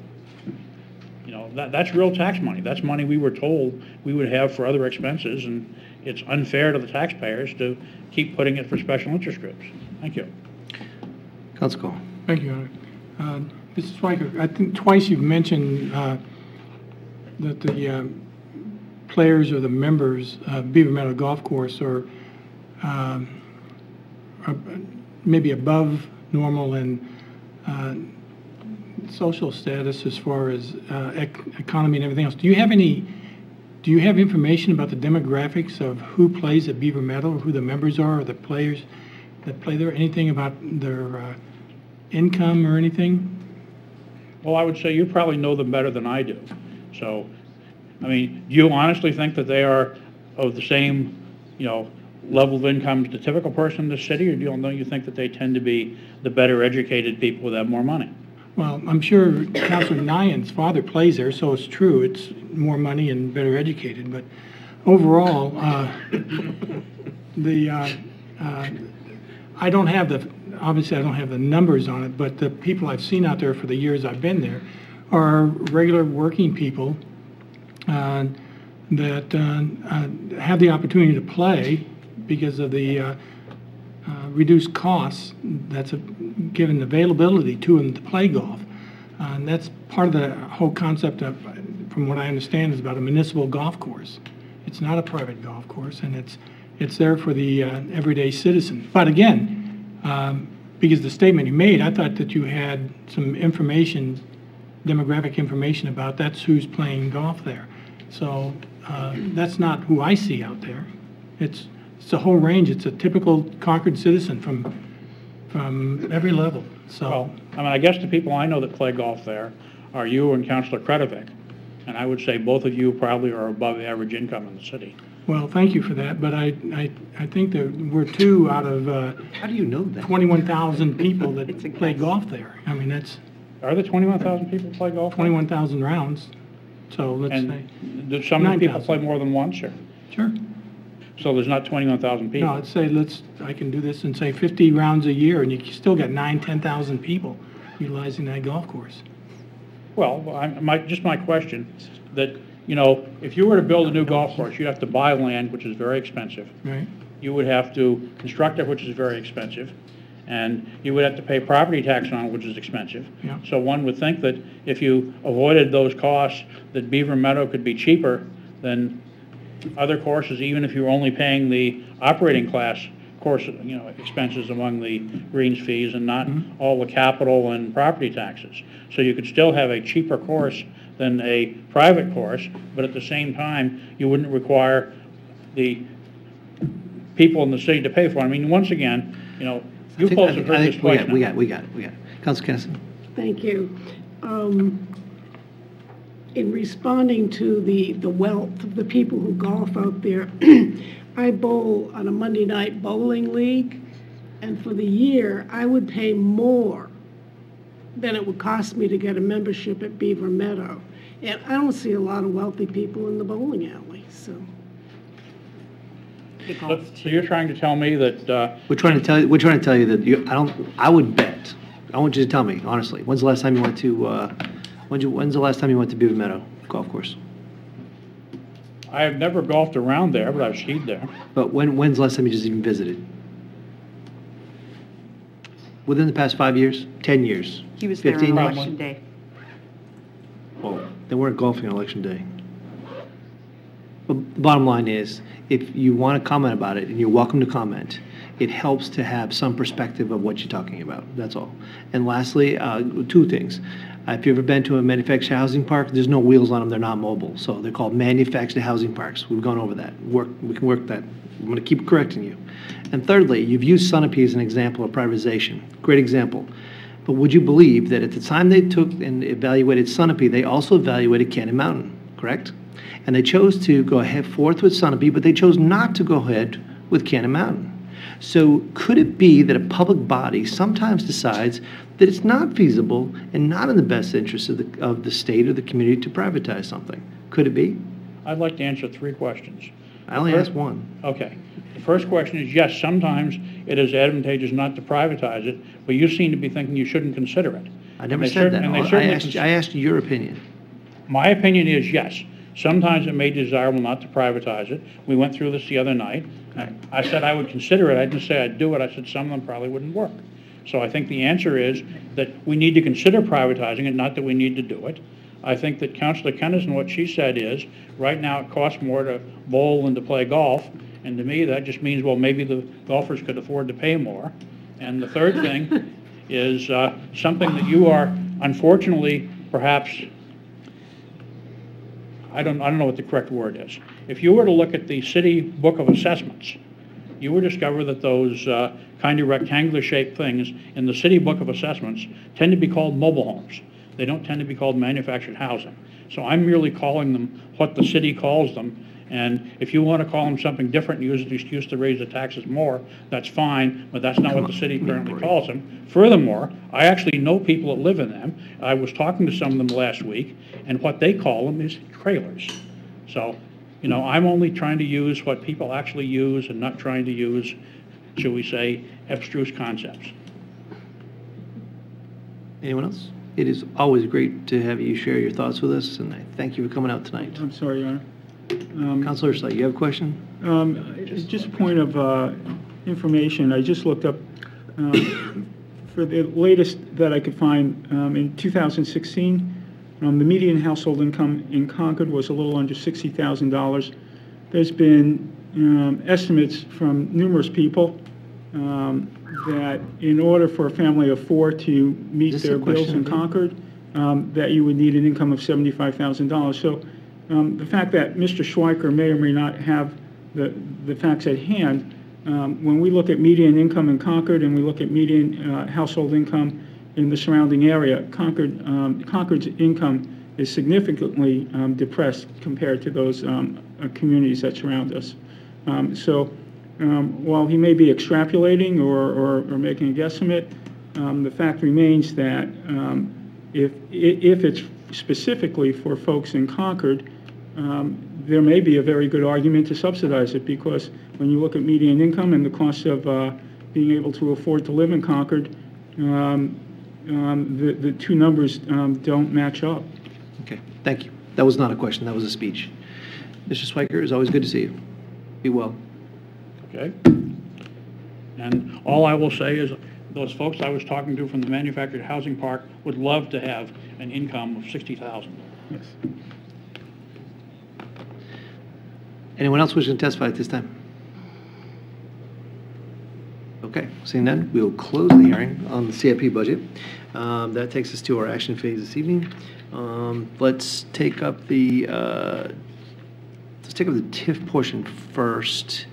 you know, that's real tax money. That's money we were told we would have for other expenses, and it's unfair to the taxpayers to keep putting it for special interest groups. Thank you. Council Cole. Thank you, Honor. Mr. Swiker, I think twice you've mentioned that the players or the members of Beaver Meadow Golf Course are maybe above normal in social status as far as economy and everything else. Do you have information about the demographics of who plays at Beaver Meadow, or who the members are, or the players that play there? Anything about their income or anything? Well, I would say you probably know them better than I do. So, I mean, do you honestly think that they are of the same, you know, level of income as the typical person in the city, or don't you think that they tend to be the better educated people that have more money? Well, I'm sure Councilor Nyan's father plays there, so it's true. It's more money and better educated. But overall, I don't have obviously I don't have the numbers on it, but the people I've seen out there for the years I've been there are regular working people that have the opportunity to play because of the reduced costs that's given availability to them to play golf. And that's part of the whole concept of, from what I understand, is about a municipal golf course. It's not a private golf course, and it's there for the everyday citizen. But again, because the statement you made, I thought that you had some information demographic information about, that's who's playing golf there. So that's not who I see out there. It's a whole range. It's a typical Concord citizen from every level. So, Well, I mean, I guess the people I know that play golf there are you and Councilor Kretovic, and I would say both of you probably are above average income in the city. well, thank you for that, but I think that we're 2 out of How do you know that? 21,000 people that play golf there. I mean, that's Are there 21,000 people play golf? 21,000 rounds. So let's say. And do some of the people 9,000. play more than once, or? Sure. So there's not 21,000 people? No, let's say, I can do this and say 50 rounds a year, and you still got 10,000 people utilizing that golf course. Well, just my question, that, you know, if you were to build a new golf course, you'd have to buy land, which is very expensive. Right. You would have to construct it, which is very expensive. And you would have to pay property tax on it, which is expensive. Yeah. So one would think that if you avoided those costs, that Beaver Meadow could be cheaper than other courses, even if you were only paying the operating class course, you know, expenses among the greens fees and not all the capital and property taxes. So you could still have a cheaper course than a private course, but at the same time, you wouldn't require the people in the city to pay for it. I mean, once again, you know, you folks have heard this twice now. We got it. Councilor Kennison. Thank you. In responding to the wealth of the people who golf out there, I bowl on a Monday night bowling league, and for the year, I would pay more than it would cost me to get a membership at Beaver Meadow. And I don't see a lot of wealthy people in the bowling alley, so. So you're trying to tell me that, We're trying to tell you that I would bet. I want you to tell me honestly. When's the last time you went to? When's the last time you went to Beaver Meadow Golf Course? I have never golfed around there, but I've skied there. But when's the last time you just even visited? Within the past 5 years, 10 years, He was there on 15 years? election day. Well, they weren't golfing on election day. But the bottom line is, if you want to comment about it, and you're welcome to comment, it helps to have some perspective of what you're talking about. That's all. And lastly, 2 things. If you've ever been to a manufactured housing park, there's no wheels on them. They're not mobile. So they're called manufactured housing parks. We've gone over that. We can work that. I'm going to keep correcting you. And thirdly, you've used Sunapee as an example of privatization. Great example. But would you believe that at the time they took and evaluated Sunapee, they also evaluated Cannon Mountain, correct? And they chose to go ahead forth with Sunapee, but they chose not to go ahead with Cannon Mountain. So could it be that a public body sometimes decides that it's not feasible and not in the best interest of the state or the community to privatize something? Could it be? I'd like to answer 3 questions. I only asked one. Okay. The first question is, yes, sometimes it is advantageous not to privatize it, but you seem to be thinking you shouldn't consider it. I never said that. I asked you your opinion. My opinion is, yes, sometimes it may be desirable not to privatize it. We went through this the other night. I said I would consider it. I didn't say I'd do it. I said some of them probably wouldn't work. So I think the answer is that we need to consider privatizing it, not that we need to do it. I think that Councilor Kennison, what she said is, right now it costs more to bowl than to play golf. And to me, that just means, well, maybe the golfers could afford to pay more. And the third thing is something that you are, unfortunately, perhaps, I don't know what the correct word is. If you were to look at the city book of assessments, you would discover that those kind of rectangular shaped things in the city book of assessments tend to be called mobile homes. They don't tend to be called manufactured housing. So I'm merely calling them what the city calls them. And if you want to call them something different and use the excuse to raise the taxes more, that's fine, but that's not what the city currently calls them. Furthermore, I actually know people that live in them. I was talking to some of them last week, and what they call them is trailers. So, you know, I'm only trying to use what people actually use and not trying to use, shall we say, abstruse concepts. Anyone else? It is always great to have you share your thoughts with us, and I thank you for coming out tonight. I'm sorry, Your Honor. Councilor Slate, you have a question? Just a point of information. I just looked up for the latest that I could find in 2016. The median household income in Concord was a little under $60,000. There's been estimates from numerous people that in order for a family of 4 to meet their bills in Concord, that you would need an income of $75,000. So the fact that Mr. Schweiker may or may not have the facts at hand, when we look at median income in Concord and we look at median household income in the surrounding area, Concord's income is significantly depressed compared to those communities that surround us. So while he may be extrapolating or making a guesstimate, the fact remains that if it's specifically for folks in Concord, there may be a very good argument to subsidize it, because when you look at median income and the cost of being able to afford to live in Concord, the two numbers don't match up. Okay, thank you. That was not a question, that was a speech. Mr. Schweiker, it's always good to see you. Be well. Okay. And all I will say is those folks I was talking to from the manufactured housing park would love to have an income of $60,000. Yes. Anyone else wishing to testify at this time? Okay, seeing none, we'll close the hearing on the CIP budget. That takes us to our action phase this evening. Let's take up the TIF portion first.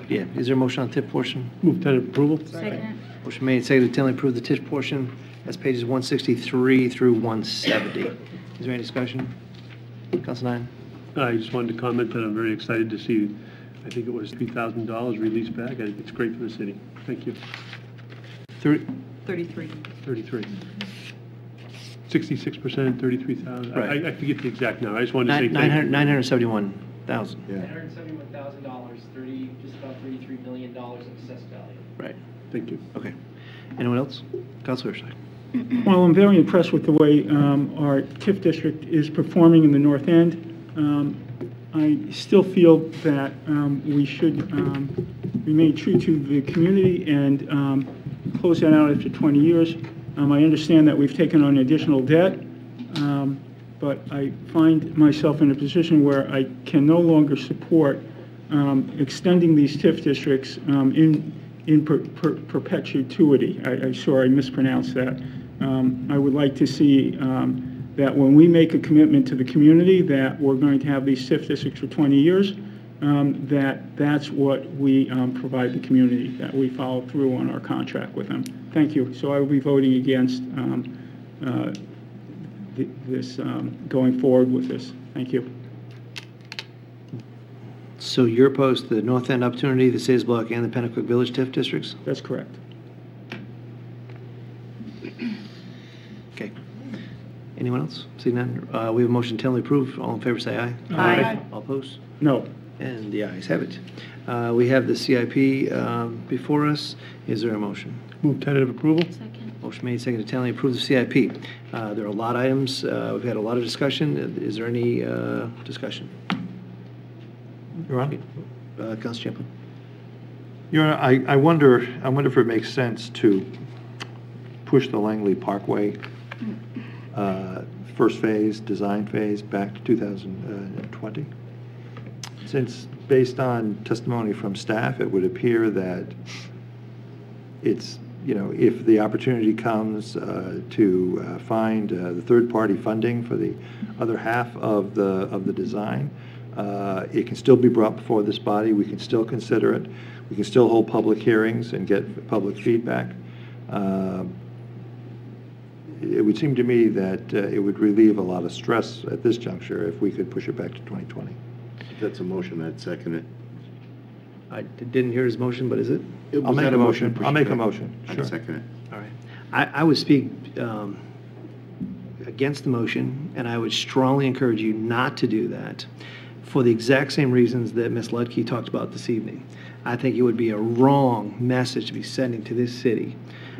Yeah, is there a motion on the TIF portion? Move tentative approval. Second. Motion made, seconded, to tentatively approve the TIF portion. That's pages 163 through 170. Is there any discussion? Council 9. I just wanted to comment that I'm very excited to see, I think it was $3,000 released back. I think it's great for the city. Thank you. 33. 33. 66%, 33,000. Right. I forget the exact number. I just wanted to say $971,000. Yeah. $971,000, just about $33 million of assessed value. Right. Thank you. Okay. Anyone else? Councilor Hirschstein. Well, I'm very impressed with the way our TIF district is performing in the North End. I still feel that we should remain true to the community and close that out after 20 years. I understand that we've taken on additional debt, but I find myself in a position where I can no longer support extending these TIF districts in perpetuity. I'm sorry, I mispronounced that. I would like to see that when we make a commitment to the community that we're going to have these TIF districts for 20 years, that's what we provide the community, that we follow through on our contract with them. Thank you. So I will be voting against this, going forward with this. Thank you. So you're opposed to the North End Opportunity, the Sayers Block, and the Pennaquik Village TIF districts? That's correct. Okay. Anyone else? Seeing none, we have a motion to tentatively approve. All in favor, say aye. Aye. All opposed? No. And the ayes have it. We have the CIP before us. Is there a motion? Move tentative approval. Second. Motion made, seconded, to tentatively approve the CIP. There are a lot of items. We've had a lot of discussion. Is there any discussion? Your Honor? Council Champlin. Your Honor, I wonder if it makes sense to push the Langley Parkway first phase, design phase, back to 2020. Since, based on testimony from staff, it would appear that it's, if the opportunity comes to find the third-party funding for the other half of the design, it can still be brought before this body. We can still consider it. We can still hold public hearings and get public feedback. It would seem to me that it would relieve a lot of stress at this juncture if we could push it back to 2020. If that's a motion, I'd second it. I didn't hear his motion, but is it? I'll make a motion. I'll make a motion. I'd Sure. second it. All right. I would speak against the motion, and I would strongly encourage you not to do that for the exact same reasons that Ms. Ludke talked about this evening. I think it would be a wrong message to be sending to this city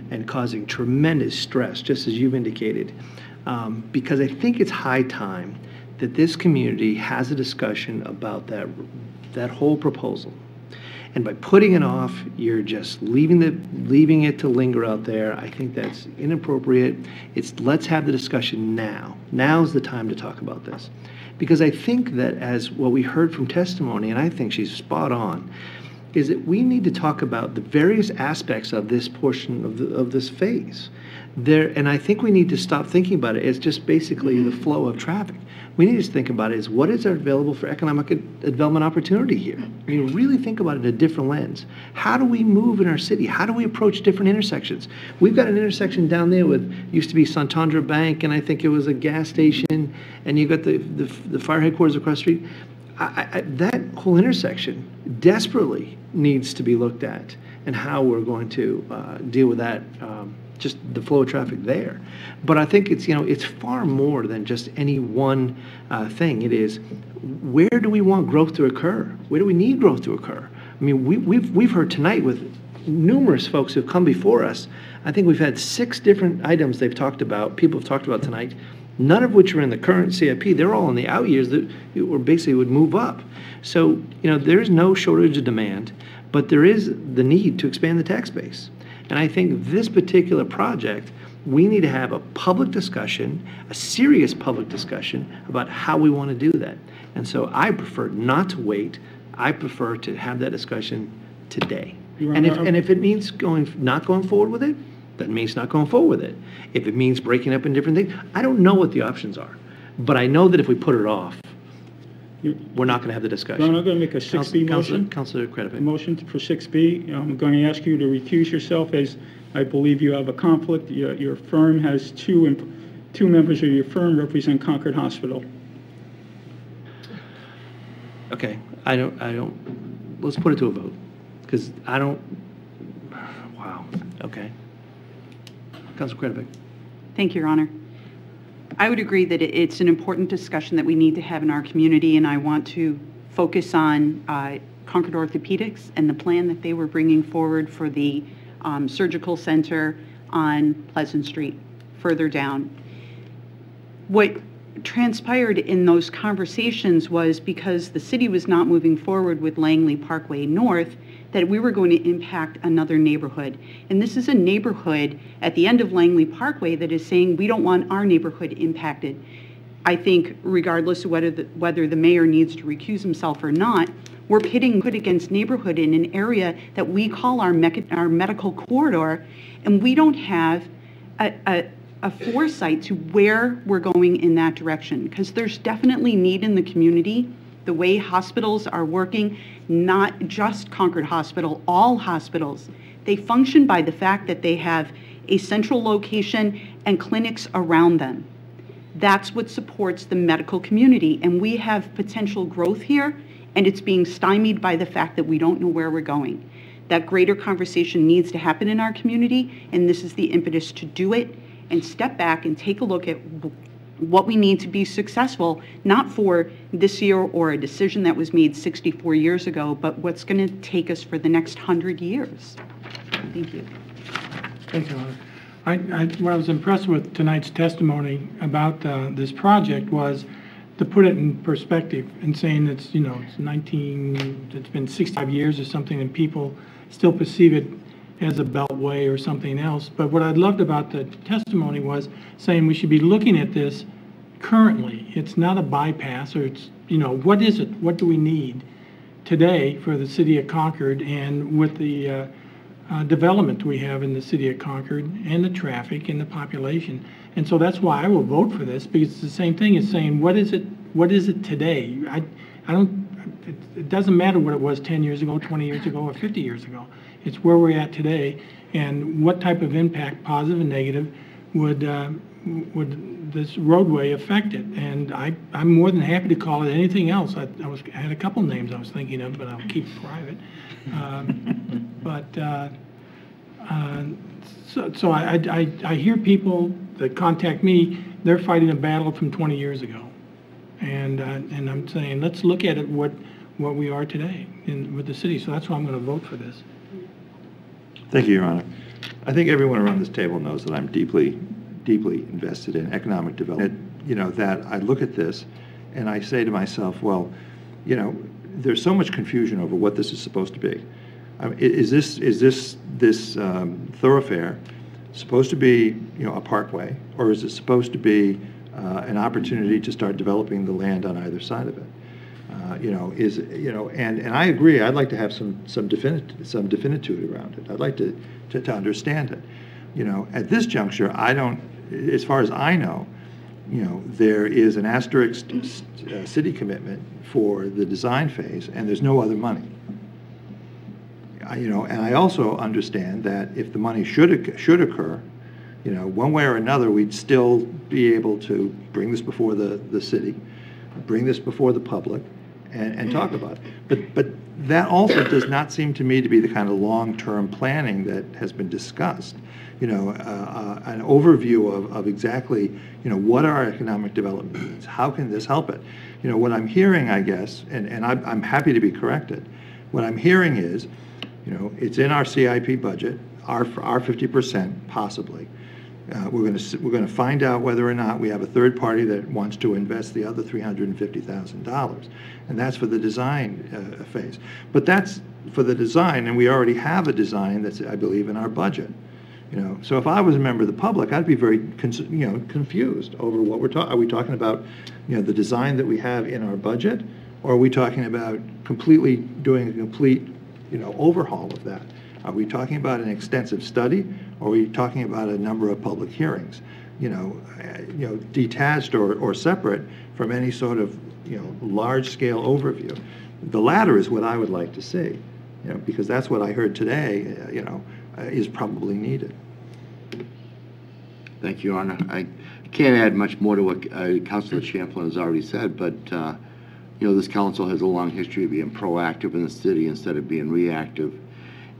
and causing tremendous stress, just as you've indicated, because I think it's high time that this community has a discussion about that whole proposal. And by putting it off, you're just leaving it to linger out there. I think that's inappropriate. Let's have the discussion now. Now's the time to talk about this. Because I think that as what we heard from testimony, and I think she's spot on, is that we need to talk about the various aspects of this portion of this phase. And I think we need to stop thinking about it as just basically the flow of traffic. We need to think about it as what is available for economic development opportunity here. I mean, really think about it in a different lens. How do we move in our city? How do we approach different intersections? We've got an intersection down there with, used to be Santander Bank, and I think it was a gas station, and you got the fire headquarters across the street. That whole intersection desperately needs to be looked at, and how we're going to deal with that, just the flow of traffic there. But I think it's, it's far more than just any one thing. It is, where do we want growth to occur? Where do we need growth to occur? I mean, we've heard tonight with numerous folks who've come before us. I think we've had 6 different items they've talked about, people have talked about tonight, none of which are in the current CIP. They're all in the out years that basically would move up. So, there's no shortage of demand, but there is the need to expand the tax base. And I think this particular project, we need to have a public discussion, a serious public discussion about how we want to do that. And so I prefer not to wait. I prefer to have that discussion today. And if it means not going forward with it, that means not going forward with it. If it means breaking up in different things, I don't know what the options are. But I know that if we put it off, we're not going to have the discussion. I'm going to make a 6B motion. Councilor Kredipic. A motion for 6B. I'm going to ask you to recuse yourself, as I believe you have a conflict. Your firm has two members of your firm represent Concord Hospital. Okay, I don't, let's put it to a vote, because I don't, wow, okay. Councilor Kredipic. Thank you, Your Honor. I would agree that it's an important discussion that we need to have in our community, and I want to focus on Concord Orthopedics and the plan that they were bringing forward for the surgical center on Pleasant Street, further down. What transpired in those conversations was, because the city was not moving forward with Langley Parkway North, that we were going to impact another neighborhood. And this is a neighborhood at the end of Langley Parkway that is saying we don't want our neighborhood impacted. I think regardless of whether the mayor needs to recuse himself or not, we're pitting neighborhood against neighborhood in an area that we call our medical corridor, and we don't have a foresight to where we're going in that direction, because there's definitely need in the community. The way hospitals are working, not just Concord Hospital, all hospitals, they function by the fact that they have a central location and clinics around them. That's what supports the medical community, and we have potential growth here, and it's being stymied by the fact that we don't know where we're going. That greater conversation needs to happen in our community, and this is the impetus to do it, and step back and take a look at what we need to be successful, not for this year or a decision that was made 64 years ago, but what's going to take us for the next 100 years. Thank you. Thank you, Honor. What I was impressed with tonight's testimony about this project was to put it in perspective and saying it's it's been 65 years or something, and people still perceive it as a beltway or something else. But what I loved about the testimony was saying we should be looking at this currently. It's not a bypass, or it's, what is it? What do we need today for the city of Concord, and with the development we have in the city of Concord, and the traffic and the population. And so that's why I will vote for this, because it's the same thing as saying, what is it today? It doesn't matter what it was 10 years ago, 20 years ago, or 50 years ago. It's where we're at today, and what type of impact, positive and negative, would this roadway affect it. And I'm more than happy to call it anything else. I had a couple names I was thinking of, but I'll keep it private. So I hear people that contact me, they're fighting a battle from 20 years ago. And I'm saying, let's look at it what we are today with the city. So that's why I'm going to vote for this. Thank you, Your Honor. I think everyone around this table knows that I'm deeply, deeply invested in economic development. That I look at this and I say to myself, well, there's so much confusion over what this is supposed to be. Is this thoroughfare supposed to be, a parkway, or is it supposed to be an opportunity to start developing the land on either side of it? And I agree. I'd like to have some definitude around it. I'd like to understand it. At this juncture, I don't. As far as I know, there is an asterisk city commitment for the design phase, and there's no other money. And I also understand that if the money should occur, one way or another, we'd still be able to bring this before the city, bring this before the public, and talk about it. But that also does not seem to me to be the kind of long-term planning that has been discussed. An overview of exactly, what are our economic development needs? How can this help it? What I'm hearing, I guess, and I'm happy to be corrected, what I'm hearing is, it's in our CIP budget, our 50% possibly. We're going to find out whether or not we have a third party that wants to invest the other $350,000, and that's for the design phase. But that's for the design, and we already have a design that's, I believe, in our budget. So if I was a member of the public, I'd be very confused over what we're talking. Are we talking about the design that we have in our budget, or are we talking about completely doing a complete overhaul of that? Are we talking about an extensive study, or are we talking about a number of public hearings, detached or separate from any sort of large-scale overview? The latter is what I would like to see, because that's what I heard today, is probably needed. Thank you, Your Honor. I can't add much more to what Councilor Champlin has already said, but this council has a long history of being proactive in the city instead of being reactive.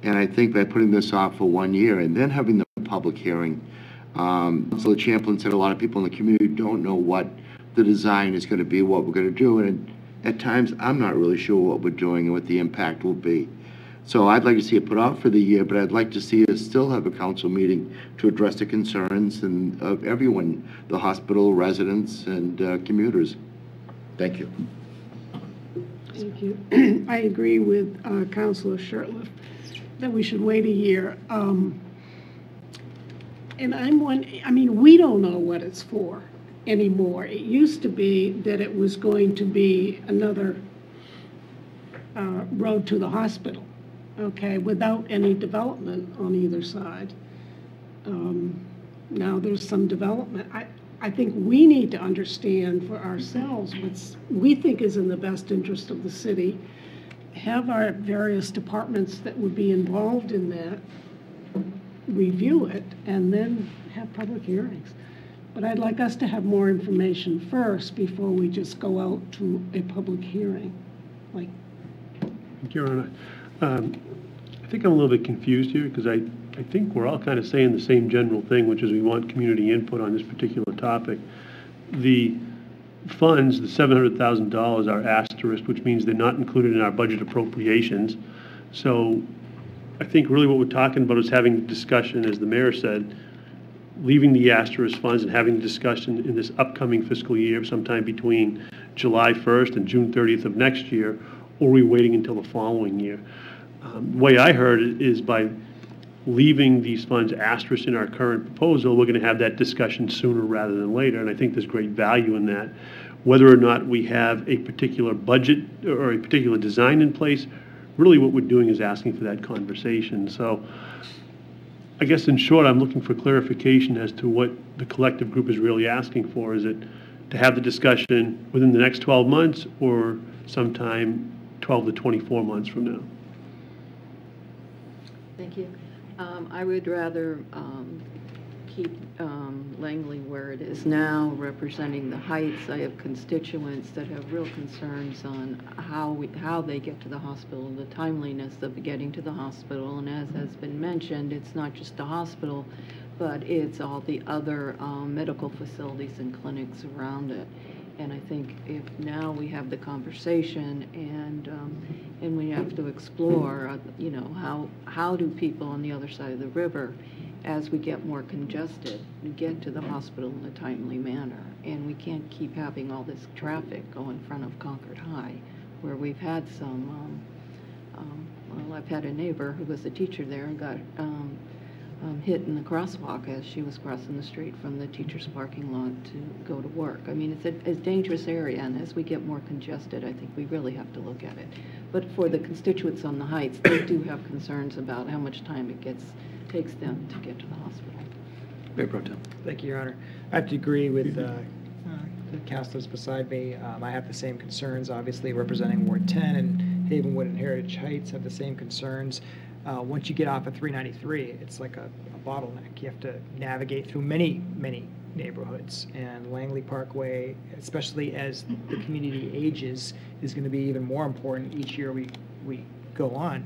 And I think by putting this off for 1 year and then having the public hearing, Councilor Champlin said a lot of people in the community don't know what the design is going to be, what we're going to do, and at times I'm not really sure what we're doing and what the impact will be. So I'd like to see it put off for the year, but I'd like to see us still have a council meeting to address the concerns of everyone, the hospital, residents, and commuters. Thank you. Thank you. I agree with Councilor Shurtleff that we should wait a year. And we don't know what it's for anymore. It used to be that it was going to be another road to the hospital, okay, without any development on either side. Now there's some development. I think we need to understand for ourselves what we think is in the best interest of the city, have our various departments that would be involved in that review it, and then have public hearings. But I'd like us to have more information first before we just go out to a public hearing. Your Honor, I think I'm a little bit confused here because I think we're all kind of saying the same general thing, which is we want community input on this particular topic. The funds, the $700,000 are asterisked, which means they're not included in our budget appropriations. So I think really what we're talking about is having a discussion, as the mayor said, leaving the asterisk funds and having the discussion in this upcoming fiscal year sometime between July 1st and June 30th of next year, or are we waiting until the following year? The way I heard it is by leaving these funds asterisk in our current proposal, we're going to have that discussion sooner rather than later, and I think there's great value in that. Whether or not we have a particular budget or a particular design in place, really what we're doing is asking for that conversation. So I guess in short, I'm looking for clarification as to what the collective group is really asking for. Is it to have the discussion within the next 12 months or sometime 12 to 24 months from now? Thank you. I would rather keep Langley where it is now, representing the Heights. I have constituents that have real concerns on how they get to the hospital, the timeliness of getting to the hospital, and as has been mentioned, it's not just the hospital, but it's all the other medical facilities and clinics around it. And I think if now we have the conversation and we have to explore, how do people on the other side of the river, as we get more congested, get to the hospital in a timely manner. And we can't keep having all this traffic go in front of Concord High, where we've had some, well, I've had a neighbor who was a teacher there and got hit in the crosswalk as she was crossing the street from the teacher's parking lot to go to work. I mean, it's a dangerous area, and as we get more congested, I think we really have to look at it. But for the constituents on the Heights, they do have concerns about how much time it takes them to get to the hospital. Mayor Pro Tem. Thank you, Your Honor. I have to agree with the councilors beside me. I have the same concerns, obviously representing Ward 10, and Havenwood and Heritage Heights have the same concerns. Once you get off of 393, it's like a bottleneck. You have to navigate through many, many neighborhoods. And Langley Parkway, especially as the community ages, is going to be even more important each year we go on.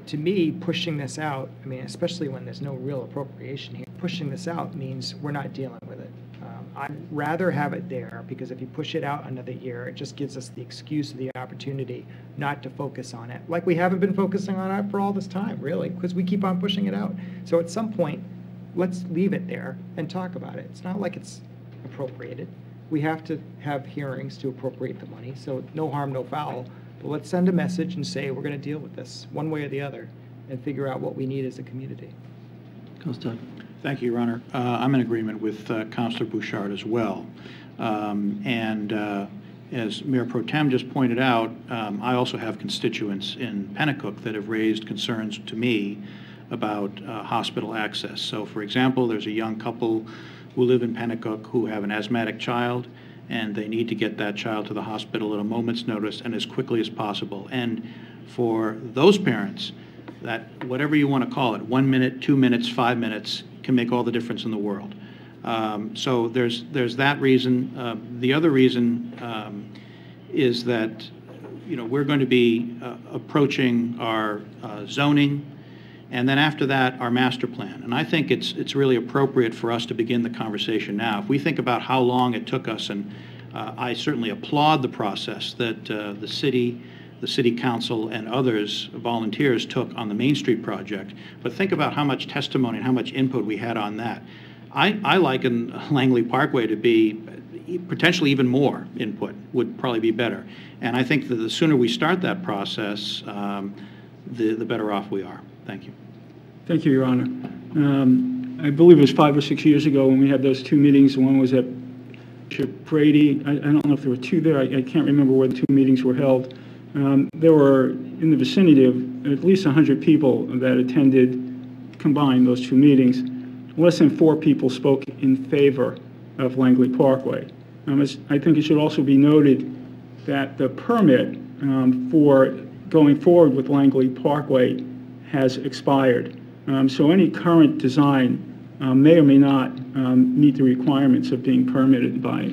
To me, pushing this out, I mean, especially when there's no real appropriation here, pushing this out means we're not dealing with it. I'd rather have it there, because if you push it out another year, it just gives us the excuse or the opportunity not to focus on it, like we haven't been focusing on it for all this time, really, because we keep on pushing it out. So at some point, let's leave it there and talk about it. It's not like it's appropriated. We have to have hearings to appropriate the money, so no harm, no foul. But let's send a message and say we're going to deal with this one way or the other and figure out what we need as a community. Councilor. Thank you, Your Honor. I'm in agreement with Councilor Bouchard as well. As Mayor Pro Tem just pointed out, I also have constituents in Pennacook that have raised concerns to me about hospital access. So, for example, there's a young couple who live in Pennacook who have an asthmatic child, and they need to get that child to the hospital at a moment's notice and as quickly as possible. And for those parents, that whatever you want to call it, 1 minute, 2 minutes, 5 minutes, can make all the difference in the world. So there's that reason. The other reason is that we're going to be approaching our zoning, and then after that our master plan. And I think it's really appropriate for us to begin the conversation now. If we think about how long it took us, and I certainly applaud the process that the city council and others, volunteers, took on the Main Street project, but think about how much testimony and how much input we had on that. I liken Langley Parkway to be potentially even more input, would probably be better. And I think that the sooner we start that process, the better off we are. Thank you. Thank you, Your Honor. I believe it was 5 or 6 years ago when we had those two meetings. One was at Bishop Brady. I don't know if there were two there. I can't remember where the two meetings were held. There were in the vicinity of at least 100 people that attended combined those two meetings. Less than 4 people spoke in favor of Langley Parkway. I think it should also be noted that the permit for going forward with Langley Parkway has expired. So any current design may or may not meet the requirements of being permitted by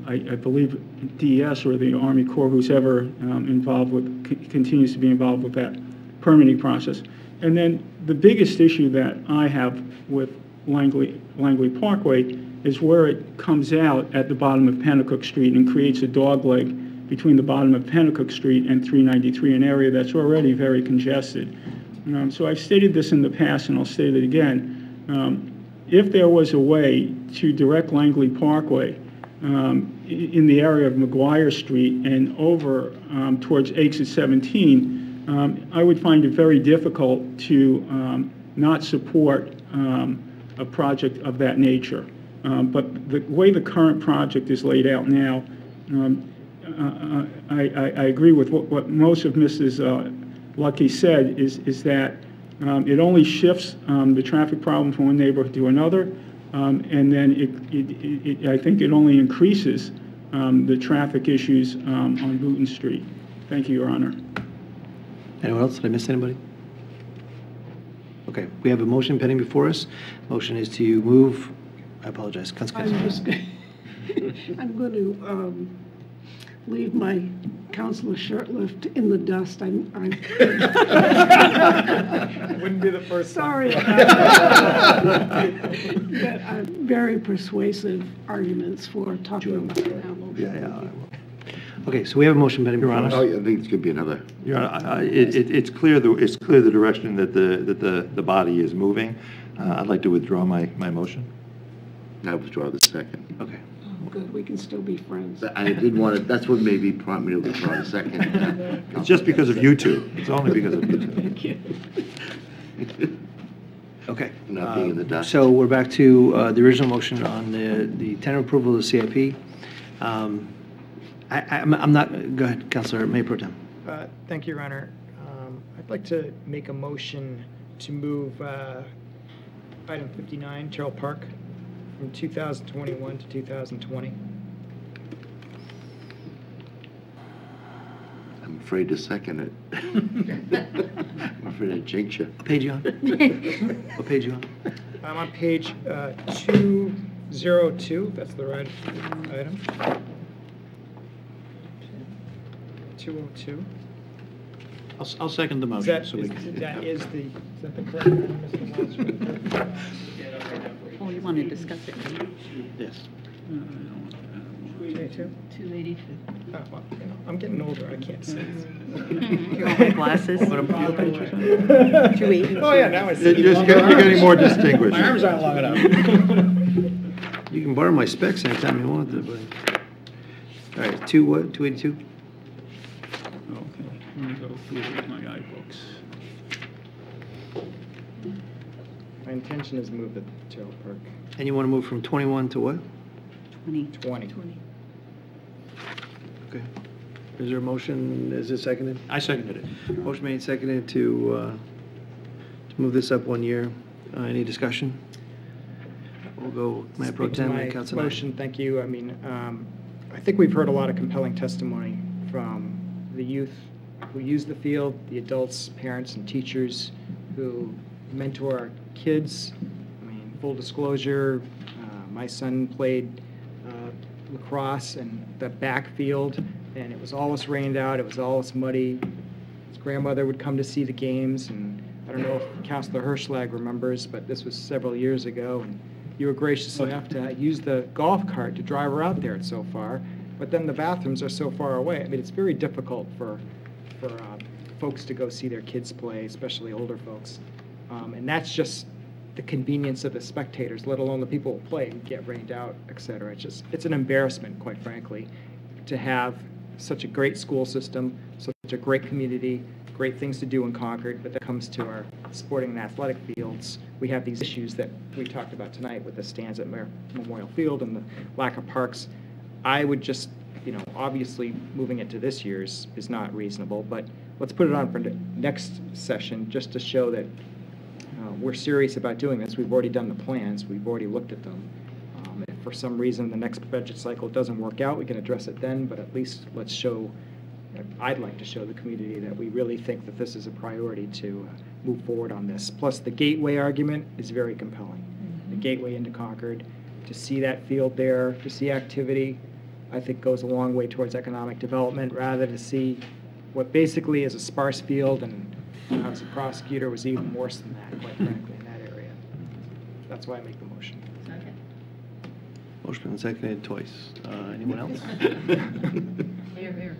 I believe DES or the Army Corps, who's ever involved with, continues to be involved with that permitting process. And then the biggest issue that I have with Langley Parkway is where it comes out at the bottom of Pennacook Street and creates a dogleg between the bottom of Pennacook Street and 393, an area that's already very congested. So I've stated this in the past, and I'll state it again. If there was a way to direct Langley Parkway in the area of McGuire Street and over towards exit 17, I would find it very difficult to not support a project of that nature. But the way the current project is laid out now, I agree with what most of Mrs. Lucky said, is that it only shifts the traffic problem from one neighborhood to another, and then I think it only increases the traffic issues on Booton Street. Thank you, Your Honor. Anyone else? Did I miss anybody? Okay, we have a motion pending before us. Motion is to move, I apologize, I'm going to leave my councilor shirtlift in the dust. Wouldn't be the first Sorry time. But very persuasive arguments for talking about it now. Yeah, I will. Okay, so we have a motion pending before us. Oh, yeah, I think it's going to be another. Your Honor, it's clear the direction that the body is moving. I'd like to withdraw my motion. I withdraw the second. Okay. Oh, good, we can still be friends. I did want to, that's what made me prompt me to withdraw the second. It's just because of you two. It's only because of you two. Thank you. Okay. Not being in the dust. So we're back to the original motion on the tentative approval of the CIP. I'm not, go ahead, Councilor Mayor Pro Tem. Thank you, Your Honor. I'd like to make a motion to move item 59, Terrell Park, from 2021 to 2020. I'm afraid to second it. I'm afraid I jinx you. What page you on? What page you on? I'm on page 202, that's the right item. 202. I'll second the motion. So we Is can. that the correct one, Mr. Walsh? Oh, you want to discuss it, right? Yes. 282? 282. Oh, well, you know, I'm getting older, I can't see. You want my glasses? 280. Oh, yeah, now I see. You're getting more distinguished. My arms aren't long enough. You can borrow my specs anytime you want to, but. All right, 282? Okay, let me go through my iBooks. My intention is to move the Terrell Park. And you want to move from 21 to what? 20. Okay. Is there a motion, is it seconded? I seconded it. Motion made, seconded to move this up 1 year. Any discussion? We'll go Mayor Pro Speak to Tem my and Councilor Knight. motion, thank you. I mean, I think we've heard a lot of compelling testimony from the youth who use the field, the adults, parents, and teachers who mentor our kids. I mean, full disclosure, my son played lacrosse in the backfield, and it was always rained out, it was always muddy. His grandmother would come to see the games, and I don't know if Councilor Hirschlag remembers, but this was several years ago, and you were gracious enough to use the golf cart to drive her out there. It's so far, but then the bathrooms are so far away. I mean, it's very difficult for folks to go see their kids play, especially older folks. And that's just the convenience of the spectators, let alone the people who play and get rained out, et cetera. It's an embarrassment, quite frankly, to have such a great school system, such a great community, great things to do in Concord, but that comes to our sporting and athletic fields, we have these issues that we talked about tonight with the stands at Memorial Field and the lack of parks. I would just, obviously moving it to this year's is not reasonable, but let's put it on for the next session just to show that we're serious about doing this. We've already done the plans. We've already looked at them. If for some reason the next budget cycle doesn't work out, we can address it then, but at least let's show, I'd like to show the community that we really think that this is a priority to move forward on this. Plus, the gateway argument is very compelling. The gateway into Concord, to see that field there, to see activity, I think goes a long way towards economic development, rather to see what basically is a sparse field, and when I was a prosecutor, was even worse than that, quite frankly, in that area. That's why I make the motion. Motion been seconded twice. Anyone else? Here.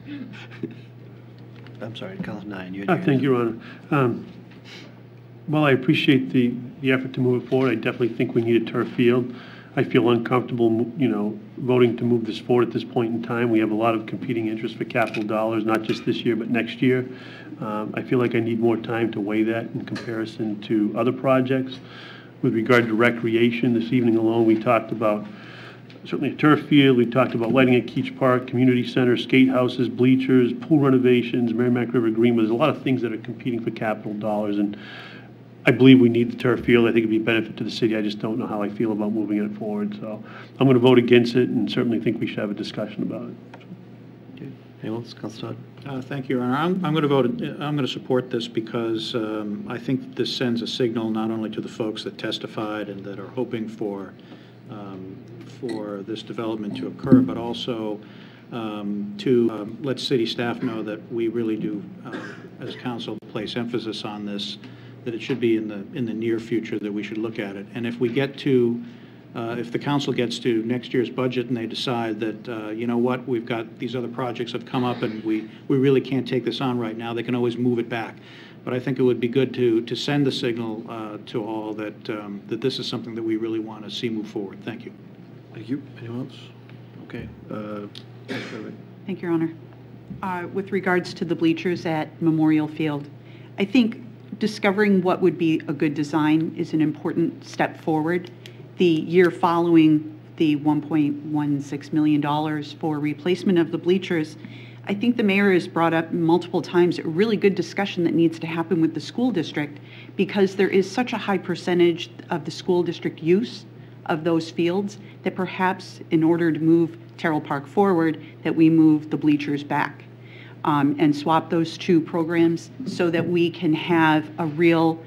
I'm sorry, Councilor Knight, you had your hand Thank up. you, Your Honor. Well, I appreciate the effort to move it forward. I definitely think we need a turf field. I feel uncomfortable, voting to move this forward at this point in time. We have a lot of competing interests for capital dollars, not just this year, but next year. I feel like I need more time to weigh that in comparison to other projects. With regard to recreation, this evening alone, we talked about certainly a turf field. We talked about lighting at Keach Park, community center, skate houses, bleachers, pool renovations, Merrimack River Greenway. There's a lot of things that are competing for capital dollars, and I believe we need the turf field. I think it'd be a benefit to the city. I just don't know how I feel about moving it forward. So I'm going to vote against it, and certainly think we should have a discussion about it. Okay. Anyone else? Councilor Todd? Thank you, Your Honor. I'm going to vote. I'm going to support this because I think this sends a signal not only to the folks that testified and that are hoping for this development to occur, but also to let city staff know that we really do, as council, place emphasis on this, that it should be in the near future that we should look at it. And if we get to, if the council gets to next year's budget and they decide that, you know what, we've got these other projects have come up and we really can't take this on right now, they can always move it back. But I think it would be good to send the signal to all that that this is something that we really want to see move forward. Thank you. Thank you. Anyone else? Okay. Thank you, Your Honor. With regards to the bleachers at Memorial Field, I think discovering what would be a good design is an important step forward. The year following the $1.16 million for replacement of the bleachers, I think the mayor has brought up multiple times a really good discussion that needs to happen with the school district, because there is such a high percentage of the school district use of those fields that perhaps in order to move Terrell Park forward, that we move the bleachers back and swap those two programs so that we can have a real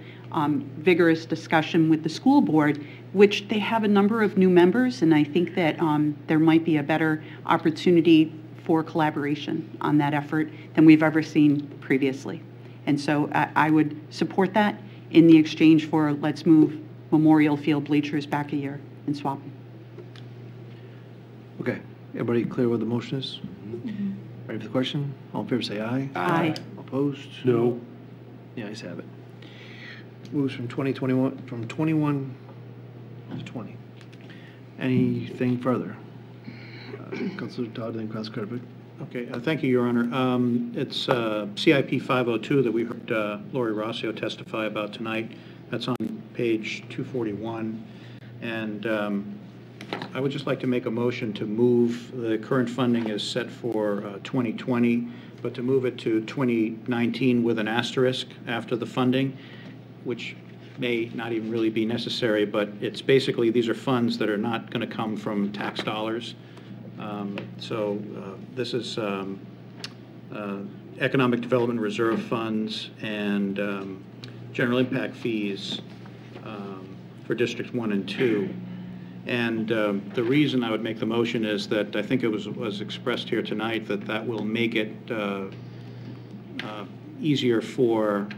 vigorous discussion with the school board, which they have a number of new members, and I think that there might be a better opportunity for collaboration on that effort than we've ever seen previously. And so I would support that in the exchange for let's move Memorial Field bleachers back a year and swap them. Okay, everybody clear what the motion is? Ready for the question? All in favor say aye. Aye. Opposed? No. The ayes have it. Moves from 2021, from 21 to 20. Anything further? Councilor Todd, then Councilor Kirkwood. Okay, thank you, Your Honor. It's CIP 502 that we heard Lori Rossio testify about tonight. That's on page 241. And I would just like to make a motion to move, the current funding is set for 2020, but to move it to 2019 with an asterisk after the funding, which may not even really be necessary, but it's basically, these are funds that are not going to come from tax dollars. This is Economic Development Reserve funds and general impact fees for Districts 1 and 2. And the reason I would make the motion is that I think it was expressed here tonight that that will make it easier for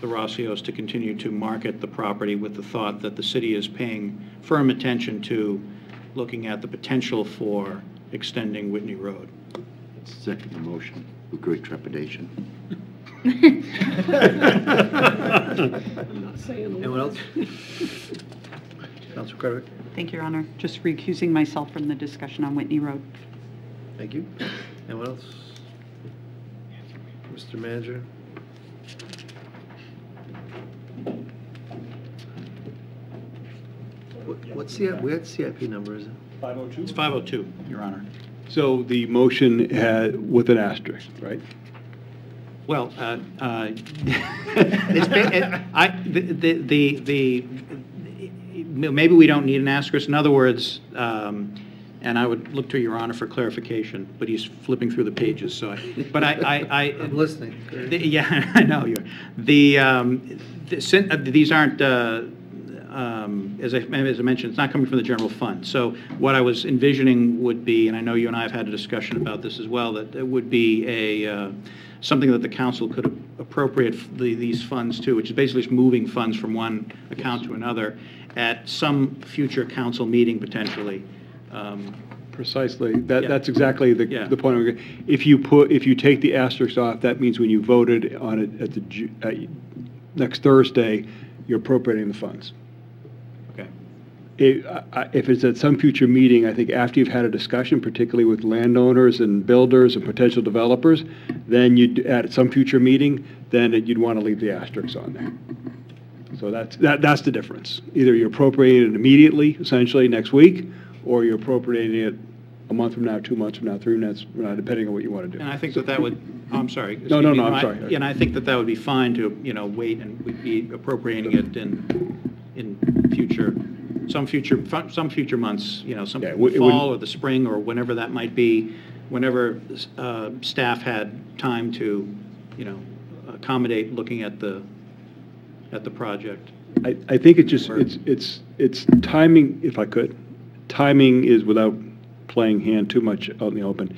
the Rossios to continue to market the property, with the thought that the city is paying firm attention to looking at the potential for extending Whitney Road. Second the motion with great trepidation. Anyone else? Councilor Kirkwood. Thank you, Your Honor. Just recusing myself from the discussion on Whitney Road. Thank you. Anyone else? Mr. Manager. What's the, what CIP number is it? 502? It's 502, Your Honor. So the motion had, with an asterisk, right? Well, maybe we don't need an asterisk. In other words, and I would look to Your Honor for clarification, but he's flipping through the pages, so I'm listening. Yeah, I know you're. These aren't, as I mentioned, it's not coming from the general fund. So what I was envisioning would be, and I know you and I have had a discussion about this as well, that it would be something that the council could appropriate these funds to, which is basically just moving funds from one account to another at some future council meeting potentially. Precisely. That's exactly the point. If you take the asterisk off, that means when you voted on it at the next Thursday, you're appropriating the funds. Okay. If it's at some future meeting, I think after you've had a discussion, particularly with landowners and builders and potential developers, then at some future meeting, then you'd want to leave the asterisks on there. So that's the difference. Either you're appropriating it immediately, essentially next week, or you're appropriating it a month from now, 2 months from now, 3 months from now, depending on what you want to do. And I think that would, I'm sorry. No, I'm sorry. And I think that would be fine to, wait, and we'd be appropriating it in some future months, some fall or the spring or whenever that might be, whenever staff had time to, accommodate looking at the project. I think it's timing, if I could. Timing is, without playing hand too much out in the open,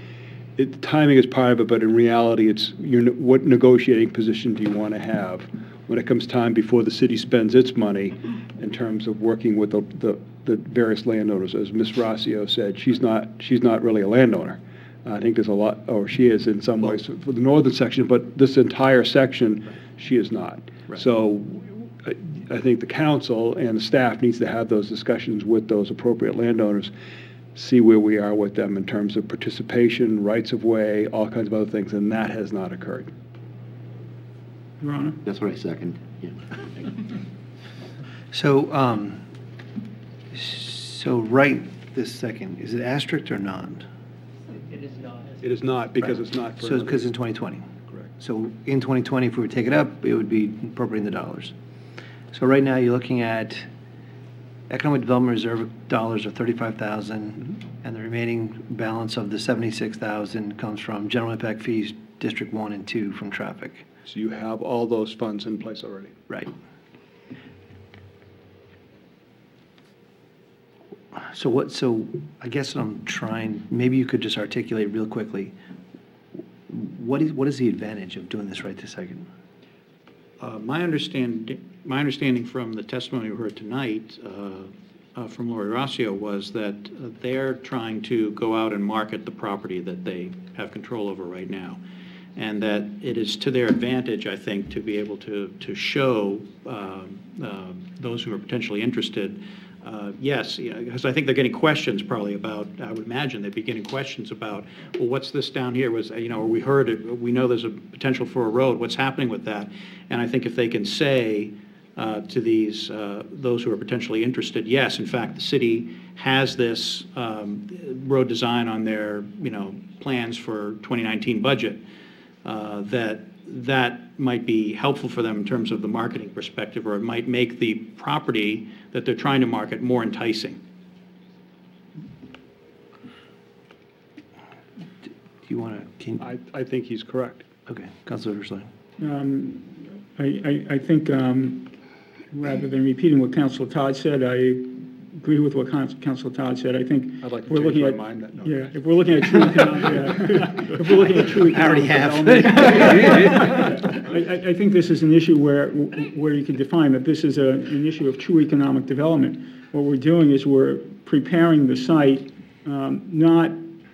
timing is part of it, but in reality, it's what negotiating position do you want to have when it comes time before the city spends its money in terms of working with the various landowners. As Ms. Rossio said, she's not really a landowner. I think there's a lot, or she is in some ways for the northern section, but this entire section, she is not. Right. So I think the council and the staff needs to have those discussions with those appropriate landowners, see where we are with them in terms of participation, rights of way, all kinds of other things, and that has not occurred. Your Honor. That's what I second. Yeah. So, so right this second, is it asterisk or non? It is not. It is not, because Right. it's not for. So, because in 2020. Correct. So in 2020, if we would take it up, it would be appropriating the dollars. So right now, you're looking at economic development reserve dollars of 35,000, and the remaining balance of the 76,000 comes from general impact fees, District 1 and 2 from traffic. So you have all those funds in place already. Right. So I guess what I'm trying, maybe you could just articulate real quickly, what is the advantage of doing this right this second? My understanding from the testimony we heard tonight from Lori Rossio was that they're trying to go out and market the property that they have control over right now. And that it is to their advantage, I think, to be able to show those who are potentially interested, yes, because I think they're getting questions probably about, I would imagine they'd be getting questions about, well, what's this down here? We heard it, we know there's a potential for a road, what's happening with that? And I think if they can say to those who are potentially interested, yes, in fact, the city has this road design on their, plans for 2019 budget, that might be helpful for them in terms of the marketing perspective, or it might make the property that they're trying to market more enticing. Do you want to? I think he's correct. Okay, Councilor Ursuline. I think, rather than repeating what Councilor Todd said, I agree with what Councilor Todd said. I think I'd like to we're change looking my at, mind. No. yeah, if we're looking at true economic, if we're looking at true I already economic have. development, I think this is an issue where you can define that this is an issue of true economic development. What we're doing is we're preparing the site, not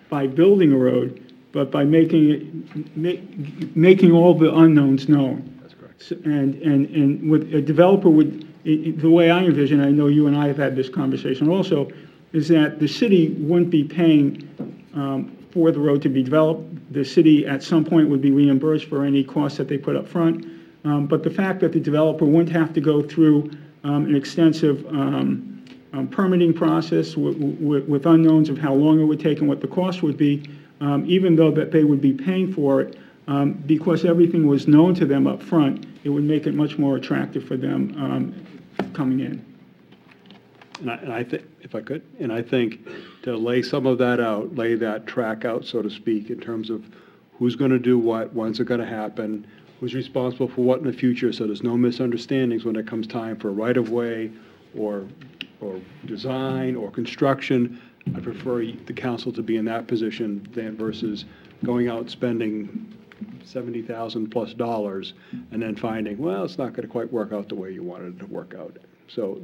by building a road, but by making all the unknowns known. That's correct. And what a developer would, the way I envision, I know you and I have had this conversation also, is that the city wouldn't be paying for the road to be developed. The city at some point would be reimbursed for any costs that they put up front. But the fact that the developer wouldn't have to go through an extensive permitting process with unknowns of how long it would take and what the cost would be, even though that they would be paying for it, because everything was known to them up front, it would make it much more attractive for them coming in. And I think, if I could, and I think to lay some of that out, lay that track out, so to speak, in terms of who's going to do what, when's it going to happen, who's responsible for what in the future, so there's no misunderstandings when it comes time for right-of-way or design or construction. I prefer the council to be in that position than versus going out and spending $70,000 plus and then finding, well, it's not going to quite work out the way you wanted it to work out. So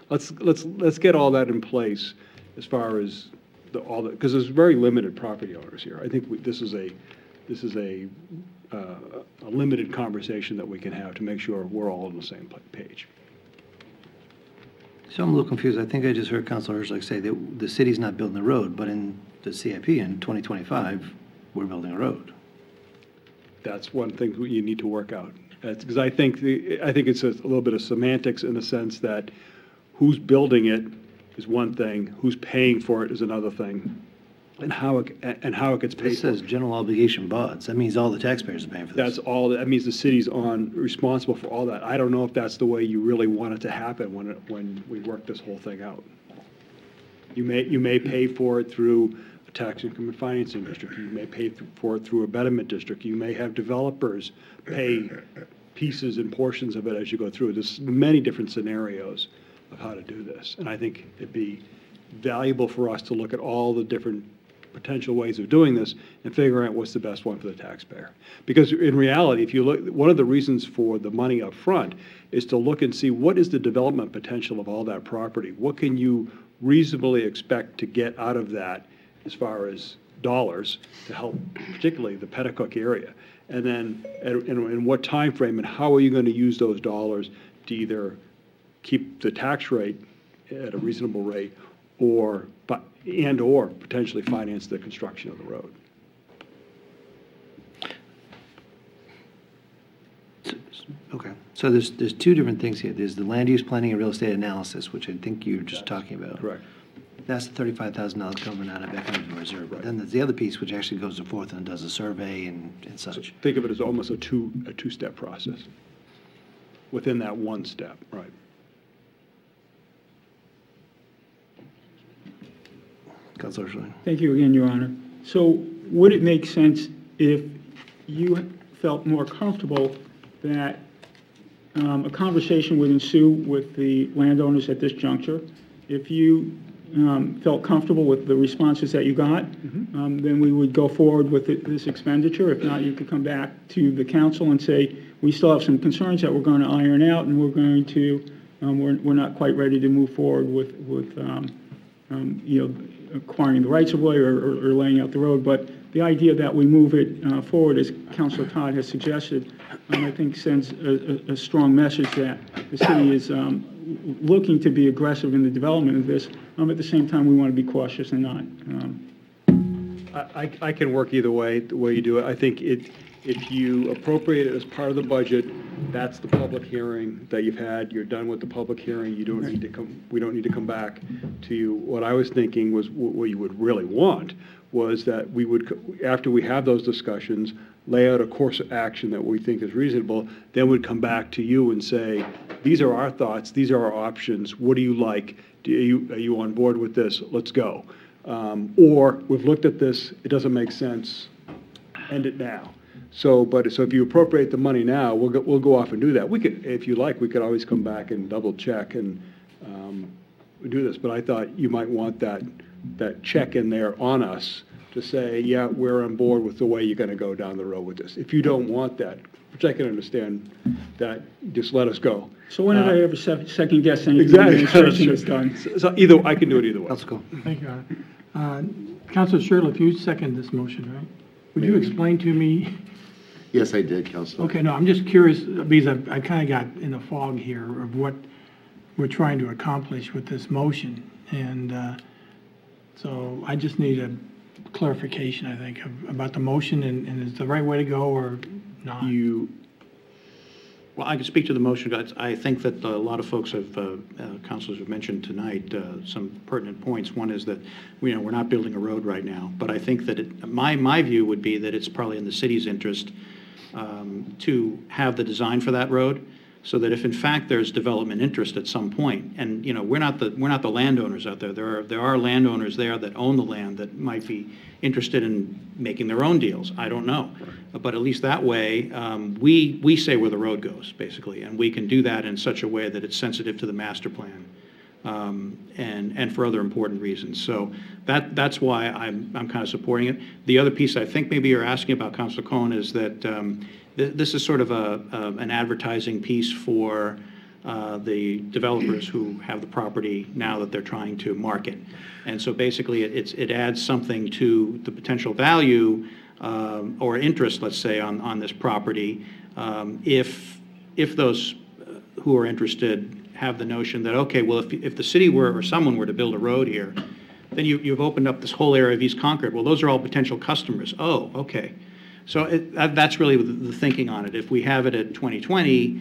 let's get all that in place as far as all that, because there's very limited property owners here. I think this is a limited conversation that we can have to make sure we're all on the same page. So I'm a little confused. I think I just heard Councilor Hirschlag say that the city's not building the road, but in the CIP in 2025, we're building a road. That's one thing you need to work out. Because I think it's a little bit of semantics in the sense that who's building it is one thing, who's paying for it is another thing, and how it gets paid. It says general obligation bonds. That means all the taxpayers are paying for this. That's all. That means the city's responsible for all that. I don't know if that's the way you really want it to happen when we work this whole thing out. You may pay for it through a tax income and financing district. You may pay for it through a betterment district. You may have developers pay pieces and portions of it as you go through. There's many different scenarios of how to do this. And I think it'd be valuable for us to look at all the different potential ways of doing this and figure out what's the best one for the taxpayer. Because in reality, if you look, one of the reasons for the money up front is to look and see what is the development potential of all that property. What can you reasonably expect to get out of that as far as dollars to help particularly the Petticoat area? And then in what time frame and how are you going to use those dollars to either keep the tax rate at a reasonable rate or potentially finance the construction of the road. Okay, so there's two different things here. There's the land use planning and real estate analysis, which I think you were just talking about. Correct. That's the $35,000 coming out of economic reserve. But then there's the other piece, which actually goes to forth and does a survey and such. Think of it as almost a two-step process within that one step, right? Councilor Schilling. Thank you again, Your Honor. So would it make sense if you felt more comfortable that a conversation would ensue with the landowners at this juncture? If you felt comfortable with the responses that you got, then we would go forward with this expenditure. If not, you could come back to the council and say, we still have some concerns that we're going to iron out, and we're going to, we're not quite ready to move forward with you know, acquiring the rights of way or laying out the road. But the idea that we move it forward, as Councilor Todd has suggested, I think sends a strong message that the city is looking to be aggressive in the development of this. At the same time, we want to be cautious and not. I can work either way, the way you do it. I think if you appropriate it as part of the budget, that's the public hearing that you've had. You're done with the public hearing. You don't need to come. We don't need to come back to you. What I was thinking was what you would really want was that we would, after we have those discussions, lay out a course of action that we think is reasonable. Then we'd come back to you and say, these are our thoughts. These are our options. What do you like? Are you on board with this? Let's go. Or we've looked at this. It doesn't make sense. End it now. So if you appropriate the money now, we'll go off and do that. We could, if you like, we could always come back and double check and do this. But I thought you might want that check in there on us to say, yeah, we're on board with the way you're going to go down the road with this. If you don't want that, which I can understand, that just let us go. So when did I ever second guess anything exactly. the administration has done? So either I can do it either way. Let's go. Thank you, Your Honor. Councilor Sherrill, you second this motion, right? Would you explain to me? Yes, I did, Councilor. Okay, no, I'm just curious because I kind of got in a fog here of what we're trying to accomplish with this motion. And so I just need a clarification, I think, about the motion and is it the right way to go or not? Well, I can speak to the motion. I think that a lot of folks have, councilors have mentioned tonight some pertinent points. One is that, we're not building a road right now, but I think that my view would be that it's probably in the city's interest to have the design for that road, so that if in fact there's development interest at some point, and we're not the landowners out there. There are landowners there that own the land that might be interested in making their own deals. I don't know, but at least that way we say where the road goes basically, and we can do that in such a way that it's sensitive to the master plan. And for other important reasons. So that's why I'm kind of supporting it. The other piece I think maybe you're asking about, Councilor Cohen, is that this is sort of an advertising piece for the developers who have the property now that they're trying to market. And so basically it adds something to the potential value or interest, let's say, on this property if those who are interested have the notion that, okay, well, if the city were or someone were to build a road here, then you've opened up this whole area of East Concord. Well, those are all potential customers. Oh, okay. So that's really the thinking on it. If we have it at 2020,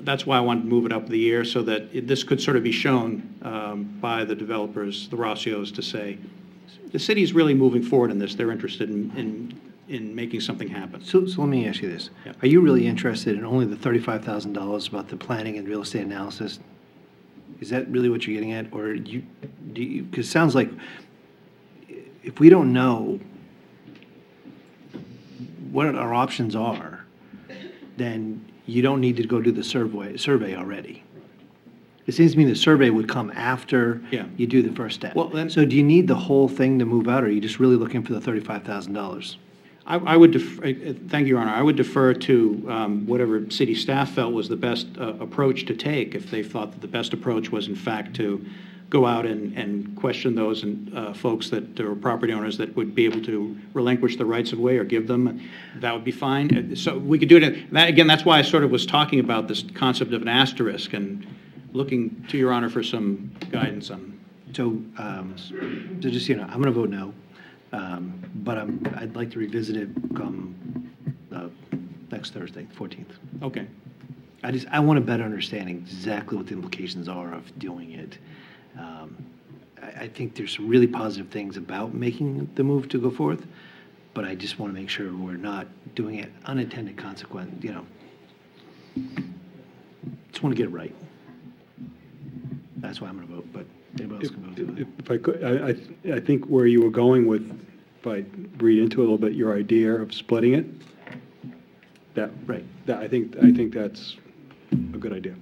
that's why I wanted to move it up the year so that this could sort of be shown by the developers, the Rossios, to say, the city's really moving forward in this. They're interested in making something happen. So let me ask you this. Yep. Are you really interested in only the $35,000 about the planning and real estate analysis? Is that really what you're getting at? Or do you, because it sounds like if we don't know what our options are, then you don't need to go do the survey already. It seems to me the survey would come after you do the first step. Well, then, so do you need the whole thing to move out, or are you just really looking for the $35,000? I would thank you, Your Honor. I would defer to whatever city staff felt was the best approach to take. If they thought that the best approach was, in fact, to go out and question those folks that are property owners that would be able to relinquish the rights of way or give them, that would be fine. So we could do it. Again, that's why I sort of was talking about this concept of an asterisk and looking to Your Honor for some guidance on. So just I'm going to vote no. But I'd like to revisit it come next Thursday, 14th. Okay. I want a better understanding exactly what the implications are of doing it. I think there's some really positive things about making the move to go forth, but I just want to make sure we're not doing it unintended consequence, you know. Just want to get it right. That's why I'm going to vote, but anybody else can vote. If I could, I think where you were going with, if I read into it a little bit, your idea of splitting it, Right. I think that's a good idea.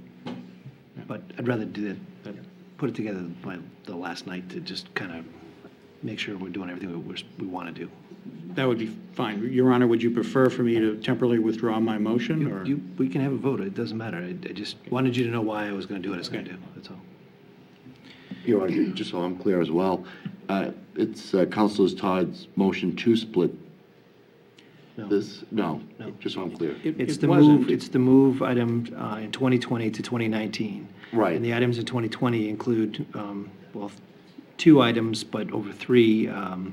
But I'd rather do that, put it together by the last night to just kind of make sure we're doing everything we want to do. That would be fine. Your Honor, would you prefer for me to temporarily withdraw my motion, or? We can have a vote, it doesn't matter. I just wanted you to know why I was going to do what I was going to do, that's all. Your Honor, just so I'm clear as well, it's Councilor Todd's motion to split this? No, just so I'm clear. It's the move item in 2020 to 2019. Right. And the items in 2020 include, well, 2 items, but over 3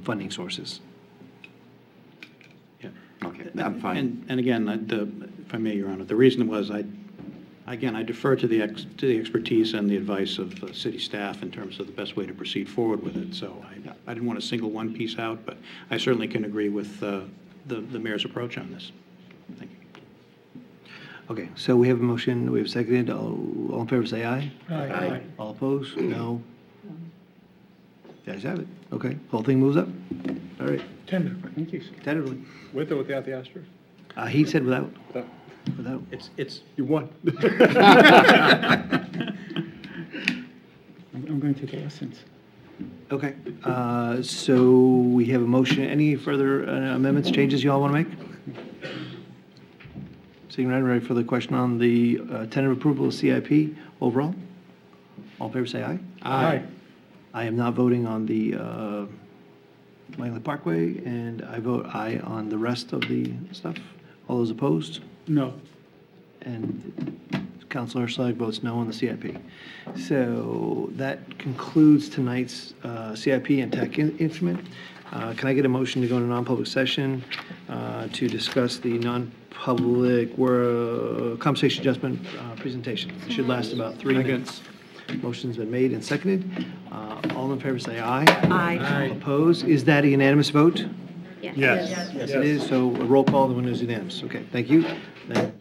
funding sources. Yeah. Okay, I'm fine. And again, if I may, Your Honor, the reason was I defer to the expertise and the advice of city staff in terms of the best way to proceed forward with it. So I didn't want to single one piece out, but I certainly can agree with the mayor's approach on this. Thank you. Okay, so we have a motion, we have seconded. All in favor, say aye. Aye. All opposed? No. The ayes have it. Okay, whole thing moves up. All right. Tentatively. Tentatively. With or without the asterisk? He said without. Without. It's You won. I'm going to take lessons. Okay, so we have a motion. Any further amendments, changes you all want to make? Seeing none, ready for the question on the tentative approval of CIP overall? All in favor, say aye. Aye. I am not voting on the Langley Parkway, and I vote aye on the rest of the stuff. All those opposed? No. And Councilor Slegg votes no on the CIP. So that concludes tonight's CIP and tech instrument. Can I get a motion to go into non-public session to discuss the non-public compensation adjustment presentation? It should last about 3 minutes. Motion's been made and seconded. All in favor say aye. Aye. All opposed? Is that a unanimous vote? Yes. Yes, it is. So a roll call, the one is unanimous. Okay, thank you. Then